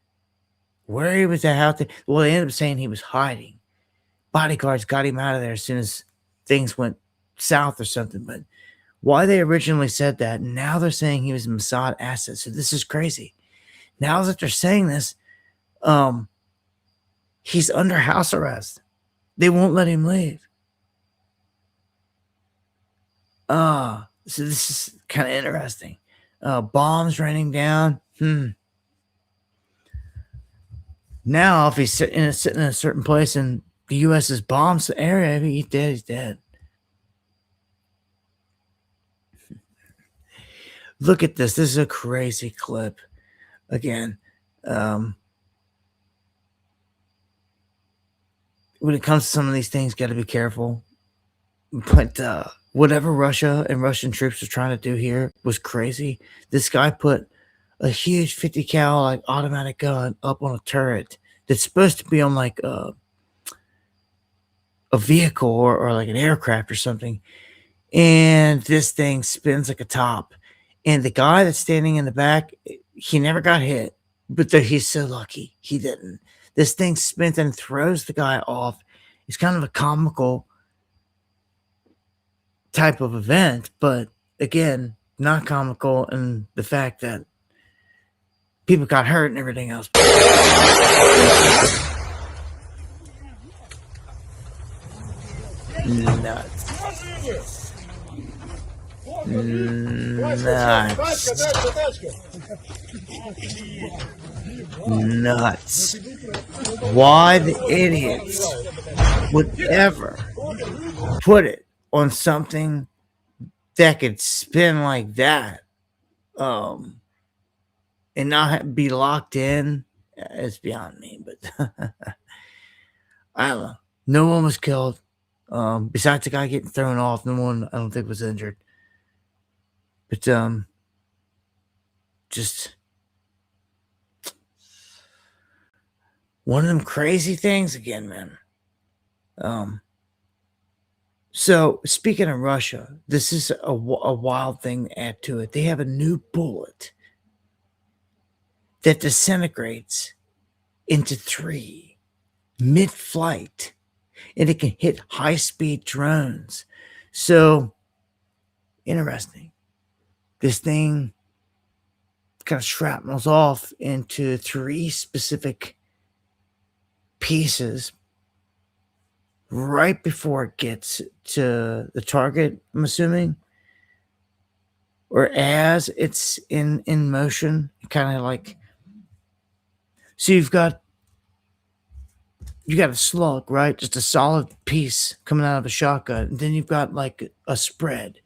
where he was at, how well, they ended up saying he was hiding. Bodyguards got him out of there as soon as things went south or something. But why they originally said that, now they're saying he was a Mossad asset. So this is crazy. Now that they're saying this, he's under house arrest. They won't let him leave. So this is kind of interesting. Bombs raining down. Now, if he's sitting in a certain place and the U.S. has bombed the area, if he's dead, he's dead. Look at this. This is a crazy clip. Again, when it comes to some of these things, got to be careful. But whatever Russia and Russian troops are trying to do here was crazy. This guy put a huge 50 cal like automatic gun up on a turret that's supposed to be on like a vehicle or like an aircraft or something. And this thing spins like a top. And the guy that's standing in the back, he never got hit, but he's so lucky he didn't. This thing spins and throws the guy off. It's kind of a comical type of event, but again, not comical in the fact that people got hurt and everything else. Nuts. Nuts. Why the idiots would ever put it on something that could spin like that and not be locked in, it's beyond me. But I don't know. No one was killed. Besides the guy getting thrown off, no one I don't think was injured. But just one of them crazy things again, man. So speaking of Russia, this is a wild thing to add to it. They have a new bullet that disintegrates into 3 mid-flight, and it can hit high-speed drones. So interesting. This thing kind of shrapnels off into 3 specific pieces right before it gets to the target, I'm assuming, or as it's in motion, kind of like. So you got a slug, right? Just a solid piece coming out of a shotgun. And then you've got like a spread,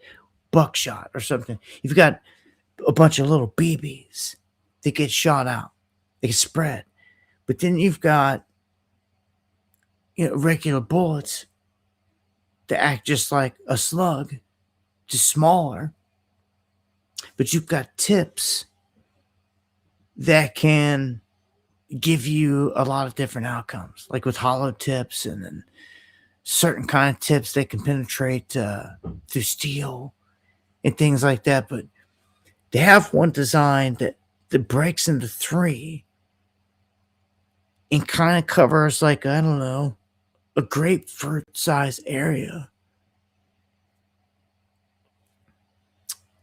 buckshot or something. You've got a bunch of little BBs that get shot out. They get spread. But then you've got, regular bullets that act just like a slug, just smaller. But you've got tips that can give you a lot of different outcomes, like with hollow tips and then certain kind of tips that can penetrate through steel and things like that. But they have one design that breaks into 3 and kind of covers like, I don't know, a grapefruit size area.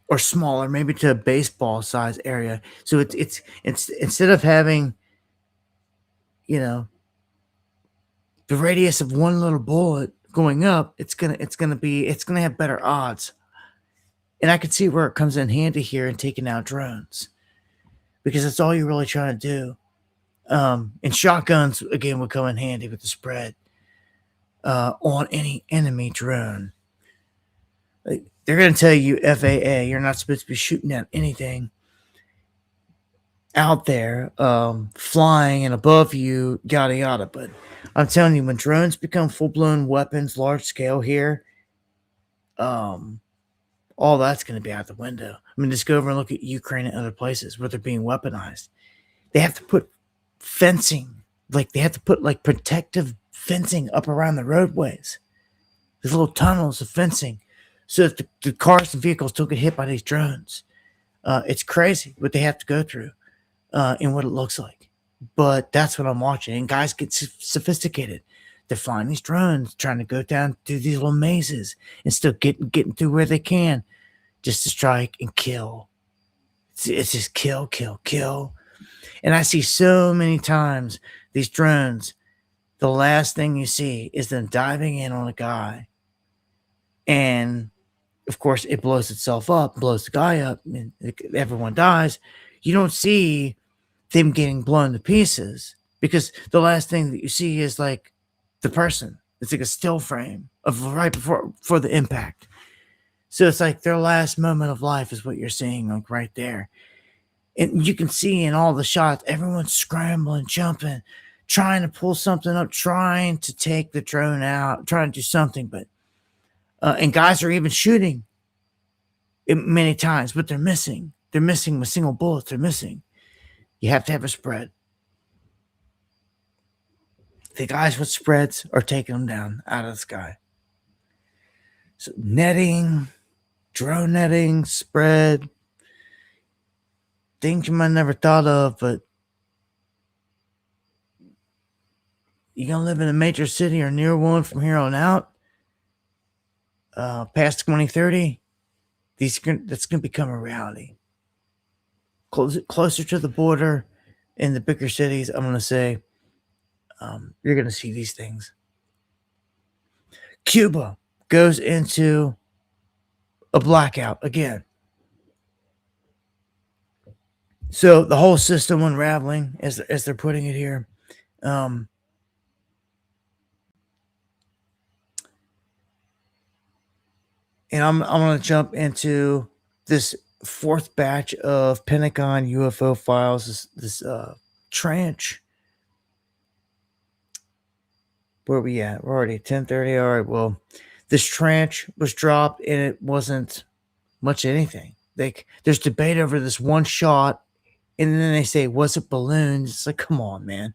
Or smaller, maybe to a baseball size area. So it's instead of having, you know, the radius of one little bullet going up, it's gonna have better odds. And I can see where it comes in handy here in taking out drones, because that's all you're really trying to do. And shotguns again would come in handy with the spread on any enemy drone. Like, they're going to tell you, FAA, you're not supposed to be shooting at anything out there, flying and above you, yada yada. But I'm telling you, when drones become full-blown weapons, large scale here, all that's going to be out the window. I mean, just go over and look at Ukraine and other places where they're being weaponized. They have to put fencing, like they have to put like protective fencing up around the roadways. There's little tunnels of fencing, so that the cars and vehicles don't get hit by these drones. It's crazy what they have to go through and what it looks like. But that's what I'm watching. And guys get sophisticated. They're flying these drones, trying to go down through these little mazes and still getting through where they can just to strike and kill. It's just kill, kill, kill. And I see so many times these drones, the last thing you see is them diving in on a guy. And of course, it blows itself up, blows the guy up, and everyone dies. You don't see them getting blown to pieces, because the last thing that you see is like the person. It's like a still frame of right before the impact. So it's like their last moment of life is what you're seeing, like right there. And you can see in all the shots, everyone's scrambling, jumping, trying to pull something up, trying to take the drone out, trying to do something, but and guys are even shooting it many times, but they're missing. They're missing with single bullets. They're missing. You have to have a spread. The guys with spreads are taking them down out of the sky. So netting, drone netting, spread, things you might have never thought of, but you're going to live in a major city or near one from here on out, past 2030, that's going to become a reality. Closer to the border in the bigger cities, I'm going to say, you're going to see these things. Cuba goes into a blackout again. So the whole system unraveling, as they're putting it here. And I'm going to jump into this fourth batch of Pentagon UFO files, this tranche. Where are we at? We're already at 10:30. All right, well, this tranche was dropped, and it wasn't much anything. Like, there's debate over this one shot, and then they say, was it balloons? It's like, come on, man.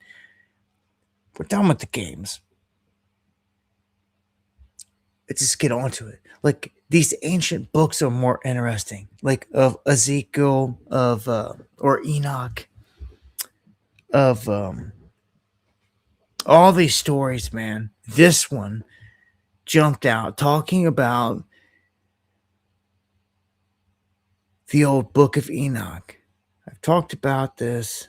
We're done with the games. Let's just get on to it. Like, these ancient books are more interesting, like of Ezekiel, of or Enoch, of all these stories, man. This one jumped out talking about the old book of Enoch. I've talked about this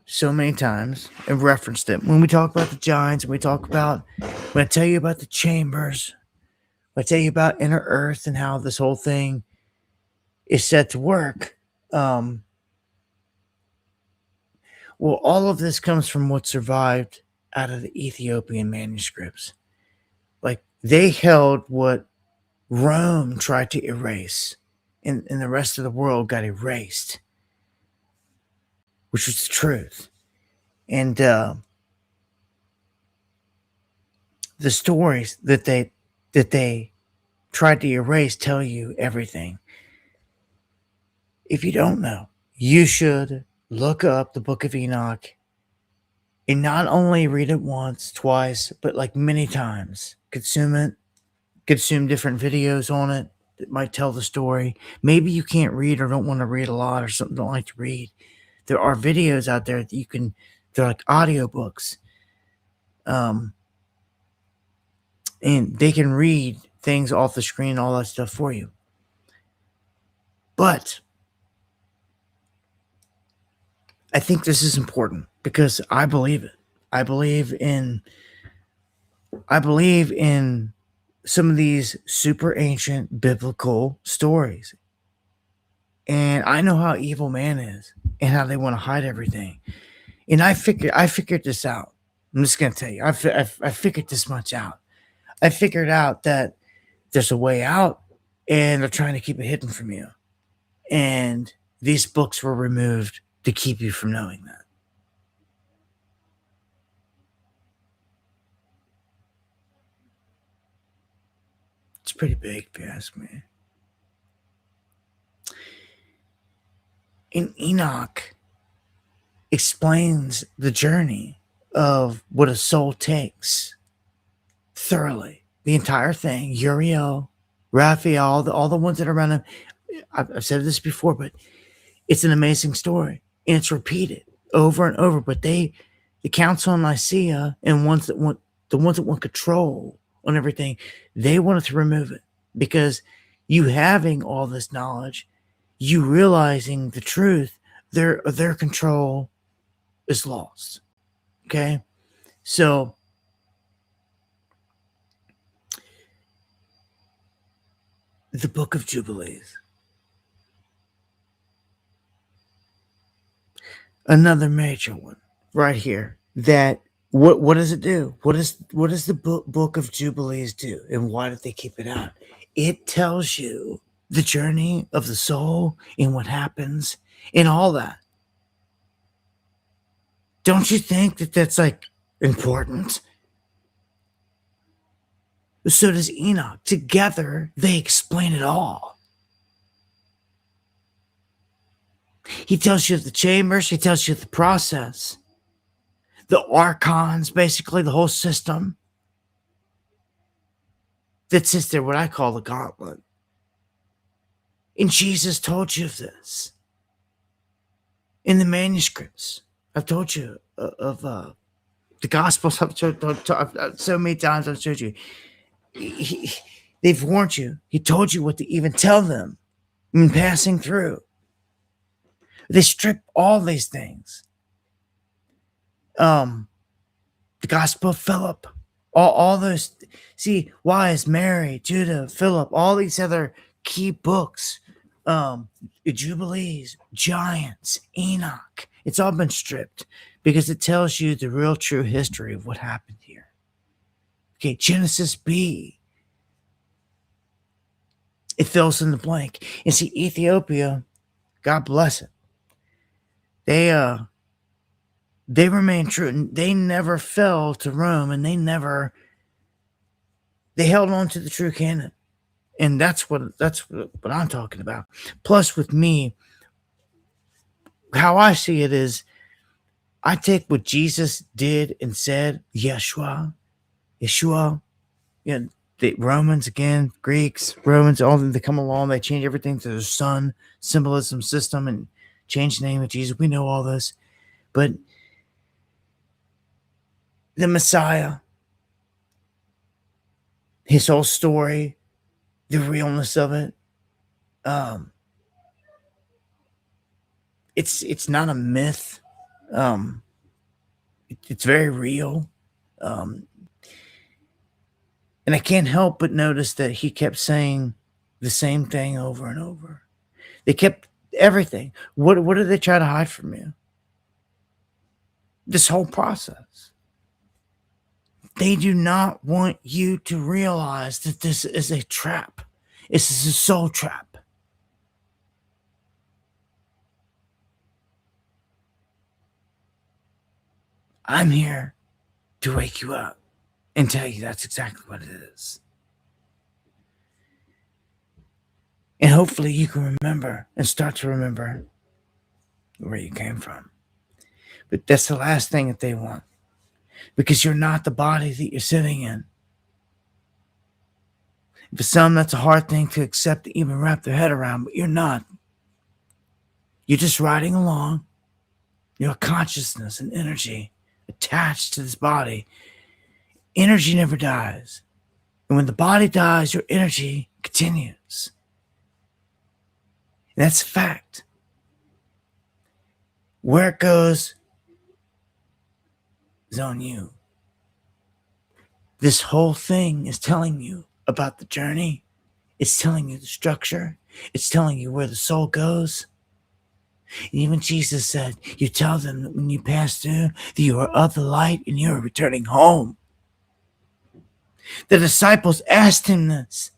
so many times and referenced it. When we talk about the giants, when I tell you about the chambers, when I tell you about inner earth and how this whole thing is set to work, well, all of this comes from what survived out of the Ethiopian manuscripts. Like, they held what Rome tried to erase, and the rest of the world got erased, which was the truth. And the stories that they tried to erase tell you everything. If you don't know, you should look up the Book of Enoch and not only read it once, twice, but like many times. Consume it. Consume different videos on it that might tell the story. Maybe you can't read or don't want to read a lot or something, don't like to read. There are videos out there that you can They're like audiobooks. And they can read things off the screen, all that stuff for you. But I think this is important because I believe it. I believe in some of these super ancient biblical stories. And I know how evil man is and how they want to hide everything. And I figured this out. I'm just going to tell you, I figured this much out. I figured out that there's a way out and they're trying to keep it hidden from you. And these books were removed to keep you from knowing that. It's pretty big, if you ask me. And Enoch explains the journey of what a soul takes thoroughly. The entire thing. Uriel, Raphael, all the ones that are around him. I've said this before, but it's an amazing story. And it's repeated over and over. But the Council of Nicaea and the ones that want control on everything, they wanted to remove it. Because you having all this knowledge, you realizing the truth, their control is lost. Okay? So the Book of Jubilees. Another major one right here. That what does it do? What does the Book of Jubilees do? And why did they keep it out? It tells you the journey of the soul and what happens and all that. Don't you think that that's like important? So does Enoch. Together, they explain it all. He tells you the chambers. He tells you the process. The archons, basically the whole system. That sits there, what I call the gauntlet. And Jesus told you of this. In the manuscripts. I've told you of the Gospels. I've so many times I've showed you. They've warned you. He told you what to even tell them in passing through. They strip all these things. The Gospel of Philip, all those. See, Wise, Mary, Judah, Philip, all these other key books, Jubilees, Giants, Enoch. It's all been stripped because it tells you the real true history of what happened here. Okay, Genesis B. It fills in the blank. And see, Ethiopia, God bless it. They remained true. And they never fell to Rome, and they held on to the true canon. And that's what I'm talking about. Plus, with me, how I see it is, I take what Jesus did and said, Yeshua, the Romans again, Greeks, Romans, all of them, they come along, they change everything to the sun symbolism system and change the name of Jesus. We know all this. But the Messiah, his whole story, the realness of it, it's not a myth. It's very real. And I can't help but notice that he kept saying the same thing over and over. They kept everything. What did they try to hide from you? This whole process. They do not want you to realize that this is a trap. This is a soul trap. I'm here to wake you up and tell you that's exactly what it is. And hopefully you can remember and start to remember where you came from. But that's the last thing that they want. Because you're not the body that you're sitting in. For some, that's a hard thing to accept, to even wrap their head around, but you're not. You're just riding along. Your consciousness and energy attached to this body. Energy never dies. And when the body dies, your energy continues. And that's a fact. Where it goes is on you. This whole thing is telling you about the journey. It's telling you the structure. It's telling you where the soul goes. And even Jesus said, you tell them that when you pass through, that you are of the light and you are returning home. The disciples asked him this.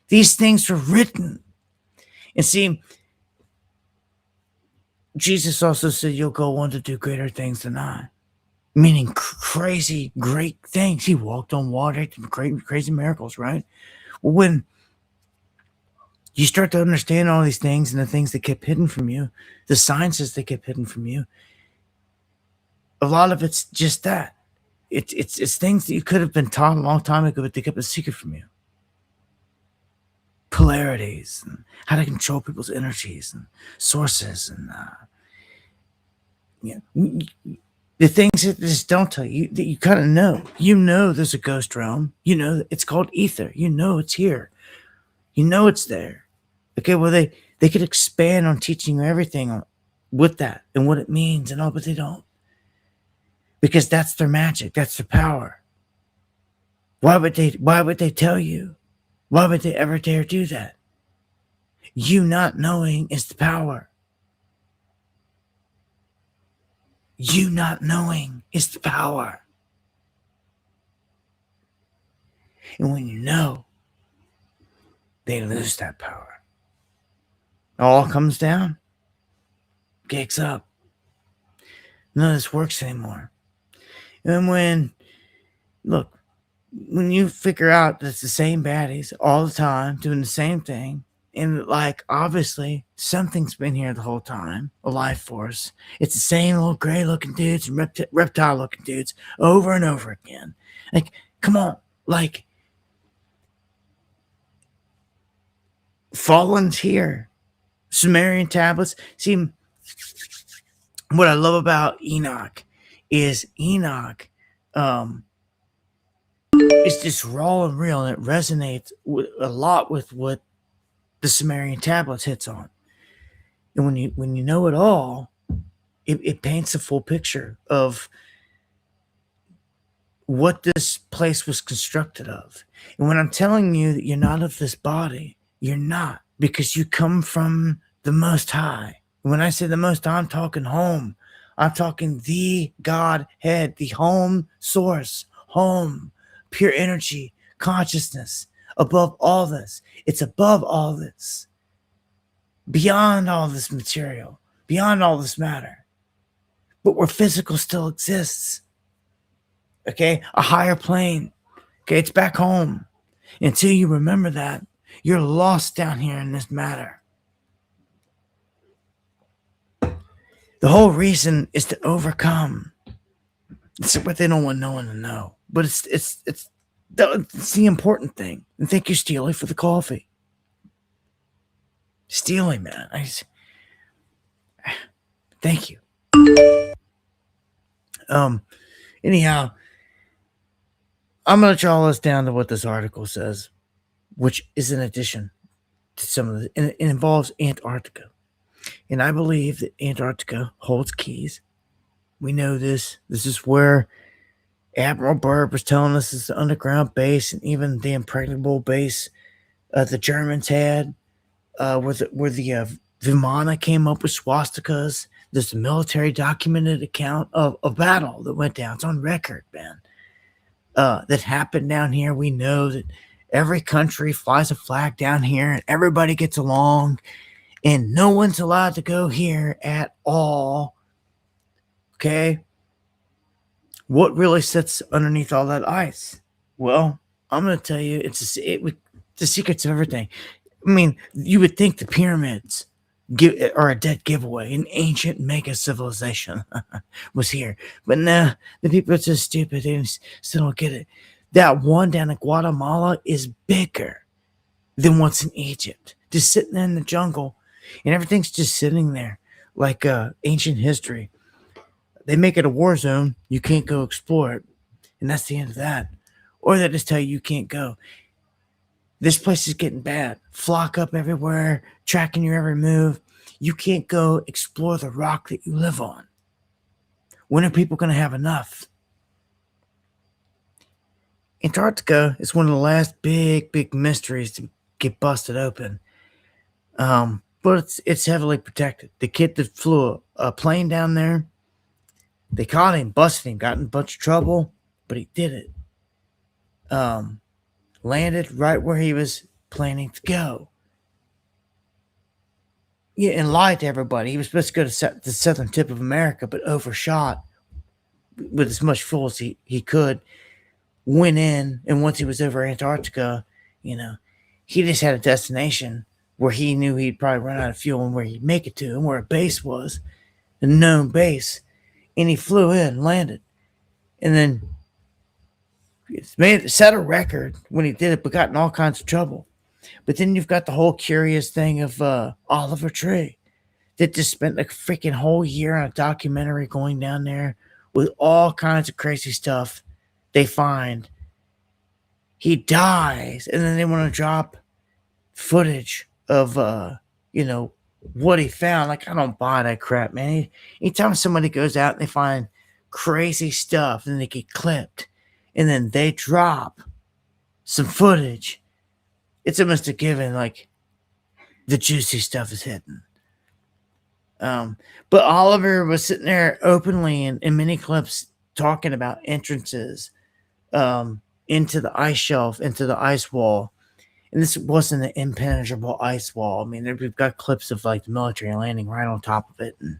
These things were written. And see, Jesus also said, you'll go on to do greater things than I. Meaning crazy, great things. He walked on water, crazy miracles, right? Well, when you start to understand all these things and the things that kept hidden from you, the sciences that kept hidden from you, a lot of it's just that. It's things that you could have been taught a long time ago, but they kept a secret from you. Polarities and how to control people's energies and sources and the things that just don't tell you that you kind of know. You know there's a ghost realm. You know it's called ether. You know it's here. You know it's there. Okay, well they could expand on teaching you everything with that and what it means and all, but they don't. Because that's their magic. That's their power. Why would they tell you? Why would they ever dare do that? You not knowing is the power. You not knowing is the power. And when you know, they lose that power. All comes down. Gigs up. None of this works anymore. And when you figure out that it's the same baddies all the time doing the same thing, and like obviously something's been here the whole time, a life force. It's the same little gray looking dudes and reptile looking dudes over and over again. Like, come on, like Fallen's here. Sumerian tablets. See, what I love about Enoch is Enoch it's just raw and real, and it resonates a lot with what the Sumerian tablets hits on. And when you know it all, it paints a full picture of what this place was constructed of. And when I'm telling you that you're not of this body, you're not, because you come from the Most High. When I say the Most High, I'm talking home. I'm talking the Godhead, the home source, home, pure energy, consciousness, above all this. It's above all this, beyond all this material, beyond all this matter. But where physical still exists, okay, a higher plane, okay, it's back home. Until you remember that, you're lost down here in this matter. The whole reason is to overcome. It's what they don't want no one to know. But it's the important thing. And thank you, Steely, for the coffee. Steely, man. Thank you. Anyhow, I'm gonna draw us down to what this article says, which is in addition to some of the, and it involves Antarctica. And I believe that Antarctica holds keys. We know this. This is where Admiral Byrd was telling us it's the underground base, and even the impregnable base the Germans had, where the Vimana came up with swastikas. There's a military documented account of a battle that went down. It's on record, man. That happened down here. We know that every country flies a flag down here, and everybody gets along. And no one's allowed to go here at all. Okay? What really sits underneath all that ice? Well, I'm going to tell you, it's the secrets of everything. I mean, you would think the pyramids are a dead giveaway. An ancient mega civilization was here. But nah, the people are so stupid. They still don't get it. That one down in Guatemala is bigger than what's in Egypt. Just sitting there in the jungle. And everything's just sitting there like ancient history. they make it a war zone. You can't go explore it. And that's the end of that. Or they just tell you can't go. This place is getting bad. Flock up everywhere, tracking your every move. You can't go explore the rock that you live on. When are people going to have enough? Antarctica is one of the last big mysteries to get busted open. But it's heavily protected. The kid that flew a plane down there, they caught him, busted him, got in a bunch of trouble, but he did it. Landed right where he was planning to go. Yeah, and lied to everybody. He was supposed to go to the southern tip of America, but overshot with as much fuel as he could. Went in, and once he was over Antarctica, he just had a destination where he knew he'd probably run out of fuel and where he'd make it to and where a base was, a known base. And he flew in, landed, and then set a record when he did it, but got in all kinds of trouble. But then you've got the whole curious thing of Oliver Tree that just spent a freaking whole year on a documentary going down there with all kinds of crazy stuff they find. He dies, and then they want to drop footage of what he found. Like, I don't buy that crap, man. Anytime somebody goes out and they find crazy stuff, then they get clipped, and then they drop some footage, it's almost a given, like, the juicy stuff is hidden. But Oliver was sitting there openly in many clips talking about entrances into the ice shelf, into the ice wall. And this wasn't an impenetrable ice wall. I mean, we've got clips of like the military landing right on top of it. And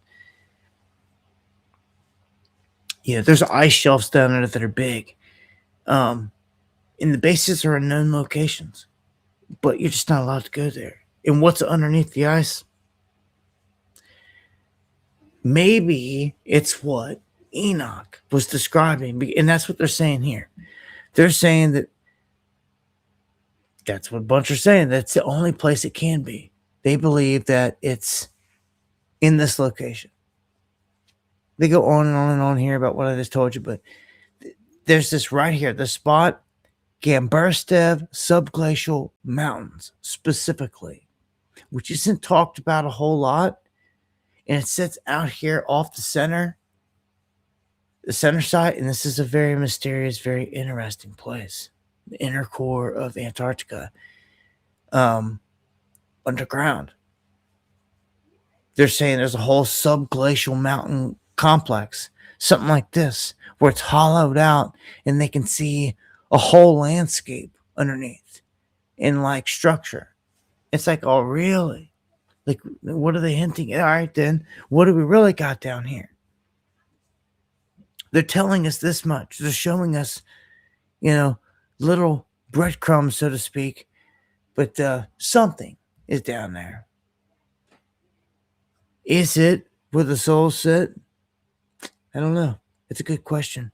there's ice shelves down there that are big. And the bases are in known locations, but you're just not allowed to go there. And what's underneath the ice? Maybe it's what Enoch was describing, and that's what they're saying here. They're saying that's what a bunch are saying. That's the only place it can be. They believe that it's in this location. They go on and on and on here about what I just told you, but there's this right here, the spot, Gamburstev Subglacial Mountains, specifically, which isn't talked about a whole lot. And it sits out here off the center side, and this is a very mysterious, very interesting place. The inner core of Antarctica, underground. They're saying there's a whole subglacial mountain complex, something like this, where it's hollowed out, and they can see a whole landscape underneath in like structure. It's like, oh, really? Like, what are they hinting at? All right, then, what do we really got down here? They're telling us this much. They're showing us, little breadcrumbs, so to speak. But something is down there. Is it where the souls sit? I don't know. It's a good question.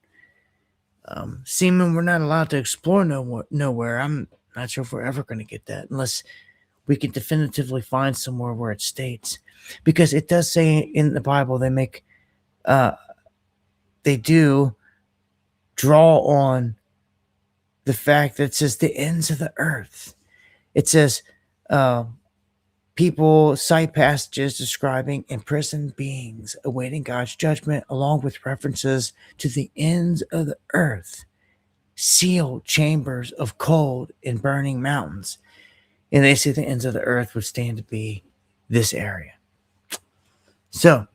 Seeming we're not allowed to explore nowhere. I'm not sure if we're ever going to get that unless we can definitively find somewhere where it states, because it does say in the Bible they do draw on the fact that it says the ends of the earth. It says people cite passages describing imprisoned beings awaiting God's judgment, along with references to the ends of the earth, sealed chambers of cold and burning mountains. And they say the ends of the earth would stand to be this area. So,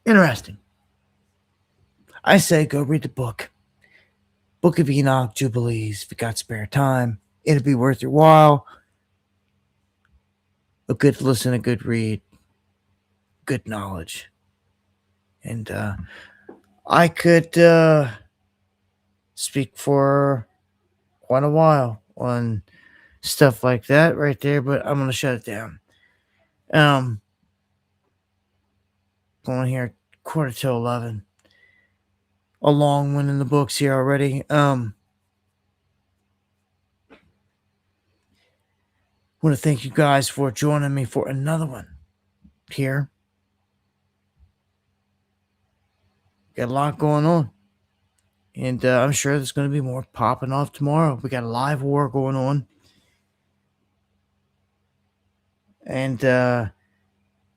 interesting. I say go read the book. Book of Enoch, Jubilees. If you got spare time, it'll be worth your while. A good listen, a good read, good knowledge. And I could speak for quite a while on stuff like that right there, but I'm going to shut it down. Going here 11:15. A long one in the books here already. Want to thank you guys for joining me for another one here Got a lot going on. And I'm sure there's going to be more popping off tomorrow. We got a live war going on. And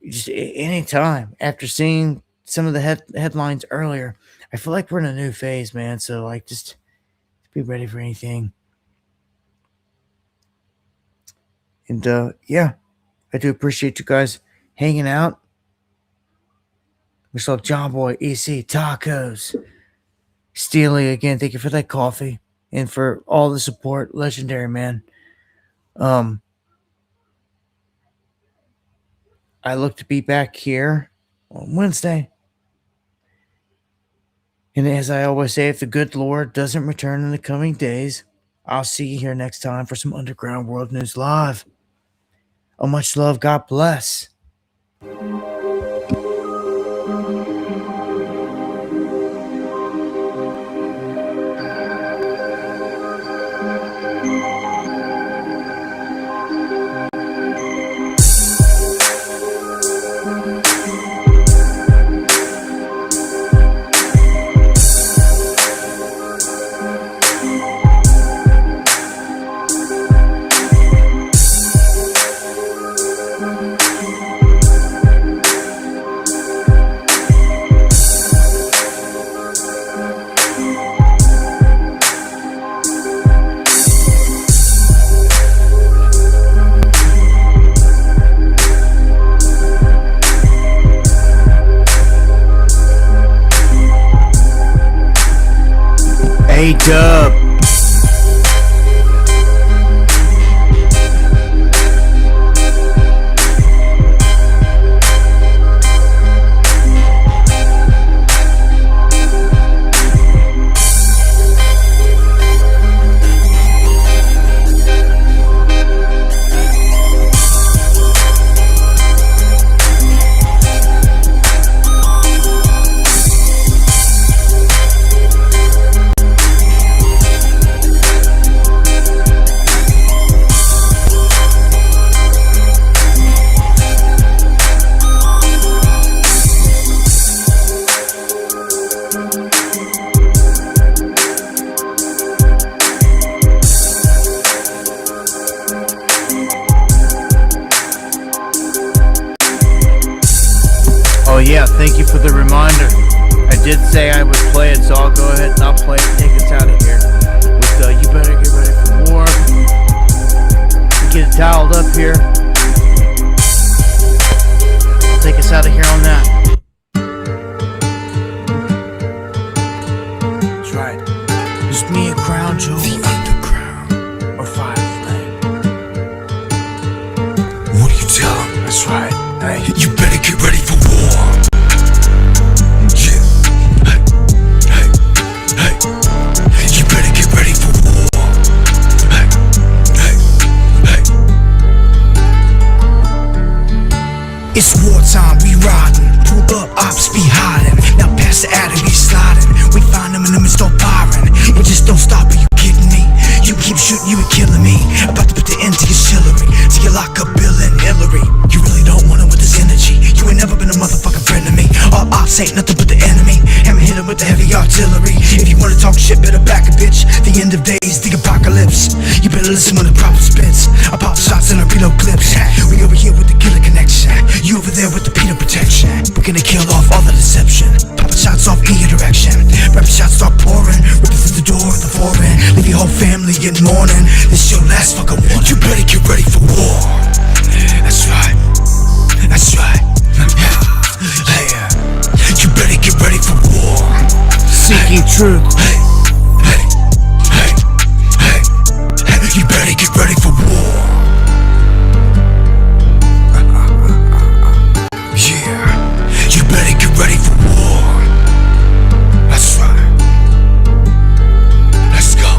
just anytime after seeing some of the headlines earlier, I feel like we're in a new phase, man. So, like, just be ready for anything. And, yeah, I do appreciate you guys hanging out. We saw John Boy, EC, Tacos, Steely, again, thank you for that coffee and for all the support. Legendary, man. I look to be back here on Wednesday. And as I always say, if the good Lord doesn't return in the coming days, I'll see you here next time for some Underground World News Live. Oh, much love. God bless. A-Dub. Oh yeah, thank you for the reminder. I did say I would play it, so I'll go ahead and I'll play it and take us out of here. With You Better Get Ready for War. Get it dialed up here. I'll take us out of here on that. That's right. Just me and Crown Jewel. The Underground. Or Fire Flame. What do you tell him? That's right. Hey. You better get ready for war. Yeah. Hey. Hey. Hey. You better get ready for war. Hey. Hey. Hey. It's wartime, we riding. Pull up, ops be hiding. Now past the alley, we sliding. We find them and them and start firing. It just don't stop, are you kidding me? You keep shooting, you and killing me. About to put the end to your chivalry. To your lock up Bill and Hillary. You really don't want it with this energy. You ain't never been a motherfucking friend to me. All ops ain't nothing but the enemy. Hammer hit him with the heavy artillery. If you wanna talk shit, better back a bitch. The end of days, the apocalypse. You better listen when the prophet spits. I pop shots and I reload clips. We over here with the killer connection. You over there with the Peter protection. We're gonna kill off all the deception. Popping shots off in your direction. Rapid shots start pouring. Ripping through the door of the foreign. Leave your whole family in mourning. This your last fucking warning. You better get ready for war. That's right. That's right. Hey, you better get ready for war. Seeking truth. Hey, hey, hey, hey, hey. You better get ready for war. Yeah, you better get ready for war. That's right. Let's go.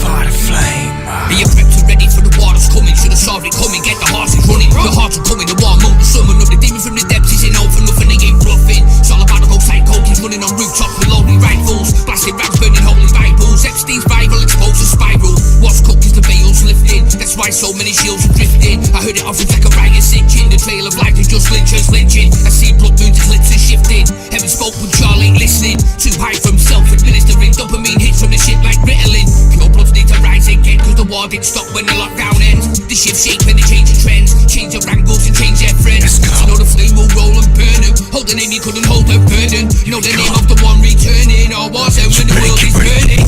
Fire the flame. The effects are ready for the water's coming. Should have saw it coming. Get the horses running. The hearts are coming. The war mode. The summon of the demon from the depths isn't all for nothing. They ain't bluffing. It's all about the whole psycho. He's running on rooftops with loading rifles. Blasting rags, burning holy Bibles. Epstein's Bible exposed a spiral. What's cooked is the veils lifting. That's why so many shields are drifting. I heard it off like a riot sinking. The trail of light is just lynchers lynching. I see blood moons, eclipses shifting. Heaven spoke with Charlie, listen. listening. Too high from self-administering dopamine hits from the shit like Ritalin. Pure bloods need to rise again, cause the war didn't stop when the lockdown ends. The shift shape and the change of trends, change their angles and change their friends. You know the flame will roll and burn them. Hold the name, you couldn't hold the burden. You know the name of the one returning. Our war's end when the world is burning.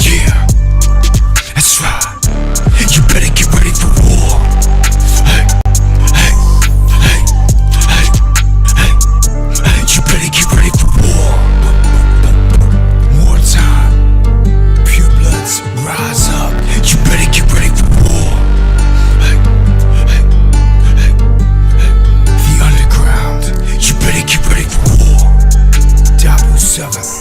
Yeah, that's right. You better get ready for war. Hey, hey, hey, hey, hey, hey. You better get ready for war. Wartime. Pure bloods, rise up. You better get ready for war. Hey, hey, hey, hey. The underground. You better get ready for war. 007.